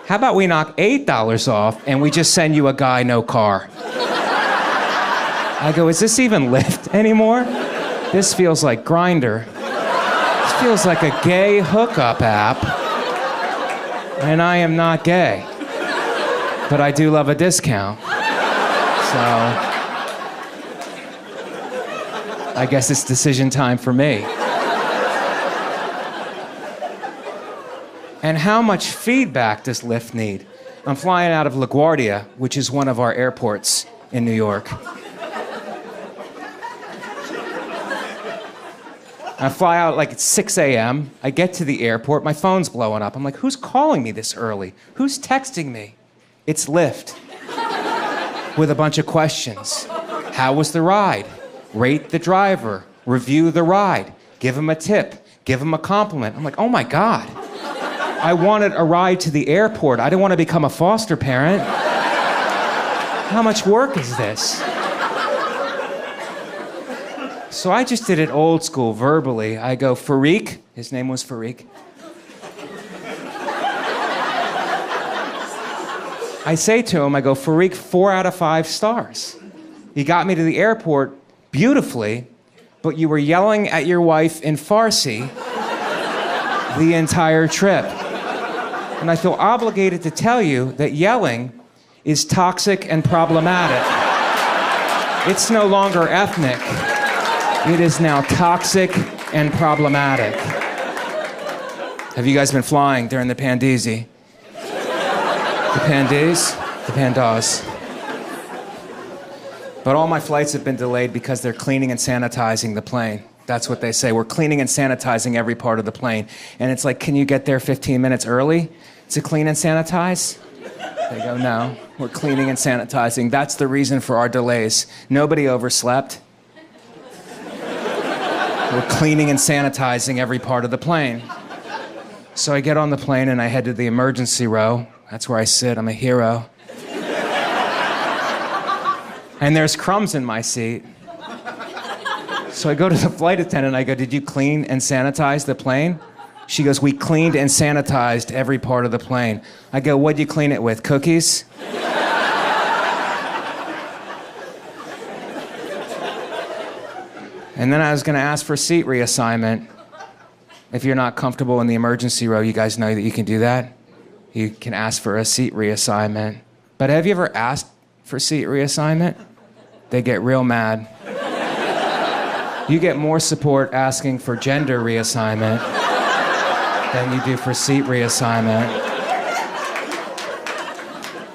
How about we knock $8 off and we just send you a guy, no car? I go, is this even Lyft anymore? This feels like Grindr. This feels like a gay hookup app. And I am not gay. But I do love a discount. So I guess it's decision time for me. And how much feedback does Lyft need? I'm flying out of LaGuardia, which is one of our airports in New York. I fly out like at 6 a.m. I get to the airport, my phone's blowing up. I'm like, who's calling me this early? Who's texting me? It's Lyft. With a bunch of questions. How was the ride? Rate the driver. Review the ride. Give him a tip. Give him a compliment. I'm like, oh my God. I wanted a ride to the airport. I didn't want to become a foster parent. How much work is this? So I just did it old school, verbally. I go, Farik. His name was Farik. I say to him, I go, Farik, 4 out of 5 stars. You got me to the airport beautifully, but you were yelling at your wife in Farsi the entire trip. And I feel obligated to tell you that yelling is toxic and problematic. It's no longer ethnic. It is now toxic and problematic. Have you guys been flying during the Pandeezy? The Pandays? The Pandas. But all my flights have been delayed because they're cleaning and sanitizing the plane. That's what they say. We're cleaning and sanitizing every part of the plane. And it's like, can you get there 15 minutes early to clean and sanitize? They go, no, we're cleaning and sanitizing. That's the reason for our delays. Nobody overslept. We're cleaning and sanitizing every part of the plane. So I get on the plane and I head to the emergency row. That's where I sit. I'm a hero. And there's crumbs in my seat. So I go to the flight attendant, I go, did you clean and sanitize the plane? She goes, we cleaned and sanitized every part of the plane. I go, what'd you clean it with, cookies? And then I was gonna ask for seat reassignment. If you're not comfortable in the emergency row, you guys know that you can do that. You can ask for a seat reassignment. But have you ever asked for seat reassignment? They get real mad. You get more support asking for gender reassignment than you do for seat reassignment.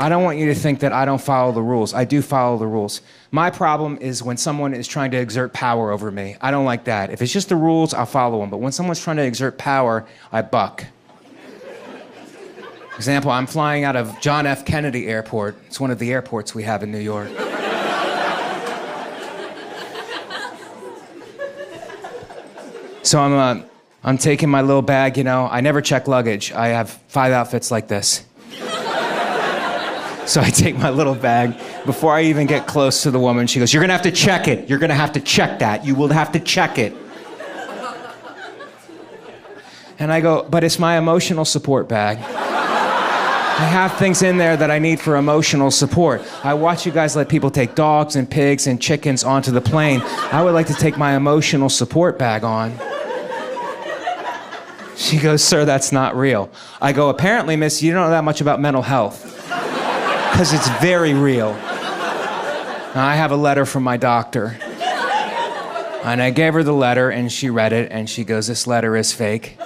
I don't want you to think that I don't follow the rules. I do follow the rules. My problem is when someone is trying to exert power over me. I don't like that. If it's just the rules, I'll follow them. But when someone's trying to exert power, I buck. Example, I'm flying out of John F. Kennedy Airport. It's one of the airports we have in New York. So I'm taking my little bag, you know. I never check luggage. I have 5 outfits like this. So I take my little bag. Before I even get close to the woman, she goes, you're gonna have to check it. You're gonna have to check that. You will have to check it. And I go, but it's my emotional support bag. I have things in there that I need for emotional support. I watch you guys let people take dogs and pigs and chickens onto the plane. I would like to take my emotional support bag on. She goes, sir, that's not real. I go, apparently, miss, you don't know that much about mental health. Because it's very real. And I have a letter from my doctor. And I gave her the letter, and she read it, and she goes, this letter is fake.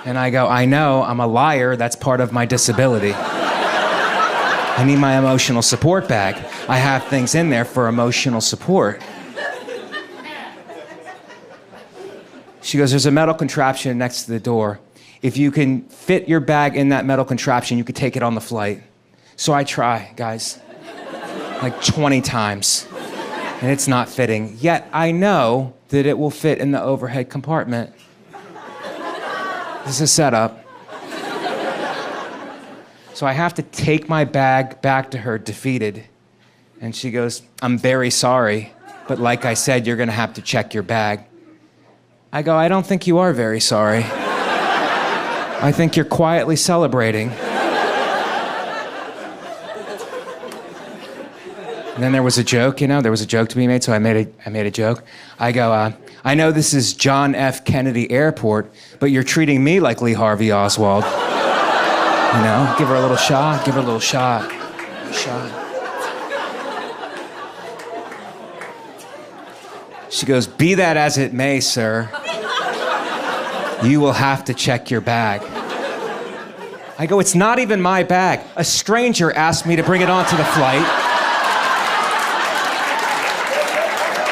And I go, I know, I'm a liar, that's part of my disability. I need my emotional support bag. I have things in there for emotional support. She goes, there's a metal contraption next to the door. If you can fit your bag in that metal contraption, you could take it on the flight. So I try, guys, like 20 times, and it's not fitting. Yet I know that it will fit in the overhead compartment. This is a setup. So I have to take my bag back to her, defeated. And she goes, I'm very sorry, but like I said, you're gonna have to check your bag. I go, I don't think you are very sorry. I think you're quietly celebrating. And then there was a joke, you know, there was a joke to be made, so I made a joke. I go, I know this is John F. Kennedy Airport, but you're treating me like Lee Harvey Oswald. You know, give her a little shot, give her a little shot. Shot. She goes, be that as it may, sir, you will have to check your bag. I go, it's not even my bag. A stranger asked me to bring it onto the flight.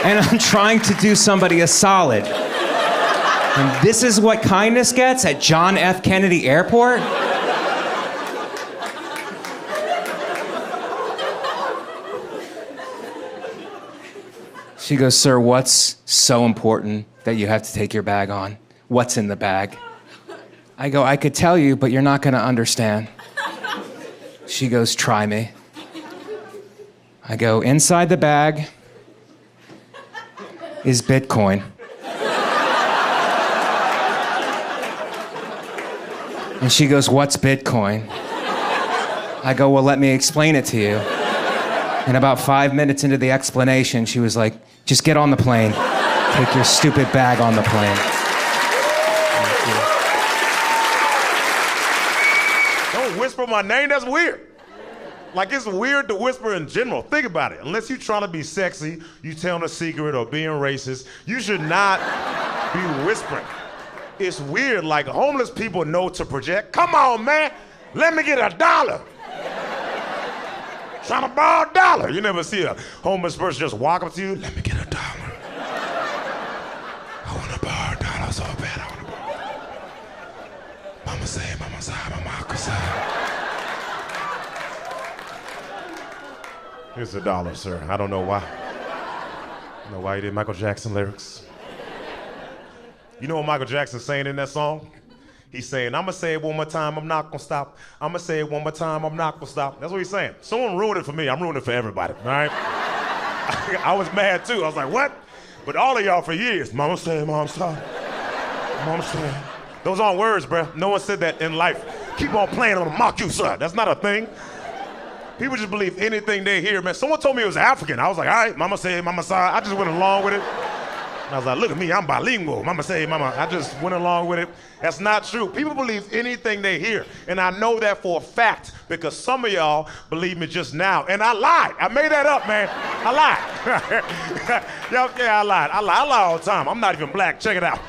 And I'm trying to do somebody a solid. And this is what kindness gets at John F. Kennedy Airport? She goes, sir, what's so important that you have to take your bag on? What's in the bag? I go, I could tell you, but you're not gonna understand. She goes, try me. I go, inside the bag is Bitcoin. And she goes, what's Bitcoin? I go, well, let me explain it to you. And about 5 minutes into the explanation, she was like, just get on the plane. Take your stupid bag on the plane. Don't whisper my name, that's weird. Like, it's weird to whisper in general. Think about it. Unless you're trying to be sexy, you telling a secret or being racist, you should not be whispering. It's weird, like homeless people know to project. Come on, man, let me get $1. Trying to borrow $1. You never see a homeless person just walk up to you, let me get $1. I want to borrow $1 so bad, I want to borrow. Mama say, mama say, mama say. Here's $1, sir. I don't know why. I don't know why you did Michael Jackson lyrics. You know what Michael Jackson's saying in that song? He's saying, I'ma say it one more time, I'm not gonna stop. I'ma say it one more time, I'm not gonna stop. That's what he's saying. Someone ruined it for me, I'm ruining it for everybody, all right? I was mad too, I was like, what? But all of y'all for years, mama said, mom sorry. Mama said. Those aren't words, bruh. No one said that in life. Keep on playing, I'm gonna mock you, son. That's not a thing. People just believe anything they hear, man. Someone told me it was African. I was like, all right, mama said, mama sorry. I just went along with it. I was like, look at me, I'm bilingual. Mama say, mama. I just went along with it. That's not true. People believe anything they hear. And I know that for a fact because some of y'all believe me just now. And I lied. I made that up, man. I lied. Yeah, I lied. I lie all the time. I'm not even black. Check it out.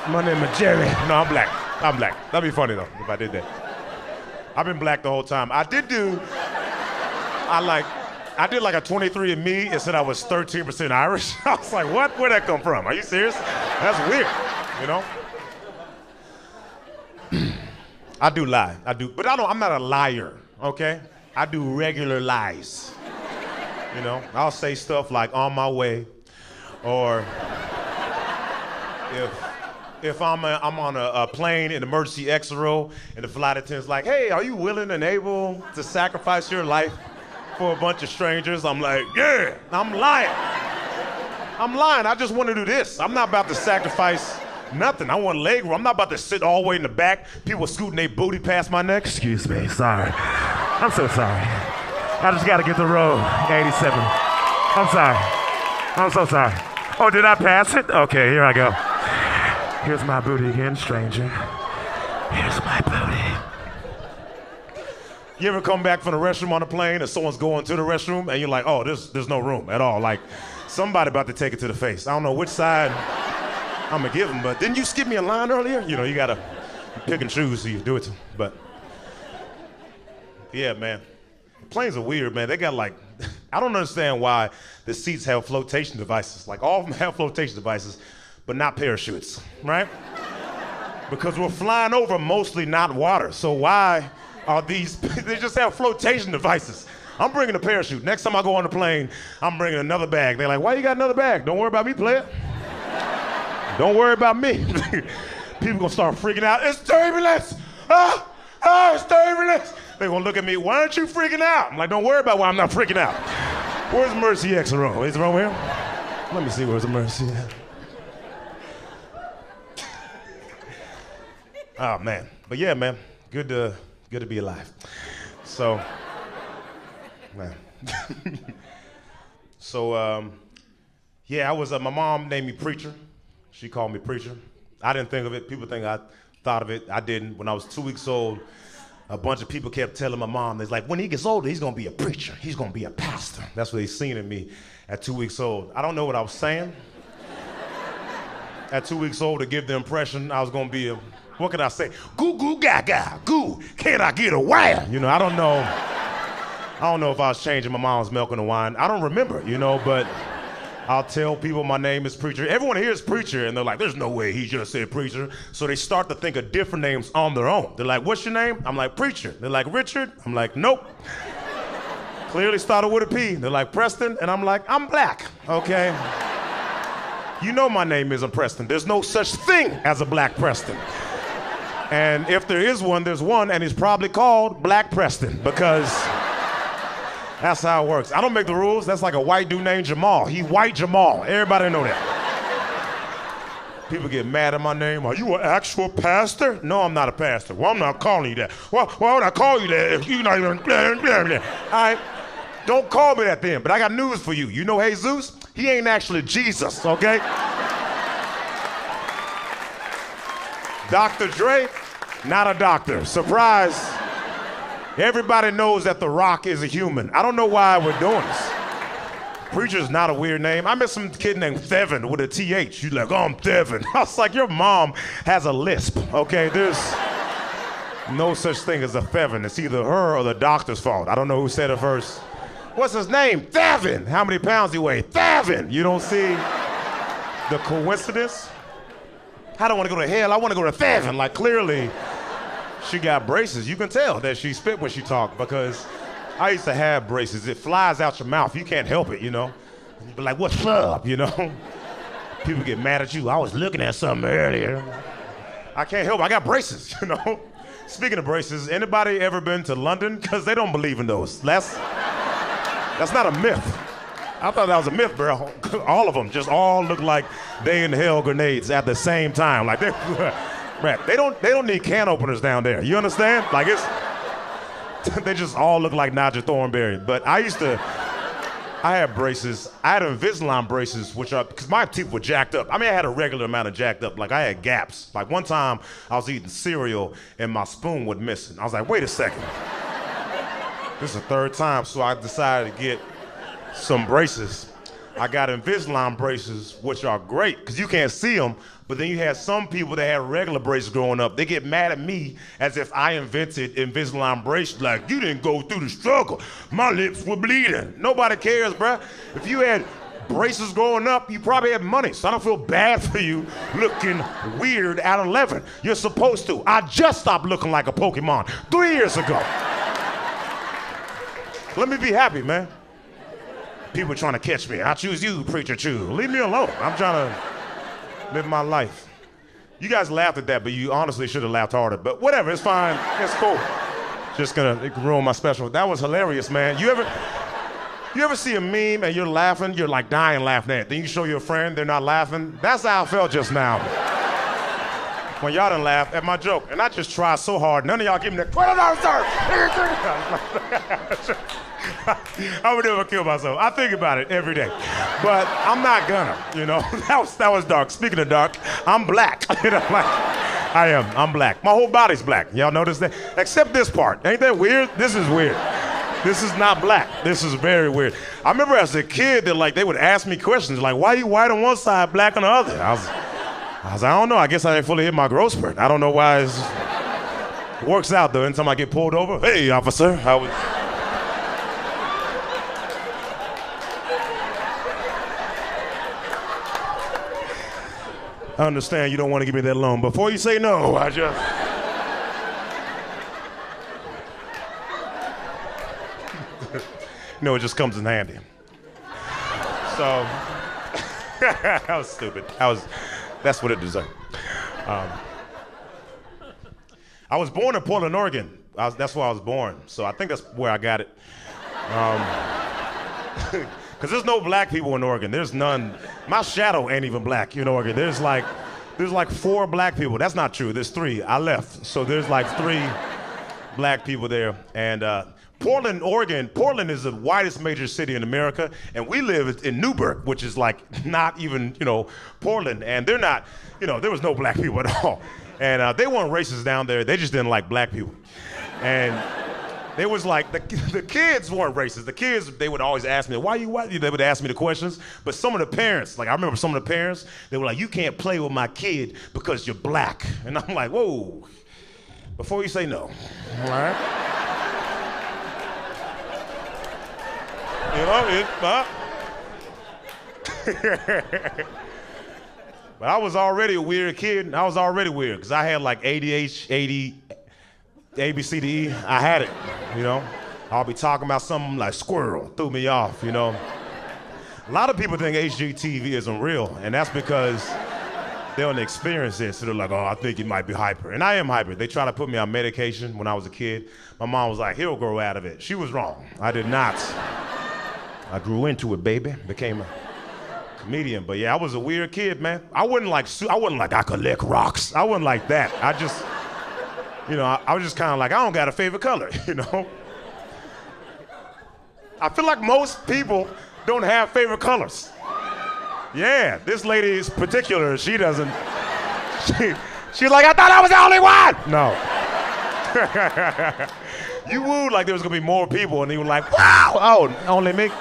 My name is Jerry. No, I'm black. I'm black. That'd be funny, though, if I did that. I've been black the whole time. I did like a 23andMe and said I was 13% Irish. I was like, what? Where'd that come from? Are you serious? That's weird, you know? I do lie. I do, but I'm not a liar, okay? I do regular lies. You know, I'll say stuff like on my way, or if I'm on a plane in emergency exit row and the flight attendant's like, hey, are you willing and able to sacrifice your life for a bunch of strangers? I'm like, yeah, I'm lying. I'm lying. I just want to do this. I'm not about to sacrifice nothing. I want leg room. I'm not about to sit all the way in the back. People scooting their booty past my neck. Excuse me, sorry. I'm so sorry. I just got to get the row, 87. I'm sorry. I'm so sorry. Oh, did I pass it? Okay, here I go. Here's my booty again, stranger. Here's my booty. You ever come back from the restroom on a plane and someone's going to the restroom and you're like, oh, there's no room at all. Like, somebody about to take it to the face. I don't know which side I'm gonna give them, but didn't you skip me a line earlier? You know, you gotta pick and choose who you do it to. But, yeah, man. Planes are weird, man. They got like, I don't understand why the seats have flotation devices. Like, all of them have flotation devices, but not parachutes, right? Because we're flying over mostly not water. So why are these, they just have flotation devices. I'm bringing a parachute. Next time I go on the plane, I'm bringing another bag. They're like, why you got another bag? Don't worry about me, player. Don't worry about me. People gonna start freaking out. It's turbulence. It's turbulence. They're gonna look at me, why aren't you freaking out? I'm like, don't worry about why I'm not freaking out. Where's Mercy X row? Is it over here? Let me see where's the Mercy at. Oh, man. But yeah, man, good to be alive. So, man. So, yeah, my mom named me Preacher. She called me Preacher. I didn't think of it. People think I thought of it. I didn't. When I was 2 weeks old, a bunch of people kept telling my mom, they're like, when he gets older, he's gonna be a preacher. He's gonna be a pastor. That's what they seen in me at 2 weeks old. I don't know what I was saying. At 2 weeks old, to give the impression I was gonna be a, what could I say? Goo goo gaga, goo, can I get a wire? You know, I don't know if I was changing my mom's milk into wine. I don't remember, you know, but I'll tell people my name is Preacher. Everyone hears Preacher, and they're like, there's no way he just said Preacher. So they start to think of different names on their own. They're like, what's your name? I'm like, Preacher. They're like, Richard? I'm like, nope. Clearly started with a P. They're like, Preston? And I'm like, I'm black, okay? You know my name isn't Preston. There's no such thing as a Black Preston. And if there is one, there's one, and it's probably called Black Preston, because that's how it works. I don't make the rules. That's like a white dude named Jamal. He white Jamal. Everybody know that. People get mad at my name. Are you an actual pastor? No, I'm not a pastor. Well, I'm not calling you that. Well, why would I call you that if you're not even... All right, don't call me that then, but I got news for you. You know Jesus? He ain't actually Jesus, okay? Dr. Dre, not a doctor. Surprise. Everybody knows that The Rock is a human. I don't know why we're doing this. Preacher's not a weird name. I met some kid named Thevin with a TH. She's like, oh, I'm Thevin. I was like, your mom has a lisp, okay? There's no such thing as a Thevin. It's either her or the doctor's fault. I don't know who said it first. What's his name? Thevin. How many pounds do you weigh? Thevin. You don't see the coincidence? I don't want to go to hell. I want to go to Thevin. Like, clearly, she got braces. You can tell that she spit when she talked, because I used to have braces. It flies out your mouth. You can't help it, you know? You be like, what's up, you know? People get mad at you. I was looking at something earlier. I can't help it. I got braces, you know? Speaking of braces, anybody ever been to London? Because they don't believe in those. That's not a myth. I thought that was a myth, bro. All of them just all look like they inhale grenades at the same time. Like they don't need can openers down there. You understand? Like they just all look like Nigel Thornberry. But I had braces. I had Invisalign braces, which are, because my teeth were jacked up. I mean, I had a regular amount of jacked up. Like, I had gaps. Like, one time, I was eating cereal, and my spoon was missing. I was like, wait a second. This is the third time, so I decided to get some braces. I got Invisalign braces, which are great, because you can't see them, but then you had some people that had regular braces growing up. They get mad at me as if I invented Invisalign braces. Like, you didn't go through the struggle. My lips were bleeding. Nobody cares, bruh. If you had braces growing up, you probably had money, so I don't feel bad for you looking weird at 11. You're supposed to. I just stopped looking like a Pokemon 3 years ago. Let me be happy, man. People trying to catch me. I choose you, preacher choose. Leave me alone. I'm trying to live my life. You guys laughed at that, but you honestly should have laughed harder. But whatever, it's fine. It's cool. Just gonna ruin my special. That was hilarious, man. You ever see a meme and you're laughing, you're like dying laughing at it. Then you show your friend, they're not laughing. That's how I felt just now. When y'all done laugh at my joke. And I just tried so hard. None of y'all give me the $20, sir. I would never kill myself. I think about it every day. But I'm not gonna, you know. That was dark. Speaking of dark, I'm black. You know, like, I am. I'm black. My whole body's black. Y'all notice that? Except this part. Ain't that weird? This is weird. This is not black. This is very weird. I remember as a kid that like they would ask me questions like, why are you white on one side, black on the other? I was like, I don't know. I guess I didn't fully hit my growth spurt. I don't know why it works out though. Anytime I get pulled over, hey officer, I was. I understand you don't want to give me that loan. Before you say no, I just... No, it just comes in handy. So, that was stupid. That's what it deserved. I was born in Portland, Oregon. That's where I was born. So I think that's where I got it. Because there's no black people in Oregon. There's none. My shadow ain't even black in Oregon. There's like 4 black people. That's not true. There's 3. I left. So there's like 3 black people there. And Portland, Oregon, Portland is the whitest major city in America. And we live in Newburgh, which is like not even, Portland. And they're not, there was no black people at all. And they weren't racist down there. They just didn't like black people. And they was like, the kids weren't racist. The kids, they would always ask me, why you white? They would ask me the questions. But some of the parents, like I remember some of the parents, they were like, you can't play with my kid because you're black. And I'm like, whoa, before you say no, all right? But I was already a weird kid. I was already weird because I had like ADHD, A, B, C, D, E. I had it, I'll be talking about something like squirrel, threw me off, A lot of people think HGTV isn't real, and that's because they don't experience it. So they're like, oh, I think you might be hyper. And I am hyper. They tried to put me on medication when I was a kid. My mom was like, he'll grow out of it. She was wrong. I did not. I grew into it, baby. Became a comedian. But yeah, I was a weird kid, man. I wasn't like I collect rocks. I wasn't like that. I just, I was just kind of like, I don't got a favorite color, I feel like most people don't have favorite colors. Yeah, this lady is particular. She doesn't. She's like, I thought I was the only one. No. You wooed like there was gonna be more people, and you were like, wow, oh, only me.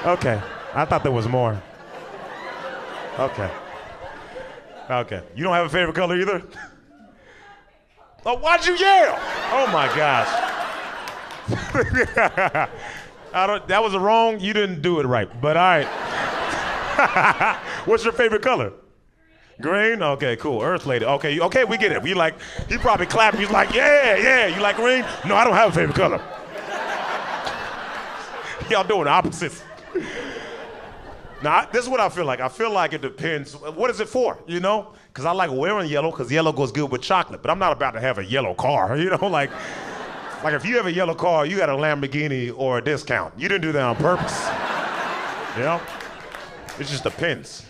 Okay, I thought there was more. Okay. You don't have a favorite color either? Oh, why'd you yell? Oh my gosh. That was wrong. You didn't do it right, but all right. What's your favorite color? Green? Okay, cool. Earth lady. Okay, we get it. He probably clapped. He's like, yeah. You like green? No, I don't have a favorite color. Y'all doing opposites. Now, this is what I feel like. I feel like it depends. What is it for, Because I like wearing yellow because yellow goes good with chocolate. But I'm not about to have a yellow car, Like if you have a yellow car, you got a Lamborghini or a discount. You didn't do that on purpose. You know? It just depends.